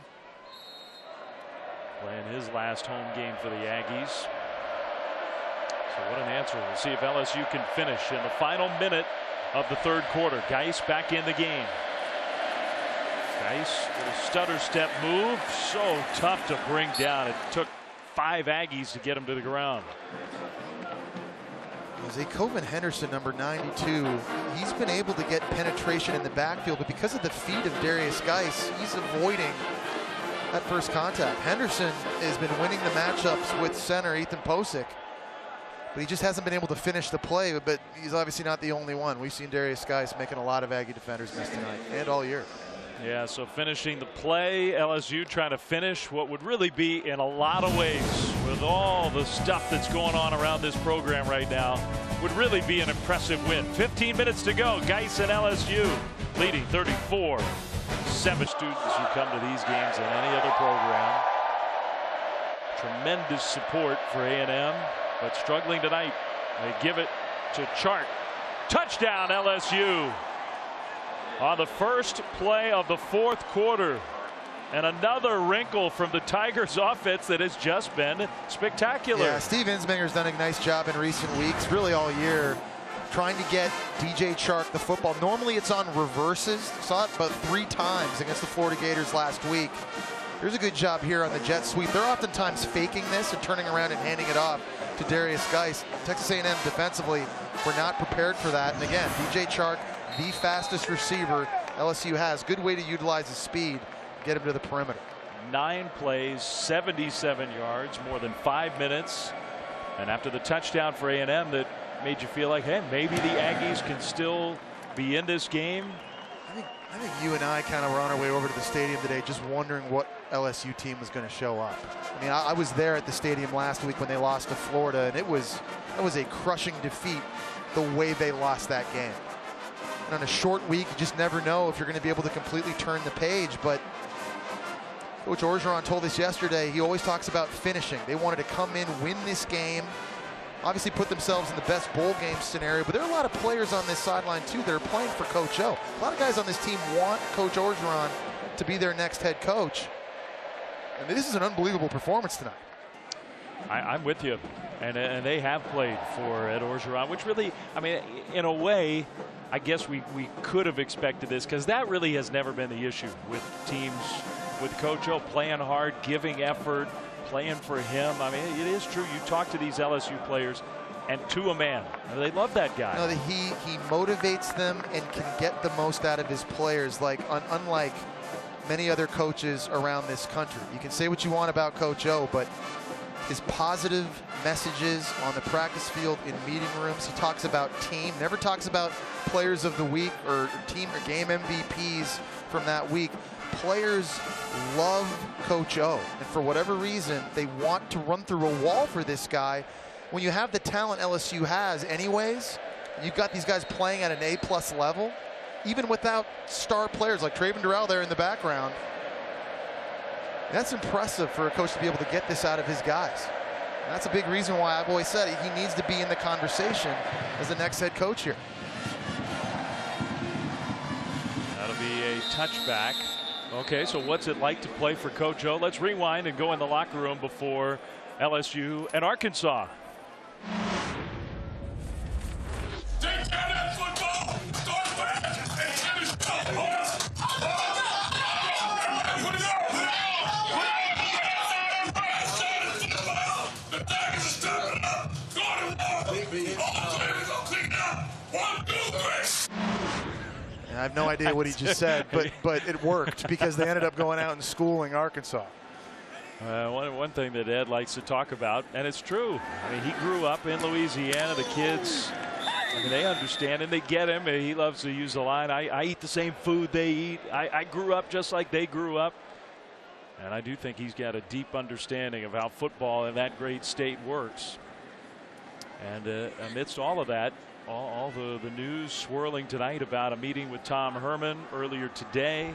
playing his last home game for the Aggies. So what an answer. We'll see if LSU can finish in the final minute of the 3rd quarter. Geaux back in the game. Geaux with a stutter step move. So tough to bring down. It took 5 Aggies to get him to the ground. Zakoven Henderson, number 92, he's been able to get penetration in the backfield, but because of the feet of Darius Geis, he's avoiding that first contact. Henderson has been winning the matchups with center Ethan Posick, but he just hasn't been able to finish the play. But he's obviously not the only one. We've seen Darius Geis making a lot of Aggie defenders miss tonight and all year. Yeah, so finishing the play, LSU trying to finish what would really be, in a lot of ways, with all the stuff that's going on around this program right now, would really be an impressive win. 15 minutes to go. Geis and LSU leading 34. 7 students who come to these games than any other program. Tremendous support for A&M, but struggling tonight. They give it to Chart. Touchdown LSU on the first play of the 4th quarter. And another wrinkle from the Tigers offense that has just been spectacular. Yeah, Steve Ensminger's done a nice job in recent weeks, really all year, trying to get DJ Chark the football. Normally it's on reverses. Saw it about 3 times against the Florida Gators last week. There's a good job here on the jet sweep. They're oftentimes faking this and turning around and handing it off to Darius Geis. Texas A&M defensively were not prepared for that. And again, DJ Chark, the fastest receiver LSU has. Good way to utilize his speed, get him to the perimeter. 9 plays, 77 yards, more than 5 minutes. And after the touchdown for A&M that made you feel like, hey, maybe the Aggies can still be in this game. I think you and I kind of were on our way over to the stadium today just wondering what LSU team was going to show up. I mean, I was there at the stadium last week when they lost to Florida, and it was a crushing defeat the way they lost that game. And on a short week, you just never know if you're going to be able to completely turn the page. But Coach Orgeron told us yesterday, he always talks about finishing. They wanted to come in, win this game, obviously put themselves in the best bowl game scenario. But there are a lot of players on this sideline, too, that are playing for Coach O. A lot of guys on this team want Coach Orgeron to be their next head coach. And this is an unbelievable performance tonight. I'm with you. And they have played for Ed Orgeron, which really, I mean, in a way, I guess we could have expected this, because that really has never been the issue with teams with Coach O, playing hard, giving effort, playing for him. I mean, it is true. You talk to these LSU players, and to a man, they love that guy. No, he motivates them and can get the most out of his players, like unlike many other coaches around this country. You can say what you want about Coach O, but his positive messages on the practice field, in meeting rooms, he talks about team, never talks about players of the week or team or game MVPs from that week. Players love Coach O, and for whatever reason, they want to run through a wall for this guy. When you have the talent LSU has anyways, you've got these guys playing at an A+ level, even without star players like Traven Durrell there in the background. That's impressive for a coach to be able to get this out of his guys. And that's a big reason why I've always said he needs to be in the conversation as the next head coach here. That'll be a touchback. Okay, so what's it like to play for Coach O? Let's rewind and go in the locker room before LSU and Arkansas. Take down that football. Start back and finish up. Put it up. The Tigers are stepping up. Going to war. All players are cleaning up. 1, 2, 3. And I have no idea what he just said, but it worked because they ended up going out and schooling Arkansas. One thing that Ed likes to talk about, and it's true. I mean, he grew up in Louisiana. The kids, I mean, they understand and they get him. And he loves to use the line, I eat the same food they eat. I grew up just like they grew up. And I do think he's got a deep understanding of how football in that great state works. And amidst all of that, all the news swirling tonight about a meeting with Tom Herman earlier today,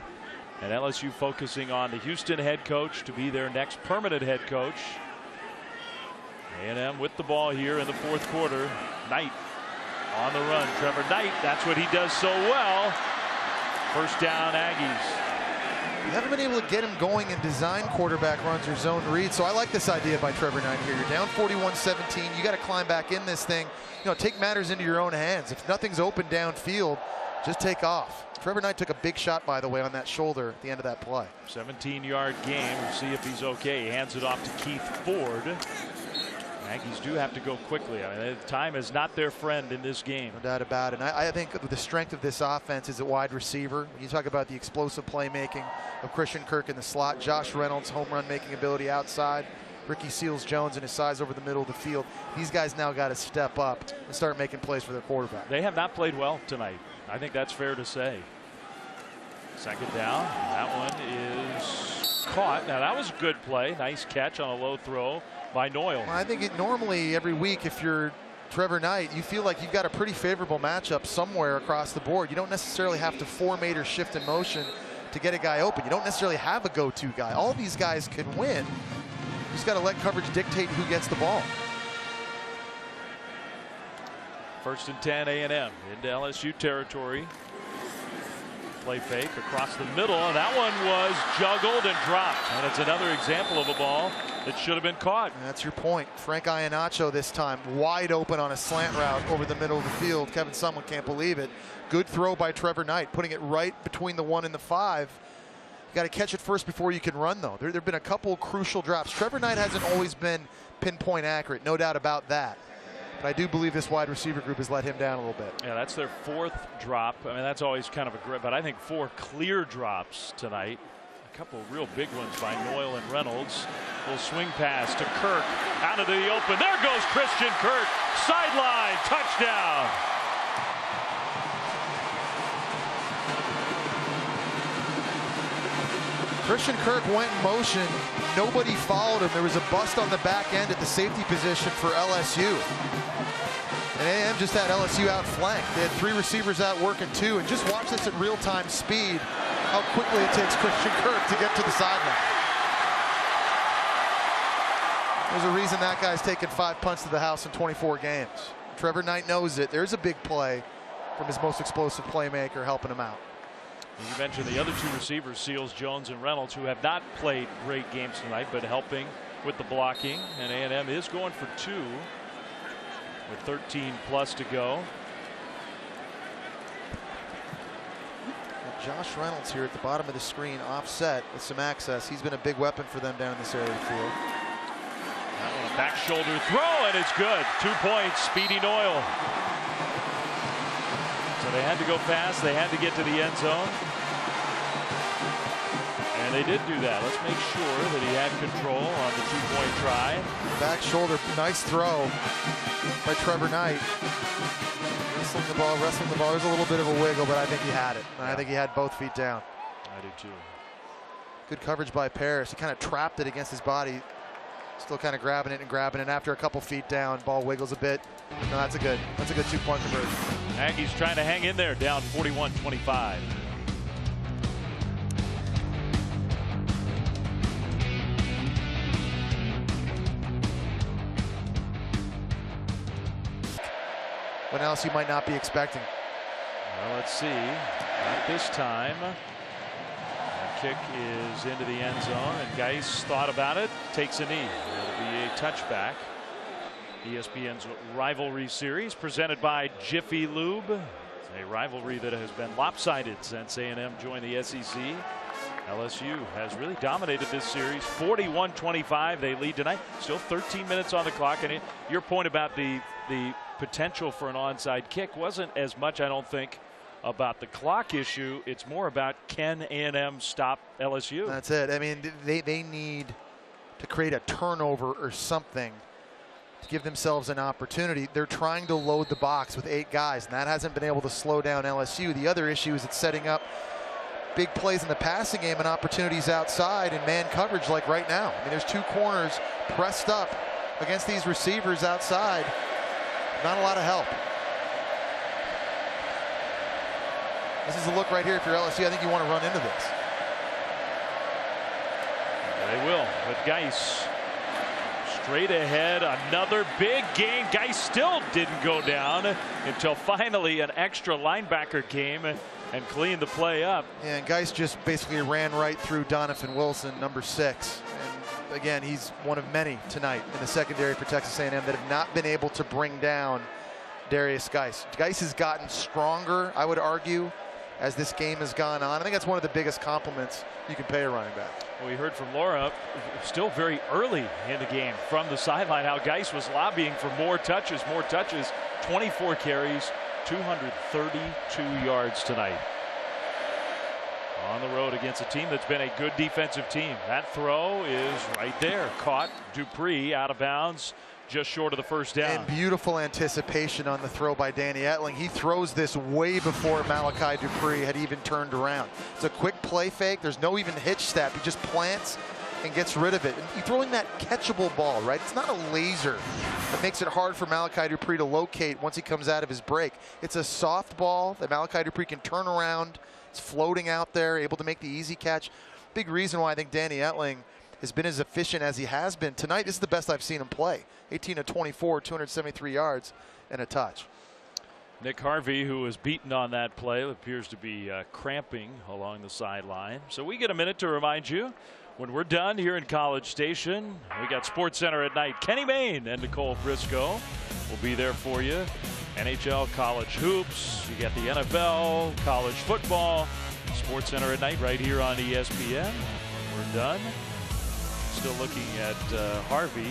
and LSU focusing on the Houston head coach to be their next permanent head coach. A&M with the ball here in the fourth quarter. Knight on the run. Trevor Knight, that's what he does so well. First down, Aggies. You haven't been able to get him going in design quarterback runs or zone reads, so I like this idea by Trevor Knight here. You're down 41-17. You got to climb back in this thing. You know, take matters into your own hands. If nothing's open downfield, just take off. Trevor Knight took a big shot, by the way, on that shoulder at the end of that play. 17-yard gain. We'll see if he's okay. He hands it off to Keith Ford. Aggies do have to go quickly. I mean, time is not their friend in this game. No doubt about it. And I think the strength of this offense is at wide receiver. When you talk about the explosive playmaking of Christian Kirk in the slot, Josh Reynolds' home run making ability outside, Ricky Seals-Jones and his size over the middle of the field. These guys now got to step up and start making plays for their quarterback. They have not played well tonight. I think that's fair to say. Second down. That one is caught. Now that was a good play. Nice catch on a low throw by Noyle. Well, I think normally every week, if you're Trevor Knight, you feel like you've got a pretty favorable matchup somewhere across the board. You don't necessarily have to formate or shift in motion to get a guy open. You don't necessarily have a go-to guy. All these guys can win. You just got to let coverage dictate who gets the ball. First and 10, A&M into LSU territory. Play fake across the middle, and that one was juggled and dropped. And it's another example of a ball that should have been caught. And that's your point. Frank Iannaccio this time wide open on a slant route over the middle of the field. Kevin Sumlin can't believe it. Good throw by Trevor Knight, putting it right between the 1 and the 5. You got to catch it first before you can run, though. There have been a couple crucial drops. Trevor Knight hasn't always been pinpoint accurate, no doubt about that. But I do believe this wide receiver group has let him down a little bit. Yeah, that's their 4th drop. I mean, that's always kind of a grip, but I think 4 clear drops tonight. A couple real big ones by Noyle and Reynolds. Little swing pass to Kirk out of the open. There goes Christian Kirk. Sideline touchdown. Christian Kirk went in motion. Nobody followed him. There was a bust on the back end at the safety position for LSU. And A&M just had LSU outflanked. They had 3 receivers out working 2. And just watch this at real-time speed, how quickly it takes Christian Kirk to get to the sideline. There's a reason that guy's taken 5 punts to the house in 24 games. Trevor Knight knows it. There's a big play from his most explosive playmaker helping him out. You mentioned the other 2 receivers, Seals, Jones, and Reynolds, who have not played great games tonight, but helping with the blocking. And A&M is going for 2 with 13 plus to go. Josh Reynolds here at the bottom of the screen, offset with some access. He's been a big weapon for them down in this area of the field. That one a back shoulder throw, and it's good. 2 points, Speedy Noyle. So they had to go fast. They had to get to the end zone. And they did do that. Let's make sure that he had control on the 2-point try. Back shoulder, nice throw by Trevor Knight. Wrestling the ball. There's a little bit of a wiggle, but I think he had it. I think he had both feet down. I do too. Good coverage by Paris. He kind of trapped it against his body. Still kind of grabbing it. After a couple feet down, ball wiggles a bit. No, that's a good 2-point conversion. Aggies trying to hang in there, down 41-25. What else you might not be expecting? Well, let's see. Not this time. The kick is into the end zone, and Geaux thought about it, takes a knee. It'll be a touchback. ESPN's rivalry series presented by Jiffy Lube. It's a rivalry that has been lopsided since A&M joined the SEC. LSU has really dominated this series. 41-25 they lead tonight. Still 13 minutes on the clock. And your point about the potential for an onside kick wasn't as much, I don't think, about the clock issue. It's more about, can A&M stop LSU? That's it. I mean, they need to create a turnover or something to give themselves an opportunity. They're trying to load the box with 8 guys, and that hasn't been able to slow down LSU. The other issue is it's setting up big plays in the passing game and opportunities outside in man coverage like right now. I mean, there's 2 corners pressed up against these receivers outside. Not a lot of help. This is a look right here. If you're LSU, I think you want to run into this. They will, with Geaux straight ahead. Another big gain. Geaux still didn't go down until finally an extra linebacker came and cleaned the play up. Yeah, and Geaux just basically ran right through Donovan Wilson, number 6. And again, he's one of many tonight in the secondary for Texas A&M that have not been able to bring down Darius Geaux. Geaux has gotten stronger, I would argue, as this game has gone on. I think that's one of the biggest compliments you can pay a running back. We heard from Laura, still very early in the game from the sideline, how Geaux was lobbying for more touches, 24 carries, 232 yards tonight. On the road against a team that's been a good defensive team. That throw is right there. Caught. Dupree out of bounds, just short of the first down. And beautiful anticipation on the throw by Danny Etling. He throws this way before Malachi Dupree had even turned around. It's a quick play fake. There's no even hitch step. He just plants and gets rid of it. And you're throwing that catchable ball, right? It's not a laser that makes it hard for Malachi Dupree to locate once he comes out of his break. It's a soft ball that Malachi Dupree can turn around. It's floating out there, able to make the easy catch. Big reason why I think Danny Etling has been as efficient as he has been tonight. This is the best I've seen him play. 18 of 24, 273 yards and a touch. Nick Harvey, who was beaten on that play, appears to be cramping along the sideline. So we get a minute to remind you, when we're done here in College Station, we got Sports Center at night. Kenny Mayne and Nicole Briscoe will be there for you. NHL, college hoops, you got the NFL, college football. Sports Center at night right here on ESPN. We're done. Still looking at Harvey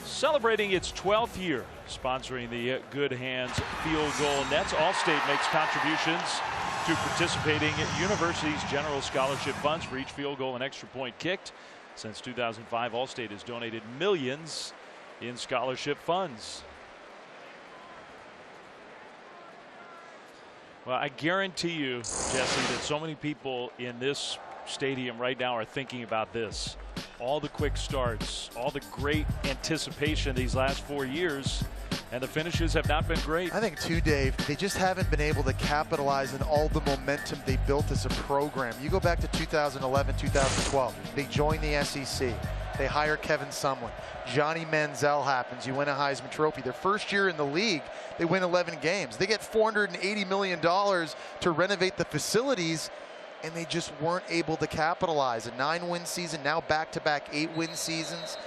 celebrating its 12th year sponsoring the Good Hands Field Goal Nets. Allstate makes contributions to participating universities' general scholarship funds for each field goal and extra point kicked. Since 2005, Allstate has donated millions in scholarship funds. Well, I guarantee you, Jesse, that so many people in this stadium right now are thinking about this. All the quick starts, all the great anticipation these last 4 years, and the finishes have not been great. I think too, Dave, they just haven't been able to capitalize on all the momentum they built as a program. You go back to 2011, 2012, they join the SEC. They hire Kevin Sumlin. Johnny Manziel happens. You win a Heisman Trophy. Their first year in the league, they win 11 games. They get $480 million to renovate the facilities, and they just weren't able to capitalize. A 9-win season, now back-to-back 8-win seasons.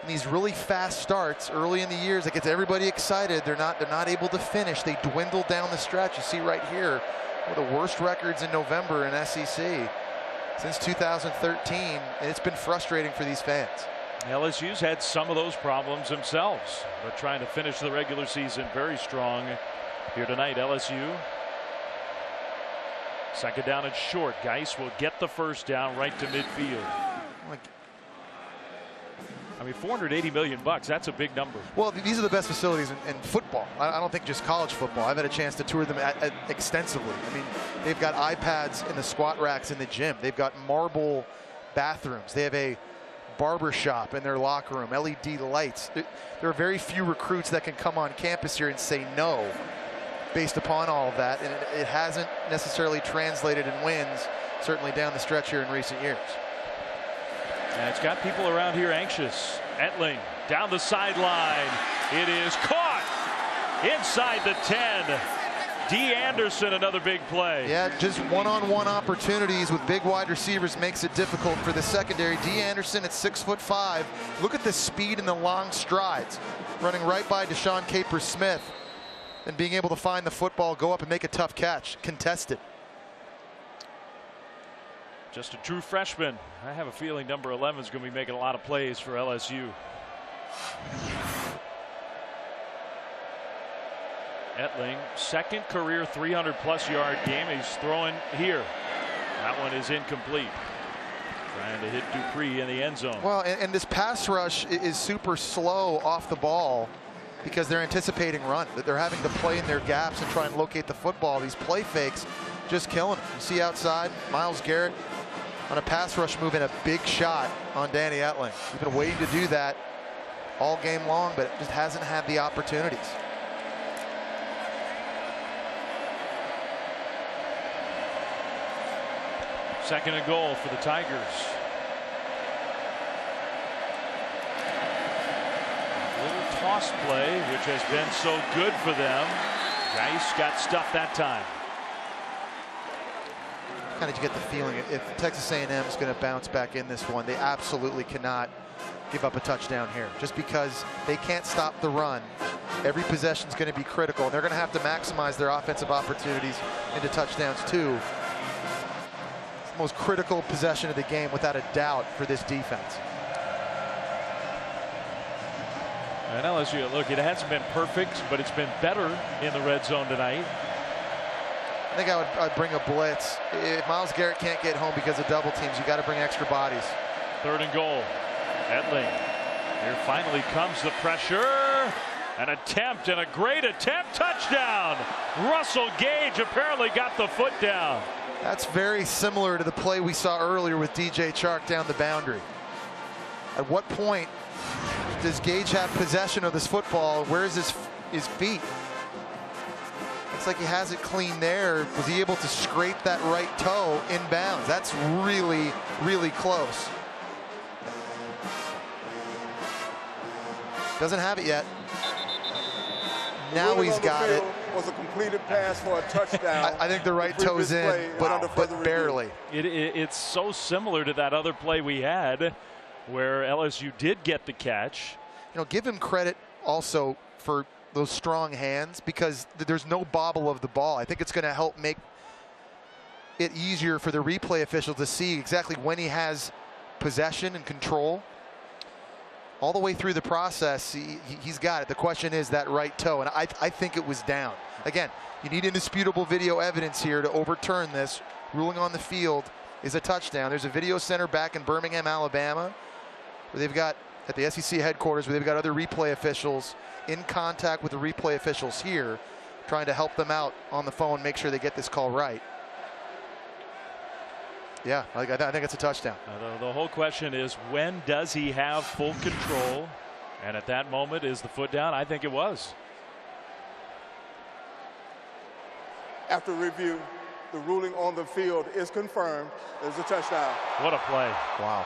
And these really fast starts early in the years that gets everybody excited. They're not able to finish. They dwindle down the stretch. You see right here, one of the worst records in November in SEC since 2013, and it's been frustrating for these fans. LSU's had some of those problems themselves, but trying to finish the regular season very strong here tonight. LSU, second down and short. Geaux will get the first down right to midfield. I mean, $480 million, that's a big number. Well, these are the best facilities in football. I don't think just college football. I've had a chance to tour them extensively. I mean, they've got iPads in the squat racks in the gym. They've got marble bathrooms. They have a barber shop in their locker room, LED lights. There are very few recruits that can come on campus here and say no based upon all of that, and it hasn't necessarily translated in wins, certainly down the stretch here in recent years. And it's got people around here anxious. Etling down the sideline. It is caught inside the 10. D. Anderson, another big play. Yeah, just one-on-one opportunities with big wide receivers makes it difficult for the secondary. D. Anderson at 6'5". Look at the speed and the long strides. Running right by Deshaun Capers-Smith and being able to find the football, go up and make a tough catch. Contested. Just a true freshman. I have a feeling number 11 is going to be making a lot of plays for LSU. Etling, second career 300-plus yard game. He's throwing here. That one is incomplete. Trying to hit Dupree in the end zone. Well, and this pass rush is super slow off the ball because they're anticipating run. They're having to play in their gaps and try and locate the football. These play fakes just killing them. You see outside, Myles Garrett on a pass rush move and a big shot on Danny Etling. He's been waiting to do that all game long, but just hasn't had the opportunities. Second and goal for the Tigers. Little toss play, which has been so good for them. Geaux got stuffed that time. Kind of get the feeling if Texas A&M is going to bounce back in this one, they absolutely cannot give up a touchdown here. Just because they can't stop the run, every possession is going to be critical, and they're going to have to maximize their offensive opportunities into touchdowns too. It's the most critical possession of the game, without a doubt, for this defense. And LSU, look, it hasn't been perfect, but it's been better in the red zone tonight. I think I'd bring a blitz. If Myles Garrett can't get home because of double teams, you got to bring extra bodies. Third and goal. Etling. Here finally comes the pressure. An attempt, and a great attempt. Touchdown. Russell Gage apparently got the foot down. That's very similar to the play we saw earlier with DJ Chark down the boundary. At what point does Gage have possession of this football? Where's his feet? Looks like he has it clean there. Was he able to scrape that right toe inbounds? That's really, really close. Doesn't have it yet. Now he's got it. Was a completed pass for a touchdown. I think the right toe's in, but barely. It's so similar to that other play we had where LSU did get the catch. You know, give him credit also for those strong hands, because there's no bobble of the ball. I think it's going to help make it easier for the replay official to see exactly when he has possession and control. All the way through the process, he's got it. The question is that right toe, and I think it was down. Again, you need indisputable video evidence here to overturn this. Ruling on the field is a touchdown. There's a video center back in Birmingham, Alabama, where they've got, at the SEC headquarters, where they've got other replay officials in contact with the replay officials here, trying to help them out on the phone, make sure they get this call right. Yeah, I think it's a touchdown. The whole question is, when does he have full control? And at that moment, is the foot down? I think it was. After review, the ruling on the field is confirmed. There's a touchdown. What a play. Wow.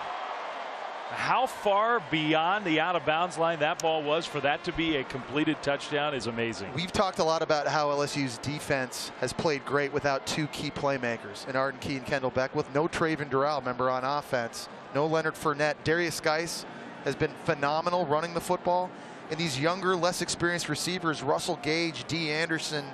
How far beyond the out of bounds line that ball was for that to be a completed touchdown is amazing. We've talked a lot about how LSU's defense has played great without two key playmakers in Arden Key and Kendall Beckwith. No Traven Durrell, remember, on offense. No Leonard Fournette. Darius Geis has been phenomenal running the football. And these younger, less experienced receivers, Russell Gage, D. Anderson,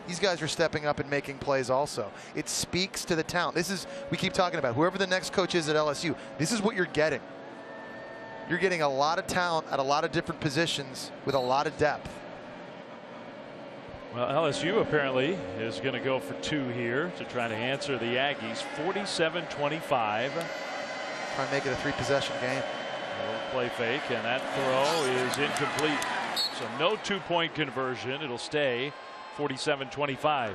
these guys are stepping up and making plays also. It speaks to the talent. This is, we keep talking about, whoever the next coach is at LSU, this is what you're getting. You're getting a lot of talent at a lot of different positions with a lot of depth. Well, LSU apparently is going to go for 2 here to try to answer the Aggies. 47-25. Try and make it a 3-possession game. A little play fake, and that throw is incomplete. So no 2-point conversion. It'll stay 47-25.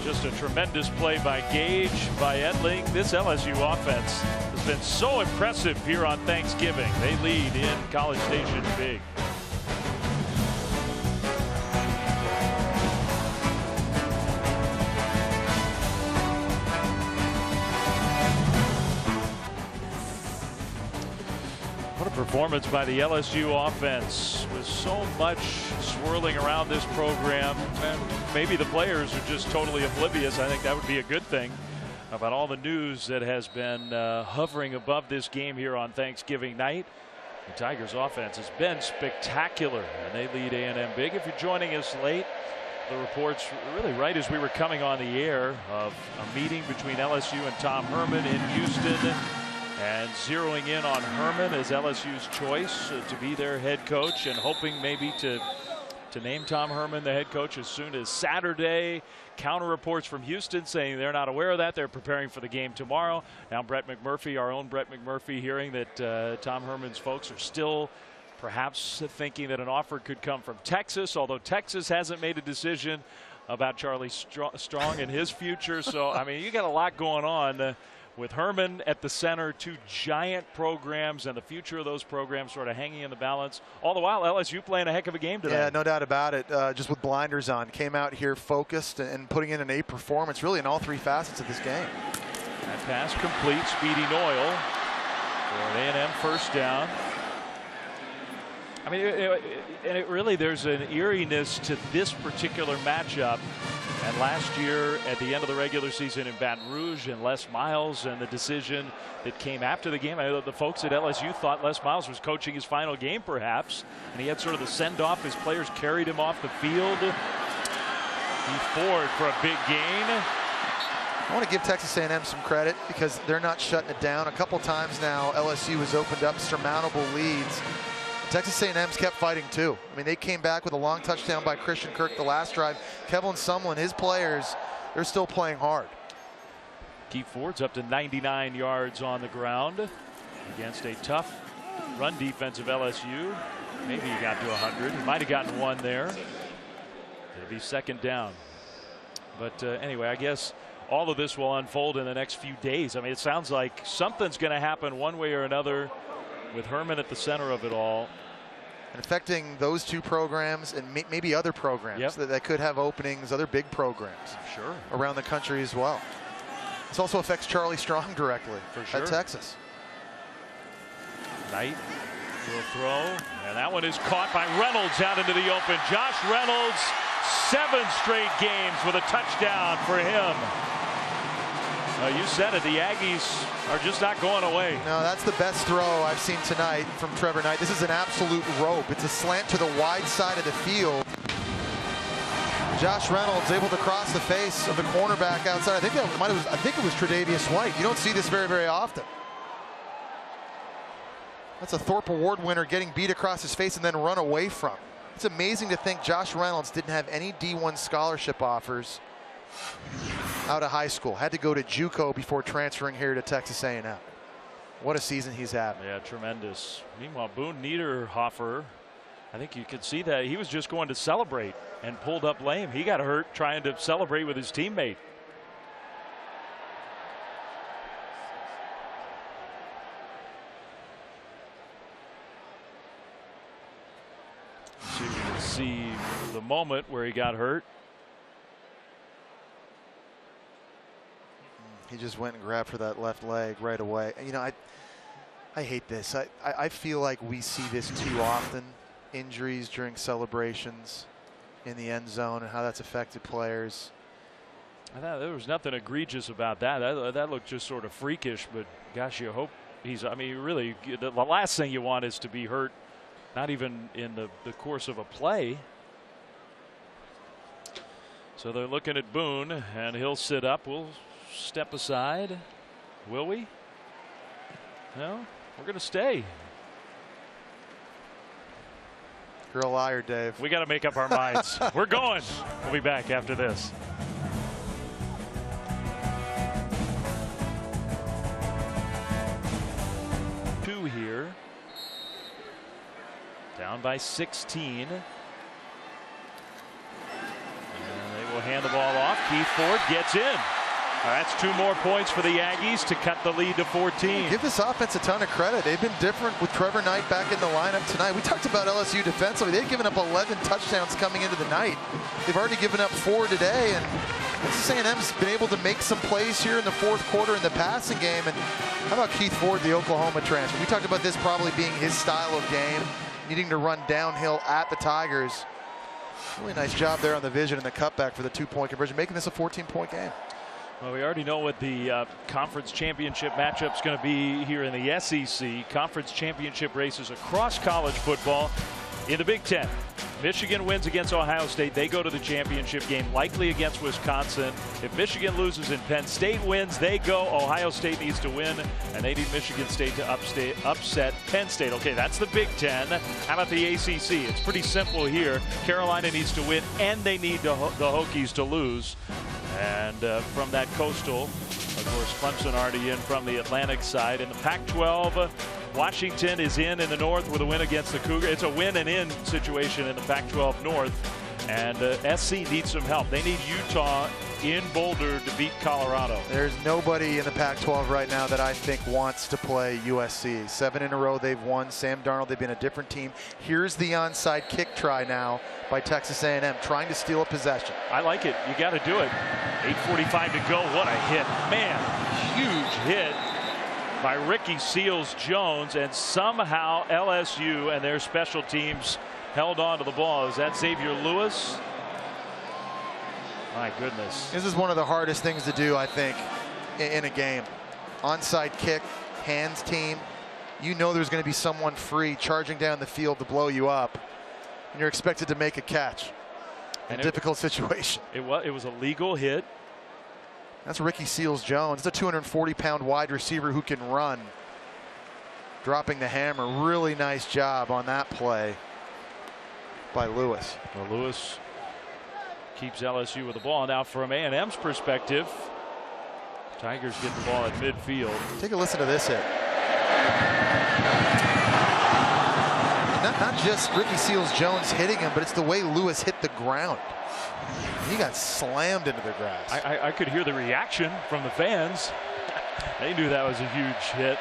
Just a tremendous play by Gage, by Edling. This LSU offense has been so impressive here on Thanksgiving. They lead in College Station big. What a performance by the LSU offense, with so much swirling around this program. And maybe the players are just totally oblivious. I think that would be a good thing about all the news that has been hovering above this game here on Thanksgiving night. The Tigers offense has been spectacular, and they lead A&M big. If you're joining us late, the reports really right as we were coming on the air of a meeting between LSU and Tom Herman in Houston, and zeroing in on Herman as LSU's choice to be their head coach, and hoping maybe to name Tom Herman the head coach as soon as Saturday. Counter reports from Houston saying they're not aware of that. They're preparing for the game tomorrow. Now Brett McMurphy, our own Brett McMurphy, hearing that Tom Herman's folks are still perhaps thinking that an offer could come from Texas, although Texas hasn't made a decision about Charlie Strong and his future. So, I mean, you got a lot going on. With Herman at the center, 2 giant programs, and the future of those programs sort of hanging in the balance. All the while, LSU playing a heck of a game today. Yeah, no doubt about it. Just with blinders on, came out here focused and putting in an A performance, really in all 3 facets of this game. That pass complete. Speedy Noyle for an A&M first down. I mean, it really, there's an eeriness to this particular matchup. And last year at the end of the regular season in Baton Rouge, and Les Miles and the decision that came after the game. I know the folks at LSU thought Les Miles was coaching his final game perhaps, and he had sort of the send-off. His players carried him off the field. He's forward for a big gain. I want to give Texas A&M some credit because they're not shutting it down. A couple times now LSU has opened up surmountable leads. Texas A&M's kept fighting too. I mean, they came back with a long touchdown by Christian Kirk the last drive. Kevin Sumlin, his players, they're still playing hard. Keith Ford's up to 99 yards on the ground against a tough run defense of LSU. Maybe he got to 100. He might have gotten 1 there. It'll be second down. But anyway, I guess all of this will unfold in the next few days. I mean, it sounds like something's going to happen one way or another with Herman at the center of it all. And affecting those 2 programs and maybe other programs that could have openings, other big programs around the country as well. This also affects Charlie Strong directly at Texas. Knight will throw, and that one is caught by Reynolds out into the open. Josh Reynolds, 7 straight games with a touchdown for him. You said it, the Aggies are just not going away. No, that's the best throw I've seen tonight from Trevor Knight. This is an absolute rope. It's a slant to the wide side of the field. Josh Reynolds able to cross the face of the cornerback outside. I think it was Tre'Davious White. You don't see this very, very often. That's a Thorpe Award winner getting beat across his face and then run away from. It's amazing to think Josh Reynolds didn't have any D1 scholarship offers out of high school. Had to go to JUCO before transferring here to Texas A&M. What a season he's had. Yeah, tremendous. Meanwhile, Boone Niederhofer I think you could see that he was just going to celebrate and pulled up lame. He got hurt trying to celebrate with his teammate. So you can see the moment where he got hurt. He just went and grabbed for that left leg right away. You know, I hate this. I feel like we see this too often. Injuries during celebrations in the end zone and how that's affected players. I thought there was nothing egregious about that. That looked just sort of freakish, but gosh, you hope he's, I mean, really, the last thing you want is to be hurt, not even in the course of a play. So they're looking at Boone, and he'll sit up. We'll step aside. Will we? No, we're going to stay. You're a liar, Dave. We got to make up our minds. We're going. We'll be back after this. Two here. Down by 16. And they will hand the ball off. Keith Ford gets in. That's 2 more points for the Aggies to cut the lead to 14. Give this offense a ton of credit. They've been different with Trevor Knight back in the lineup tonight. We talked about LSU defensively. They've given up 11 touchdowns coming into the night. They've already given up 4 today, and Texas A&M's been able to make some plays here in the fourth quarter in the passing game. And how about Keith Ford, the Oklahoma transfer? We talked about this probably being his style of game, needing to run downhill at the Tigers. Really nice job there on the vision and the cutback for the 2-point conversion, making this a 14-point game. Well, we already know what the conference championship matchup is going to be here in the SEC. Conference championship races across college football in the Big Ten. Michigan wins against Ohio State. They go to the championship game, likely against Wisconsin. If Michigan loses and Penn State wins, they go. Ohio State needs to win, and they need Michigan State to upset Penn State. Okay, that's the Big Ten. How about the ACC? It's pretty simple here. Carolina needs to win, and they need the Hokies to lose. And from that coastal, of course, Clemson already in from the Atlantic side. In the Pac-12, Washington is in the north with a win against the Cougars. It's a win and in situation in the Pac-12 North. And SC needs some help. They need Utah in Boulder to beat Colorado. There's nobody in the Pac-12 right now that I think wants to play USC. 7 in a row they've won. Sam Darnold, they've been a different team. Here's the onside kick try now by Texas A&M, trying to steal a possession. I like it. You got to do it. 8:45 to go. What a hit. Man, huge hit by Ricky Seals-Jones, and somehow LSU and their special teams held on to the ball. Is that Xavier Lewis? My goodness. This is one of the hardest things to do, I think, in a game. Onside kick, hands team. You know there's going to be someone free charging down the field to blow you up, and you're expected to make a catch in a difficult situation. It was a legal hit. That's Ricky Seals-Jones. It's a 240-pound wide receiver who can run. Dropping the hammer. Really nice job on that play by Lewis. Well, Lewis keeps LSU with the ball. Now from A&M's perspective, Tigers get the ball at midfield. Take a listen to this hit. Not just Ricky Seals-Jones hitting him, but it's the way Lewis hit the ground. He got slammed into the grass. I could hear the reaction from the fans. They knew that was a huge hit.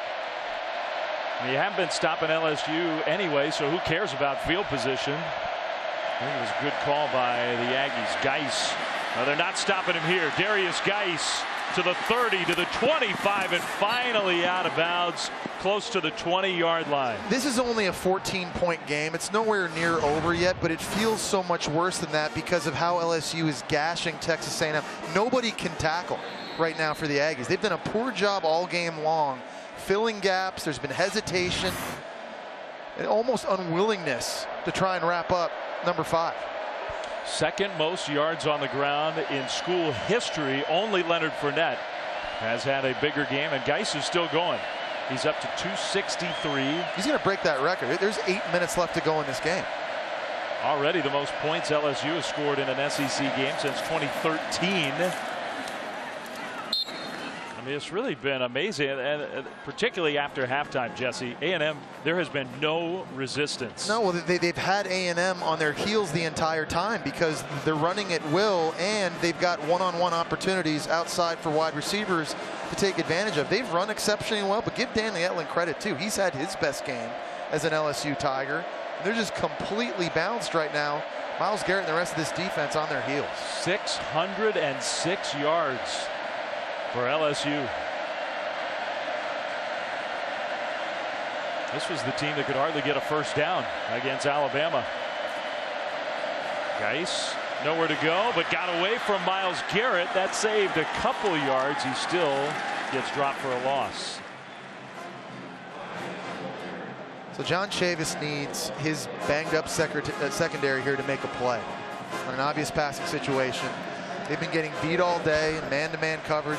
You haven't been stopping LSU anyway, so who cares about field position? I think it was a good call by the Aggies. Geis. No, they're not stopping him here. Darius Geis to the 30, to the 25, and finally out of bounds, close to the 20-yard line. This is only a 14-point game. It's nowhere near over yet, but it feels so much worse than that because of how LSU is gashing Texas A&M. Nobody can tackle right now for the Aggies. They've done a poor job all game long, filling gaps. There's been hesitation and almost unwillingness to try and wrap up number 5. Second most yards on the ground in school history. Only Leonard Fournette has had a bigger game, and Geis is still going. He's up to 263. He's going to break that record. There's 8 minutes left to go in this game. Already the most points LSU has scored in an SEC game since 2013. I mean, it's really been amazing, and particularly after halftime, Jesse. A&M, there has been no resistance. No, well, they've had A&M on their heels the entire time because they're running at will, and they've got one-on-one opportunities outside for wide receivers to take advantage of. They've run exceptionally well, but give Danny Etling credit, too. He's had his best game as an LSU Tiger. They're just completely bounced right now. Myles Garrett and the rest of this defense on their heels. 606 yards for LSU. This was the team that could hardly get a first down against Alabama. Geaux nowhere to go, but got away from Myles Garrett. That saved a couple yards. He still gets dropped for a loss. So John Chavis needs his banged up secondary here to make a play on an obvious passing situation. They've been getting beat all day in man-to-man coverage.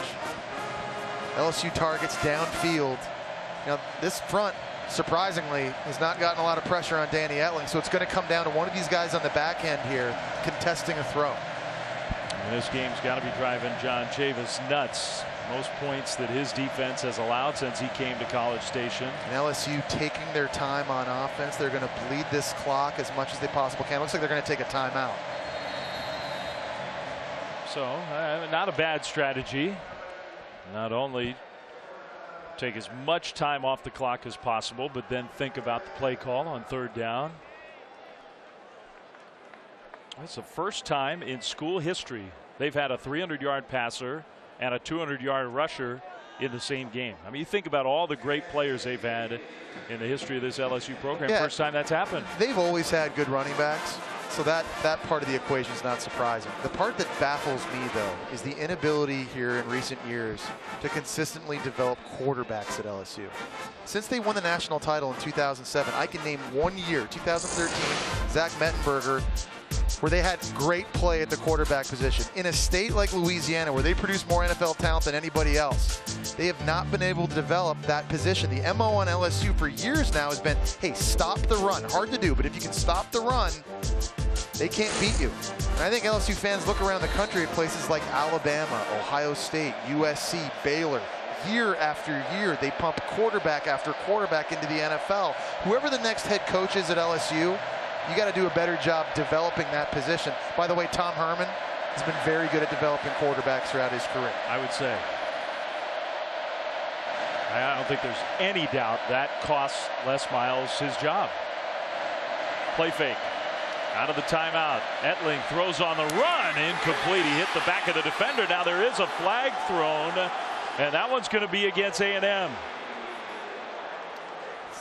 LSU targets downfield. Now this front, surprisingly, has not gotten a lot of pressure on Danny Etling, so it's going to come down to one of these guys on the back end here contesting a throw. And this game's got to be driving John Chavis nuts. Most points that his defense has allowed since he came to College Station. And LSU taking their time on offense. They're going to bleed this clock as much as they possibly can. Looks like they're going to take a timeout. So not a bad strategy. Not only take as much time off the clock as possible, but then think about the play call on third down. It's the first time in school history they've had a 300-yard passer and a 200-yard rusher in the same game. I mean, you think about all the great players they've had in the history of this LSU program. Yeah, first time that's happened. They've always had good running backs, so that part of the equation is not surprising. The part that baffles me, though, is the inability here in recent years to consistently develop quarterbacks at LSU. Since they won the national title in 2007, I can name 1 year, 2013, Zach Mettenberger, where they had great play at the quarterback position. In a state like Louisiana, where they produce more NFL talent than anybody else, they have not been able to develop that position. The MO on LSU for years now has been, hey, stop the run. Hard to do, but if you can stop the run, they can't beat you. And I think LSU fans look around the country at places like Alabama, Ohio State, USC, Baylor. Year after year, they pump quarterback after quarterback into the NFL. Whoever the next head coach is at LSU, you got to do a better job developing that position. By the way, Tom Herman has been very good at developing quarterbacks throughout his career. I would say. I don't think there's any doubt that costs Les Miles his job. Play fake. Out of the timeout. Etling throws on the run. Incomplete. He hit the back of the defender. Now there is a flag thrown, and that one's going to be against A&M.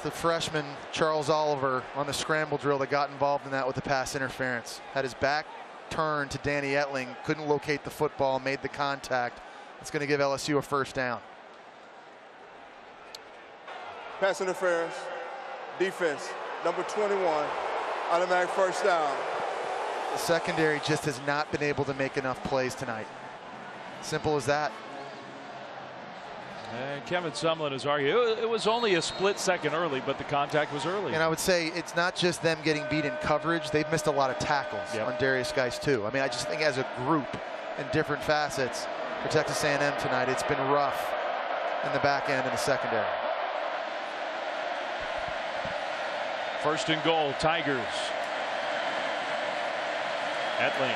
The freshman Charles Oliver on the scramble drill that got involved in that with the pass interference. Had his back turned to Danny Etling, couldn't locate the football, made the contact. It's going to give LSU a first down. Pass interference, defense, number 21, automatic first down. The secondary just has not been able to make enough plays tonight. Simple as that. And Kevin Sumlin has argued it was only a split second early, but the contact was early. And I would say it's not just them getting beat in coverage. They've missed a lot of tackles on Darius Geis too. I mean, I just think as a group in different facets for Texas A&M tonight, it's been rough in the back end and the secondary. First and goal, Tigers. Etling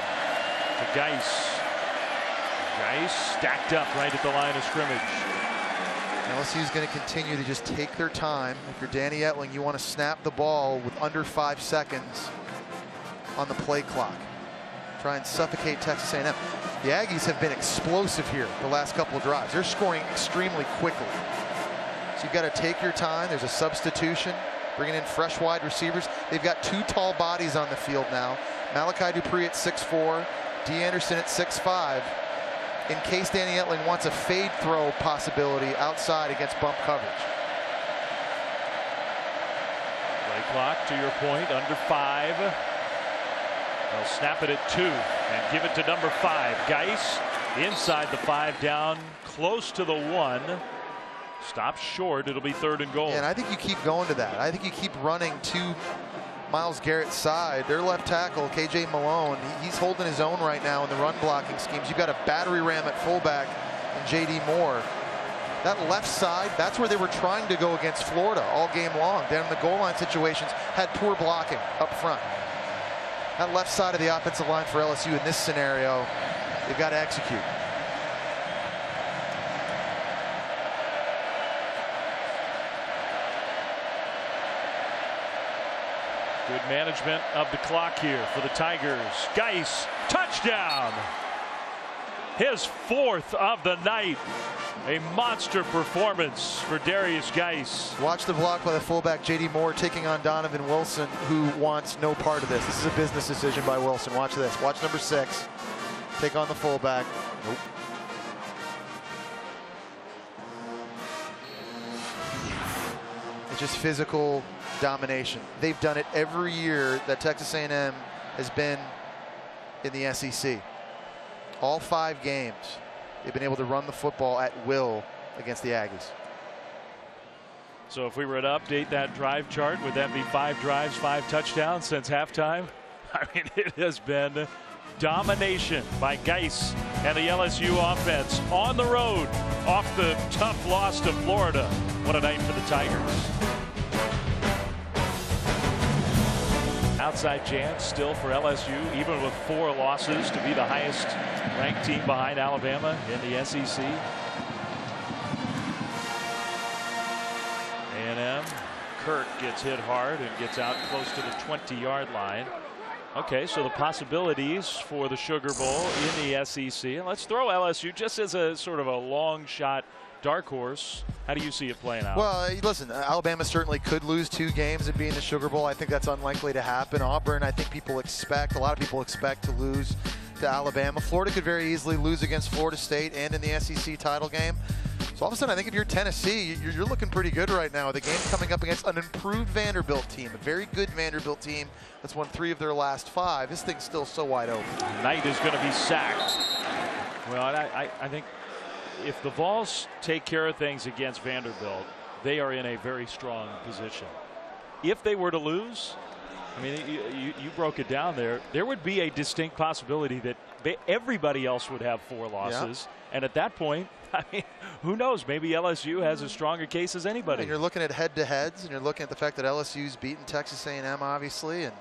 to Geis. Geis stacked up right at the line of scrimmage. LSU is going to continue to just take their time. If you're Danny Etling, you want to snap the ball with under 5 seconds on the play clock. Try and suffocate Texas A&M. The Aggies have been explosive here the last couple of drives. They're scoring extremely quickly. So you've got to take your time. There's a substitution, bringing in fresh wide receivers. They've got 2 tall bodies on the field now. Malachi Dupree at 6'4", D. Anderson at 6'5". In case Danny Etling wants a fade throw possibility outside against bump coverage. Play clock, to your point, under 5. They'll snap it at 2 and give it to number 5. Geis inside the 5, down close to the 1. Stops short. It'll be 3rd and goal. And I think you keep going to that. I think you keep running to Myles Garrett's side. Their left tackle, KJ Malone, he's holding his own right now in the run blocking schemes. You've got a battery ram at fullback and JD Moore. That left side, that's where they were trying to go against Florida all game long. Down in the goal line situations, had poor blocking up front. That left side of the offensive line for LSU in this scenario, they've got to execute. Good management of the clock here for the Tigers. Geaux, touchdown. His 4th of the night. A monster performance for Darius Geaux. Watch the block by the fullback J.D. Moore taking on Donovan Wilson, who wants no part of this. This is a business decision by Wilson. Watch this. Watch number 6 take on the fullback. Nope. It's just physical domination. They've done it every year that Texas A&M has been in the SEC. All 5 games, they've been able to run the football at will against the Aggies. So if we were to update that drive chart, would that be 5 drives, 5 touchdowns since halftime? I mean, it has been domination by Geaux and the LSU offense on the road off the tough loss to Florida. What a night for the Tigers. Outside chance still for LSU, even with 4 losses, to be the highest ranked team behind Alabama in the SEC. A&M, Kirk gets hit hard and gets out close to the 20-yard line. Okay, so the possibilities for the Sugar Bowl in the SEC. And let's throw LSU just as a sort of a long shot dark horse. How do you see it playing out? Well, listen, Alabama certainly could lose 2 games and be in the Sugar Bowl. I think that's unlikely to happen. Auburn, I think a lot of people expect to lose to Alabama. Florida could very easily lose against Florida State and in the SEC title game. So all of a sudden, I think if you're Tennessee, you're looking pretty good right now. The game coming up against an improved Vanderbilt team, a very good Vanderbilt team that's won 3 of their last 5. This thing's still so wide open. Knight is going to be sacked. Well, I think if the Vols take care of things against Vanderbilt, they are in a very strong position. If they were to lose, I mean, you broke it down there. There would be a distinct possibility that everybody else would have 4 losses. Yeah. And at that point, I mean, who knows? Maybe LSU has as strong a case as anybody. And you're looking at head-to-heads, and you're looking at the fact that LSU's beaten Texas A&M, obviously, and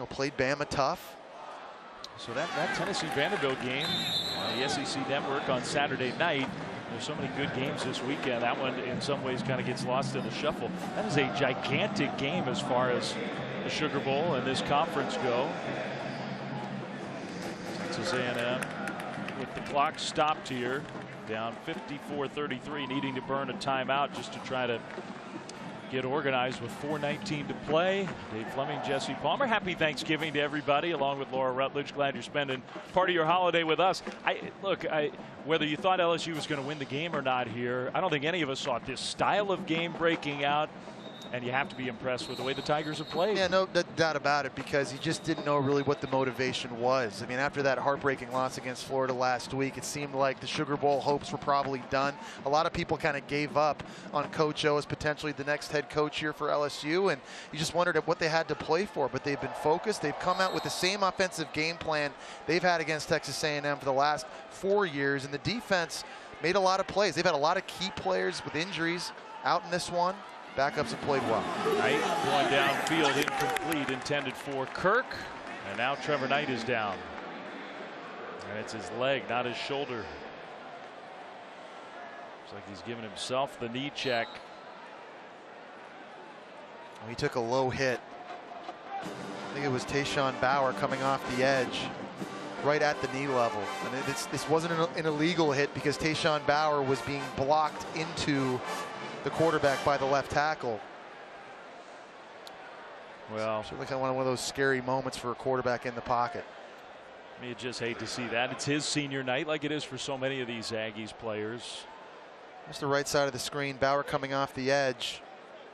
played Bama tough. So that Tennessee Vanderbilt game on the SEC Network on Saturday night. There's so many good games this weekend. That one, in some ways, kind of gets lost in the shuffle. That is a gigantic game as far as the Sugar Bowl and this conference go. Texas A&M with the clock stopped here, down 54-33, needing to burn a timeout just to try to get organized with 4:19 to play. Dave Fleming, Jesse Palmer. Happy Thanksgiving to everybody, along with Laura Rutledge. Glad you're spending part of your holiday with us. Whether you thought LSU was going to win the game or not here, I don't think any of us saw this style of game breaking out. And you have to be impressed with the way the Tigers have played. Yeah, no doubt about it, because you just didn't know really what the motivation was. I mean, after that heartbreaking loss against Florida last week, it seemed like the Sugar Bowl hopes were probably done. A lot of people kind of gave up on Coach O as potentially the next head coach here for LSU, and you just wondered at what they had to play for. But they've been focused. They've come out with the same offensive game plan they've had against Texas A&M for the last 4 years, and the defense made a lot of plays. They've had a lot of key players with injuries out in this one. Backups have played well. Knight going downfield, incomplete, intended for Kirk. And now Trevor Knight is down. And it's his leg, not his shoulder. Looks like he's giving himself the knee check. He took a low hit. I think it was Tayshawn Bauer coming off the edge right at the knee level. And this wasn't an illegal hit, because Tayshawn Bauer was being blocked into the quarterback by the left tackle. Well, certainly kind of one of those scary moments for a quarterback in the pocket. You just hate to see that. It's his senior night, like it is for so many of these Aggies players. Just the right side of the screen. Bauer coming off the edge.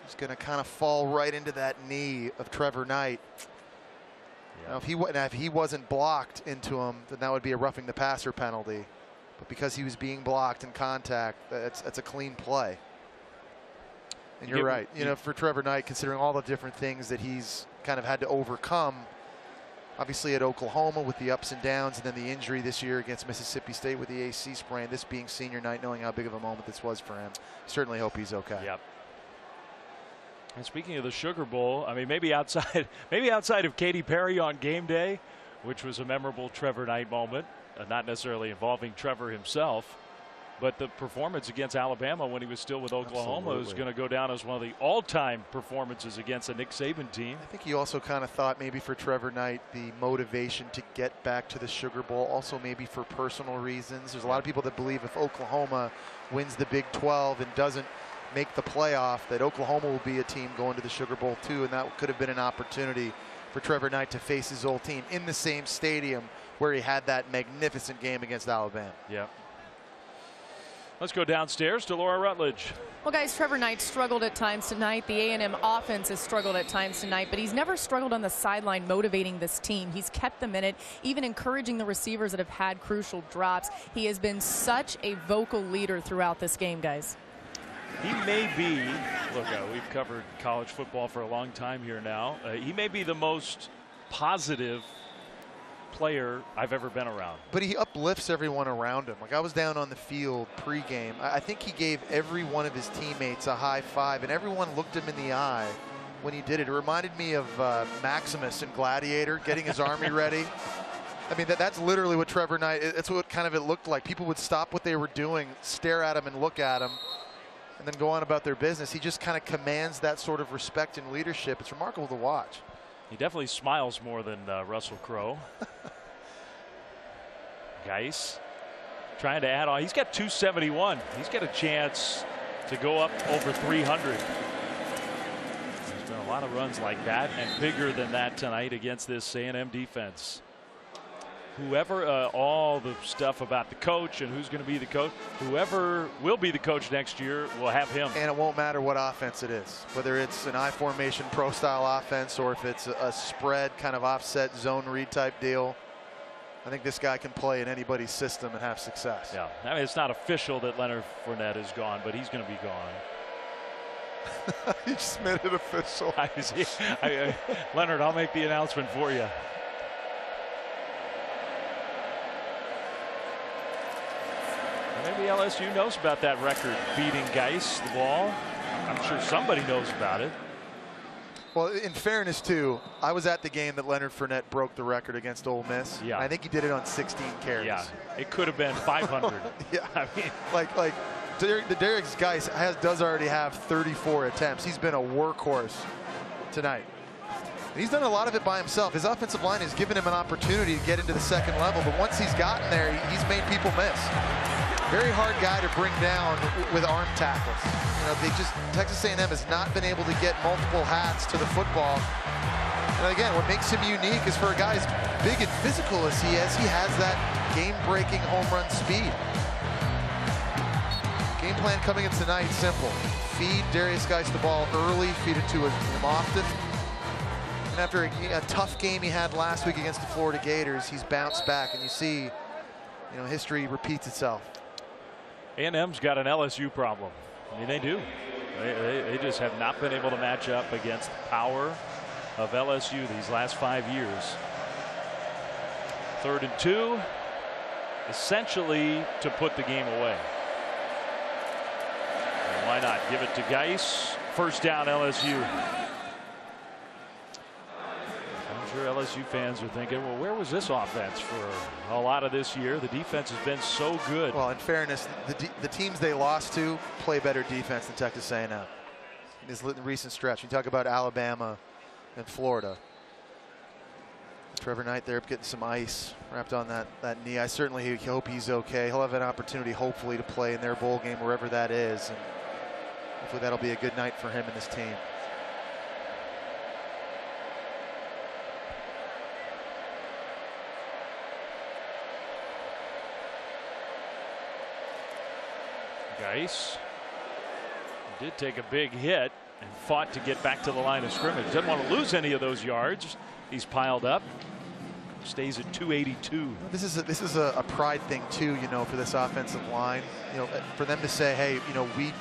He's going to kind of fall right into that knee of Trevor Knight. Yeah. Now, if he wasn't blocked into him, then that would be a roughing the passer penalty. But because he was being blocked in contact, that's a clean play. And you're right. For Trevor Knight, considering all the different things that he's kind of had to overcome, Obviously at Oklahoma with the ups and downs, and then the injury this year against Mississippi State with the AC sprain. This being senior night, knowing how big of a moment this was for him. Certainly hope he's okay. Yep. And speaking of the Sugar Bowl, I mean, maybe outside of Katy Perry on game day, which was a memorable Trevor Knight moment, not necessarily involving Trevor himself, but the performance against Alabama when he was still with Oklahoma is going to go down as one of the all-time performances against a Nick Saban team. I think he also kind of thought maybe for Trevor Knight the motivation to get back to the Sugar Bowl, also maybe for personal reasons. There's a lot of people that believe if Oklahoma wins the Big 12 and doesn't make the playoff, that Oklahoma will be a team going to the Sugar Bowl too, and that could have been an opportunity for Trevor Knight to face his old team in the same stadium where he had that magnificent game against Alabama. Yeah. Let's go downstairs to Laura Rutledge. Well, guys, Trevor Knight struggled at times tonight. The A&M offense has struggled at times tonight, but he's never struggled on the sideline motivating this team. He's kept them in it, even encouraging the receivers that have had crucial drops. He has been such a vocal leader throughout this game, guys. He may be, look, we've covered college football for a long time here now. He may be the most positive player I've ever been around. But he uplifts everyone around him. Like, I was down on the field pregame. I think he gave every one of his teammates a high five, and everyone looked him in the eye when he did it. It reminded me of Maximus in Gladiator getting his army ready. I mean, that's literally what Trevor Knight, that's what kind of it looked like. People would stop what they were doing, stare at him and look at him, and then go on about their business. He just kind of commands that sort of respect and leadership. It's remarkable to watch. He definitely smiles more than Russell Crowe. Geaux trying to add on. He's got 271. He's got a chance to go up over 300. There's been a lot of runs like that and bigger than that tonight against this A&M defense. Whoever, all the stuff about the coach and who's going to be the coach, whoever will be the coach next year will have him. And it won't matter what offense it is, whether it's an I formation pro style offense or if it's a spread kind of offset zone read type deal. I think this guy can play in anybody's system and have success. Yeah, I mean, it's not official that Leonard Fournette is gone, but he's going to be gone. He just made it official. Leonard, I'll make the announcement for you. Maybe LSU knows about that record, beating Geaux, the ball. I'm sure somebody knows about it. Well, in fairness, too, I was at the game that Leonard Fournette broke the record against Ole Miss. Yeah. I think he did it on 16 carries. Yeah, it could have been 500. Yeah, I mean, like Derek Geis does already have 34 attempts. He's been a workhorse tonight. And he's done a lot of it by himself. His offensive line has given him an opportunity to get into the second level, but once he's gotten there, he's made people miss. Very hard guy to bring down with arm tackles. You know, Texas A&M has not been able to get multiple hats to the football. And again, what makes him unique is for a guy as big and physical as he is, he has that game-breaking home run speed. Game plan coming in tonight, simple. Feed Darius Geis the ball early, feed it to him often. And after a tough game he had last week against the Florida Gators, he's bounced back, and you see, you know, history repeats itself. A&M's got an LSU problem. I mean, they do. They just have not been able to match up against the power of LSU these last 5 years. 3rd and 2, essentially to put the game away. And why not give it to Geis? First down, LSU. I'm sure LSU fans are thinking, well, where was this offense for a lot of this year? The defense has been so good. Well, in fairness, the teams they lost to play better defense than Texas A&M. In this recent stretch, you talk about Alabama and Florida. Trevor Knight there getting some ice wrapped on that knee. I certainly hope he's okay. He'll have an opportunity, hopefully, to play in their bowl game, wherever that is. And hopefully that'll be a good night for him and his team. Geis did take a big hit and fought to get back to the line of scrimmage. Doesn't want to lose any of those yards. He's piled up. Stays at 282. This is a pride thing too, you know, for this offensive line. You know, for them to say, hey, you know, we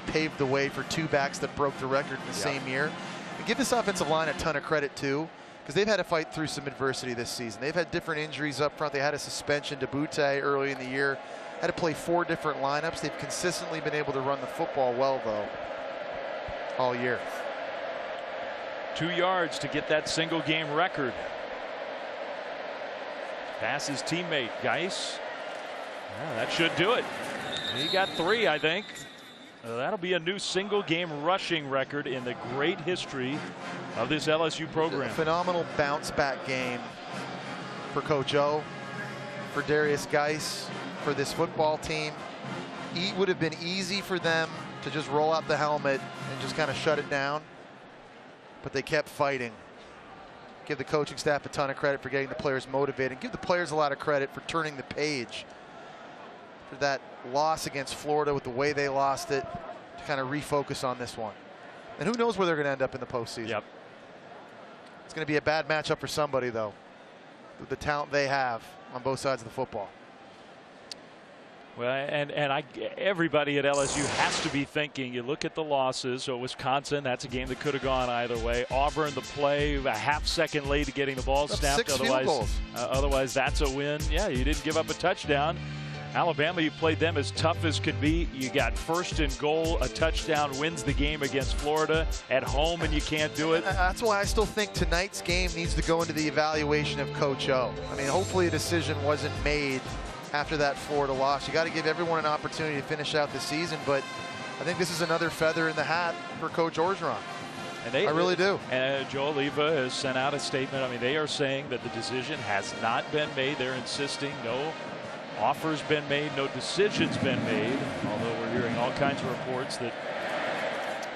paved the way for 2 backs that broke the record in the same year. And give this offensive line a ton of credit too, because they've had to fight through some adversity this season. They've had different injuries up front. They had a suspension to Butte early in the year. Had to play 4 different lineups. They've consistently been able to run the football well, though, all year. 2 yards to get that single game record. Pass his teammate Geaux. Yeah, that should do it. He got 3, I think. That'll be a new single game rushing record in the great history of this LSU program. A phenomenal bounce back game for Coach O, for Darius Geis, for this football team. It would have been easy for them to just roll out the helmet and just kind of shut it down, but they kept fighting. Give the coaching staff a ton of credit for getting the players motivated. Give the players a lot of credit for turning the page for that loss against Florida with the way they lost it, to kind of refocus on this one. And who knows where they're going to end up in the postseason. Yep. It's going to be a bad matchup for somebody, though, with the talent they have on both sides of the football. Well, and everybody at LSU has to be thinking, you look at the losses. So Wisconsin, that's a game that could have gone either way. Auburn, the play, a half-second late to getting the ball snapped. 6 field goals. Otherwise, that's a win. Yeah, you didn't give up a touchdown. Alabama, you played them as tough as could be. You got 1st and goal, a touchdown wins the game against Florida at home, and you can't do it. That's why I still think tonight's game needs to go into the evaluation of Coach O. I mean, hopefully a decision wasn't made after that Florida loss. You got to give everyone an opportunity to finish out the season, but I think this is another feather in the hat for Coach Orgeron. And I really do. And Joe Oliva has sent out a statement. I mean, they are saying that the decision has not been made. They're insisting no offer's been made, no decision's been made, although we're hearing all kinds of reports that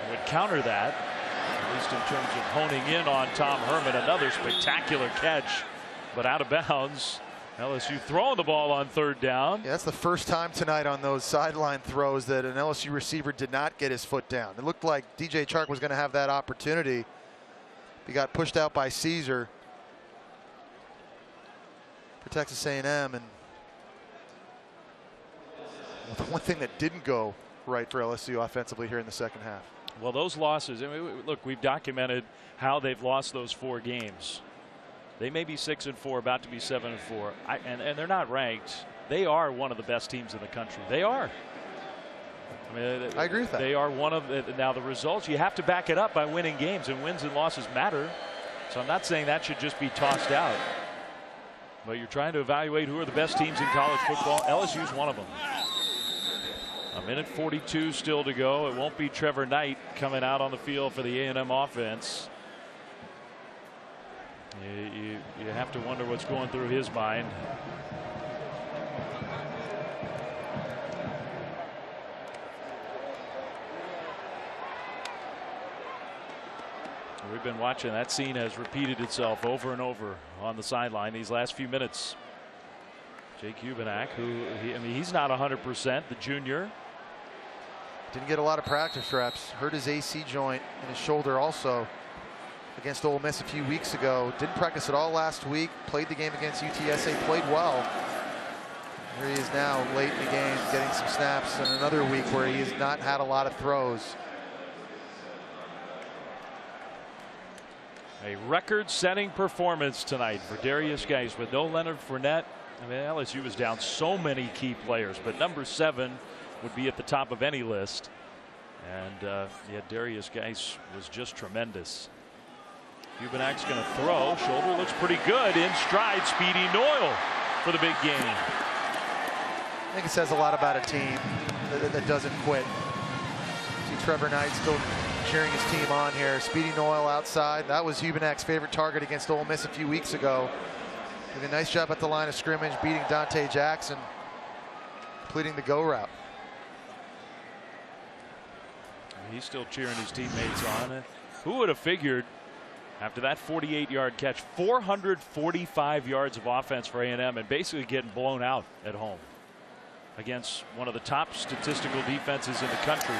would counter that, at least in terms of honing in on Tom Herman. Another spectacular catch, but out of bounds. LSU throwing the ball on 3rd down. Yeah, that's the first time tonight on those sideline throws that an LSU receiver did not get his foot down. It looked like DJ Chark was going to have that opportunity. He got pushed out by Caesar for Texas A&M, and the one thing that didn't go right for LSU offensively here in the second half. Well, those losses, I mean, look, we've documented how they've lost those 4 games. They may be 6-4, about to be 7-4, and they're not ranked. They are one of the best teams in the country. They are. I mean, I agree with that. They are one of the, now the results, you have to back it up by winning games, and wins and losses matter. So I'm not saying that should just be tossed out. But you're trying to evaluate who are the best teams in college football. LSU's one of them. 1:42 still to go. It won't be Trevor Knight coming out on the field for the A&M offense. You have to wonder what's going through his mind. We've been watching. That scene has repeated itself over and over on the sideline these last few minutes. Jake Hubenak, he's not 100%, the junior. Didn't get a lot of practice reps. Hurt his AC joint in his shoulder also against Ole Miss a few weeks ago. Didn't practice at all last week. Played the game against UTSA, played well. Here he is now late in the game, getting some snaps, and another week where he has not had a lot of throws. A record-setting performance tonight for Darius Geis with no Leonard Fournette. I mean, LSU was down so many key players, but number 7 would be at the top of any list. And yeah, Darius Geis was just tremendous. Hubenak's going to throw. Shoulder looks pretty good. In stride, Speedy Noyle for the big game. I think it says a lot about a team that doesn't quit. See Trevor Knight still cheering his team on here. Speedy Noyle outside. That was Hubenak's favorite target against Ole Miss a few weeks ago. Doing a nice job at the line of scrimmage, beating Dante Jackson, completing the go route. He's still cheering his teammates on. Who would have figured after that 48-yard catch, 445 yards of offense for A&M, and basically getting blown out at home against one of the top statistical defenses in the country.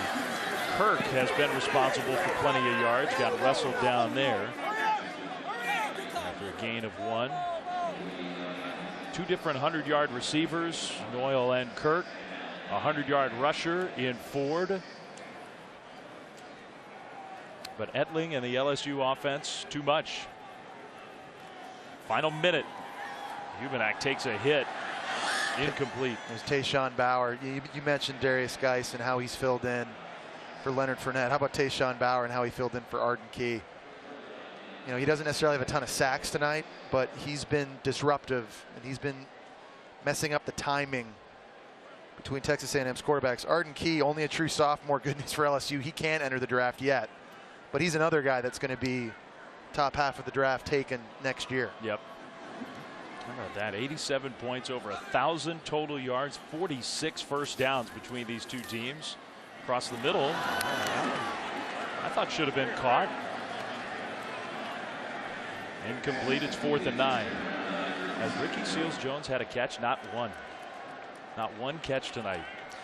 Kirk has been responsible for plenty of yards, got wrestled down there after a gain of 1. 2 different 100-yard receivers, Noyle and Kirk. A 100-yard rusher in Ford. But Etling and the LSU offense, too much. Final minute. Hubenak takes a hit. Incomplete. There's Tayshawn Bauer. You mentioned Darius Geis and how he's filled in for Leonard Fournette. How about Tayshawn Bauer and how he filled in for Arden Key? You know, he doesn't necessarily have a ton of sacks tonight, but he's been disruptive and he's been messing up the timing between Texas A&M's quarterbacks. Arden Key, only a true sophomore. Good news for LSU. He can't enter the draft yet, but he's another guy that's going to be top half of the draft taken next year. Yep. How about that? 87 points, over 1,000 total yards, 46 first downs between these two teams. Across the middle, I thought should have been caught. Incomplete. It's 4th and 9. As Ricky Seals-Jones had a catch, not one. Not one catch tonight.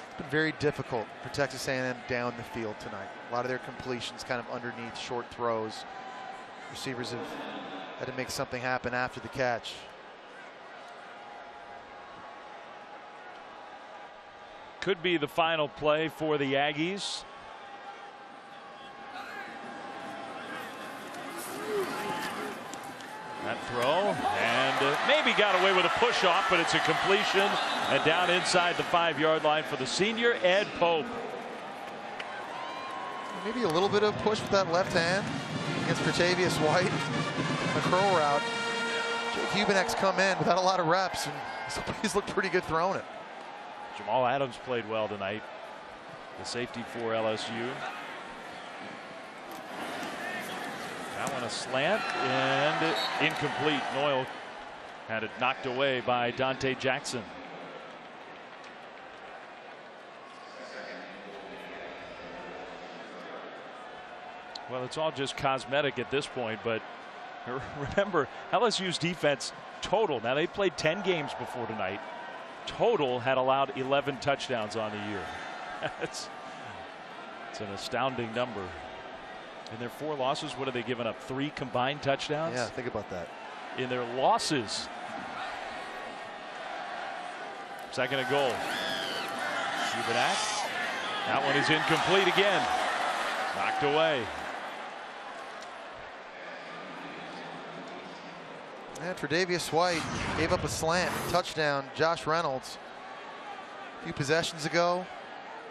It's been very difficult for Texas A&M down the field tonight. A lot of their completions kind of underneath, short throws. Receivers have had to make something happen after the catch. Could be the final play for the Aggies. That throw, and maybe got away with a push off, but it's a completion, and down inside the 5-yard line for the senior, Ed Pope. Maybe a little bit of push with that left hand against Tre'Davious White. The curl route. Jake Hubenek's come in without a lot of reps, and he's looked pretty good throwing it. Jamal Adams played well tonight, the safety for LSU. That one a slant and incomplete. Noyle had it knocked away by Dante Jackson. Well, it's all just cosmetic at this point, but remember, LSU's defense total, now they played 10 games before tonight, total had allowed 11 touchdowns on the year. It's an astounding number. In their 4 losses, what have they given up? 3 combined touchdowns? Yeah, think about that. In their losses. 2nd and goal. Hubenak. That one is incomplete again. Knocked away. And Tre'Davious White gave up a slant, touchdown. Josh Reynolds, a few possessions ago,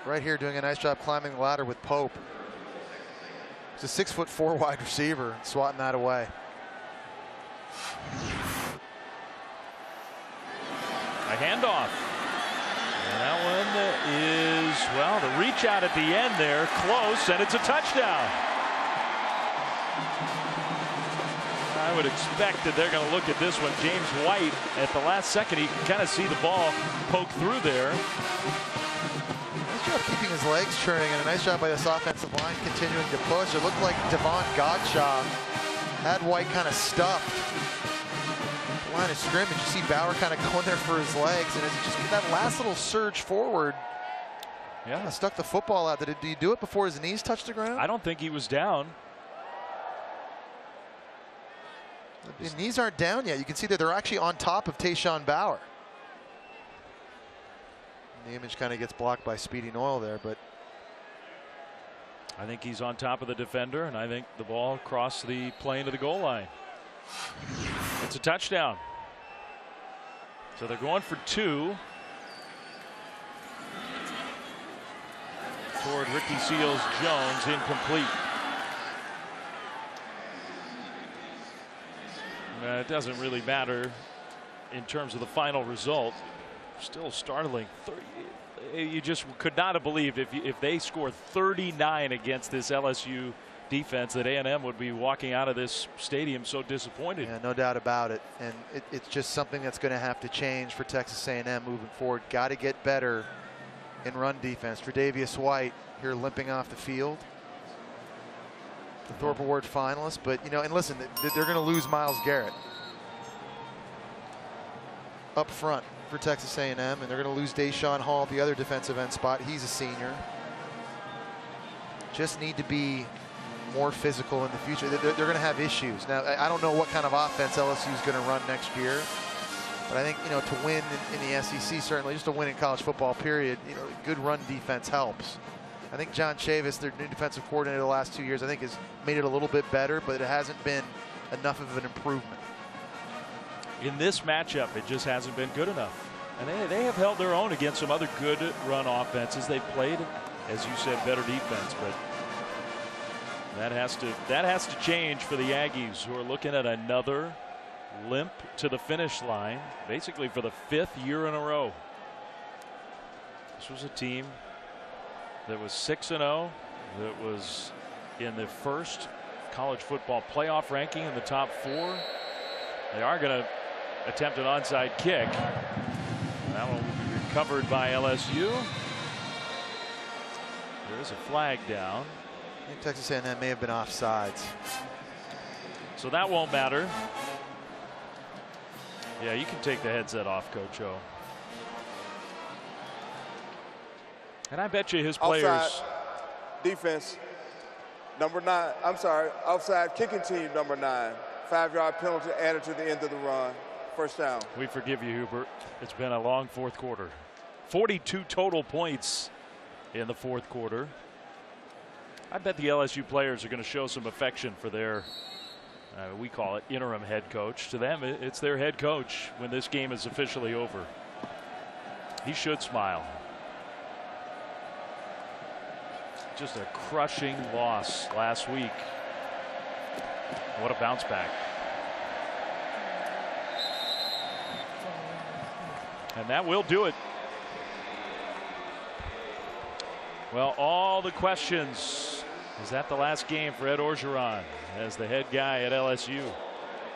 right here doing a nice job climbing the ladder with Pope. It's a 6'4" wide receiver, swatting that away. A handoff. And that one is, well, the reach out at the end there, close, and it's a touchdown. I would expect that they're going to look at this one. James White, at the last second, he can kind of see the ball poke through there. Nice job keeping his legs churning, and a nice job by this offensive line continuing to push. It looked like Devon Godshaw had White kind of stuffed. The line of scrimmage, you see Bauer kind of going there for his legs, and it's just that last little surge forward. Yeah, stuck the football out. Did he do it before his knees touched the ground? I don't think he was down. His knees aren't down yet. You can see that they're actually on top of Tayshawn Bauer. And the image kind of gets blocked by Speedy Noyle there, but I think he's on top of the defender, and I think the ball crossed the plane to the goal line. It's a touchdown. So they're going for 2 toward Ricky Seals-Jones, incomplete. It doesn't really matter in terms of the final result. Still startling. You just could not have believed if they scored 39 against this LSU defense that A&M would be walking out of this stadium so disappointed. Yeah, no doubt about it. And it's just something that's going to have to change for Texas A&M moving forward. Got to get better in run defense. Tre'Davious White here limping off the field. The Thorpe Award finalist, but you know, and listen, they're going to lose Myles Garrett up front for Texas A&M, and they're going to lose Deshaun Hall, the other defensive end spot. He's a senior. Just need to be more physical in the future. They're going to have issues. Now, I don't know what kind of offense LSU is going to run next year, but I think, you know, to win in the SEC, certainly just to win in college football, period, you know, good run defense helps. I think John Chavis, their new defensive coordinator the last 2 years, I think has made it a little bit better, but it hasn't been enough of an improvement. in this matchup, it just hasn't been good enough. And they have held their own against some other good run offenses. They've played, as you said, better defense, but that has to change for the Aggies, who are looking at another limp to the finish line, basically for the 5th year in a row. This was a team that was 6-0, that was in the first college football playoff ranking in the top 4. They are going to attempt an onside kick. That one will be recovered by LSU. There is a flag down. I think Texas A&M may have been offsides. So that won't matter. Yeah, you can take the headset off, Coach O. And I bet you his players. Offside defense, number 9. I'm sorry, offside kicking team, number 9. 5-yard penalty added to the end of the run. First down. We forgive you, Hubert. It's been a long 4th quarter. 42 total points in the 4th quarter. I bet the LSU players are going to show some affection for their, we call it interim head coach. To them, it's their head coach when this game is officially over. He should smile. Just a crushing loss last week. What a bounce back. And that will do it. Well, all the questions. Is that the last game for Ed Orgeron as the head guy at LSU?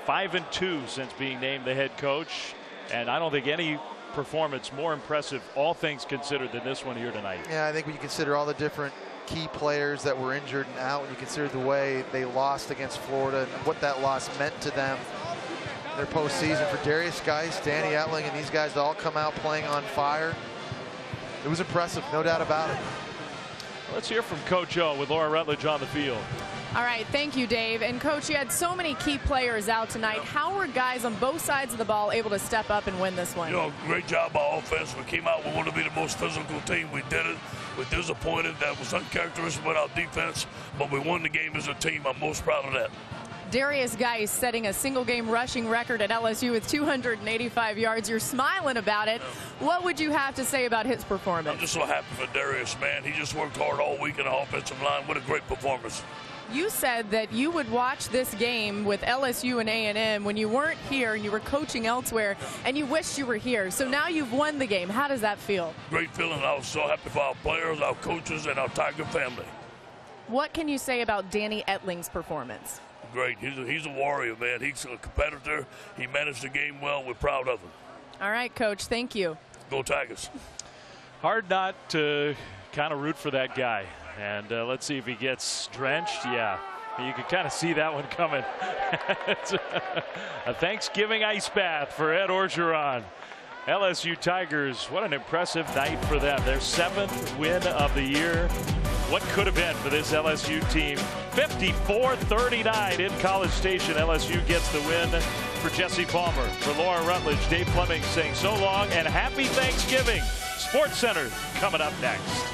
5-2 since being named the head coach. And I don't think any performance more impressive, all things considered, than this one here tonight. Yeah, I think when you consider all the different key players that were injured and out, when you consider the way they lost against Florida and what that loss meant to them, their postseason, for Darius Geis, Danny Etling, and these guys to all come out playing on fire. It was impressive, no doubt about it. Let's hear from Coach O with Laura Rutledge on the field. All right, thank you, Dave. And Coach, you had so many key players out tonight. How were guys on both sides of the ball able to step up and win this one? You know, great job by offense. We came out, we wanted to be the most physical team. We did it. We're disappointed. That was uncharacteristic with our defense, but we won the game as a team. I'm most proud of that. Darius Geis setting a single-game rushing record at LSU with 285 yards. You're smiling about it. What would you have to say about his performance? I'm just so happy for Darius, man. He just worked hard all week in the offensive line. What a great performance. You said that you would watch this game with LSU and A&M when you weren't here and you were coaching elsewhere, and you wished you were here. So now you've won the game. How does that feel? Great feeling. I was so happy for our players, our coaches, and our Tiger family. What can you say about Danny Etling's performance? Great. He's a warrior, man. He's a competitor. He managed the game well. We're proud of him. All right, Coach. Thank you. Go Tigers. Hard not to kind of root for that guy. And let's see if he gets drenched. Yeah, you can kind of see that one coming. It's a Thanksgiving ice bath for Ed Orgeron. LSU Tigers, what an impressive night for them. Their 7th win of the year. What could have been for this LSU team? 54-39 in College Station. LSU gets the win. For Jesse Palmer, for Laura Rutledge, Dave Fleming saying so long and happy Thanksgiving. SportsCenter coming up next.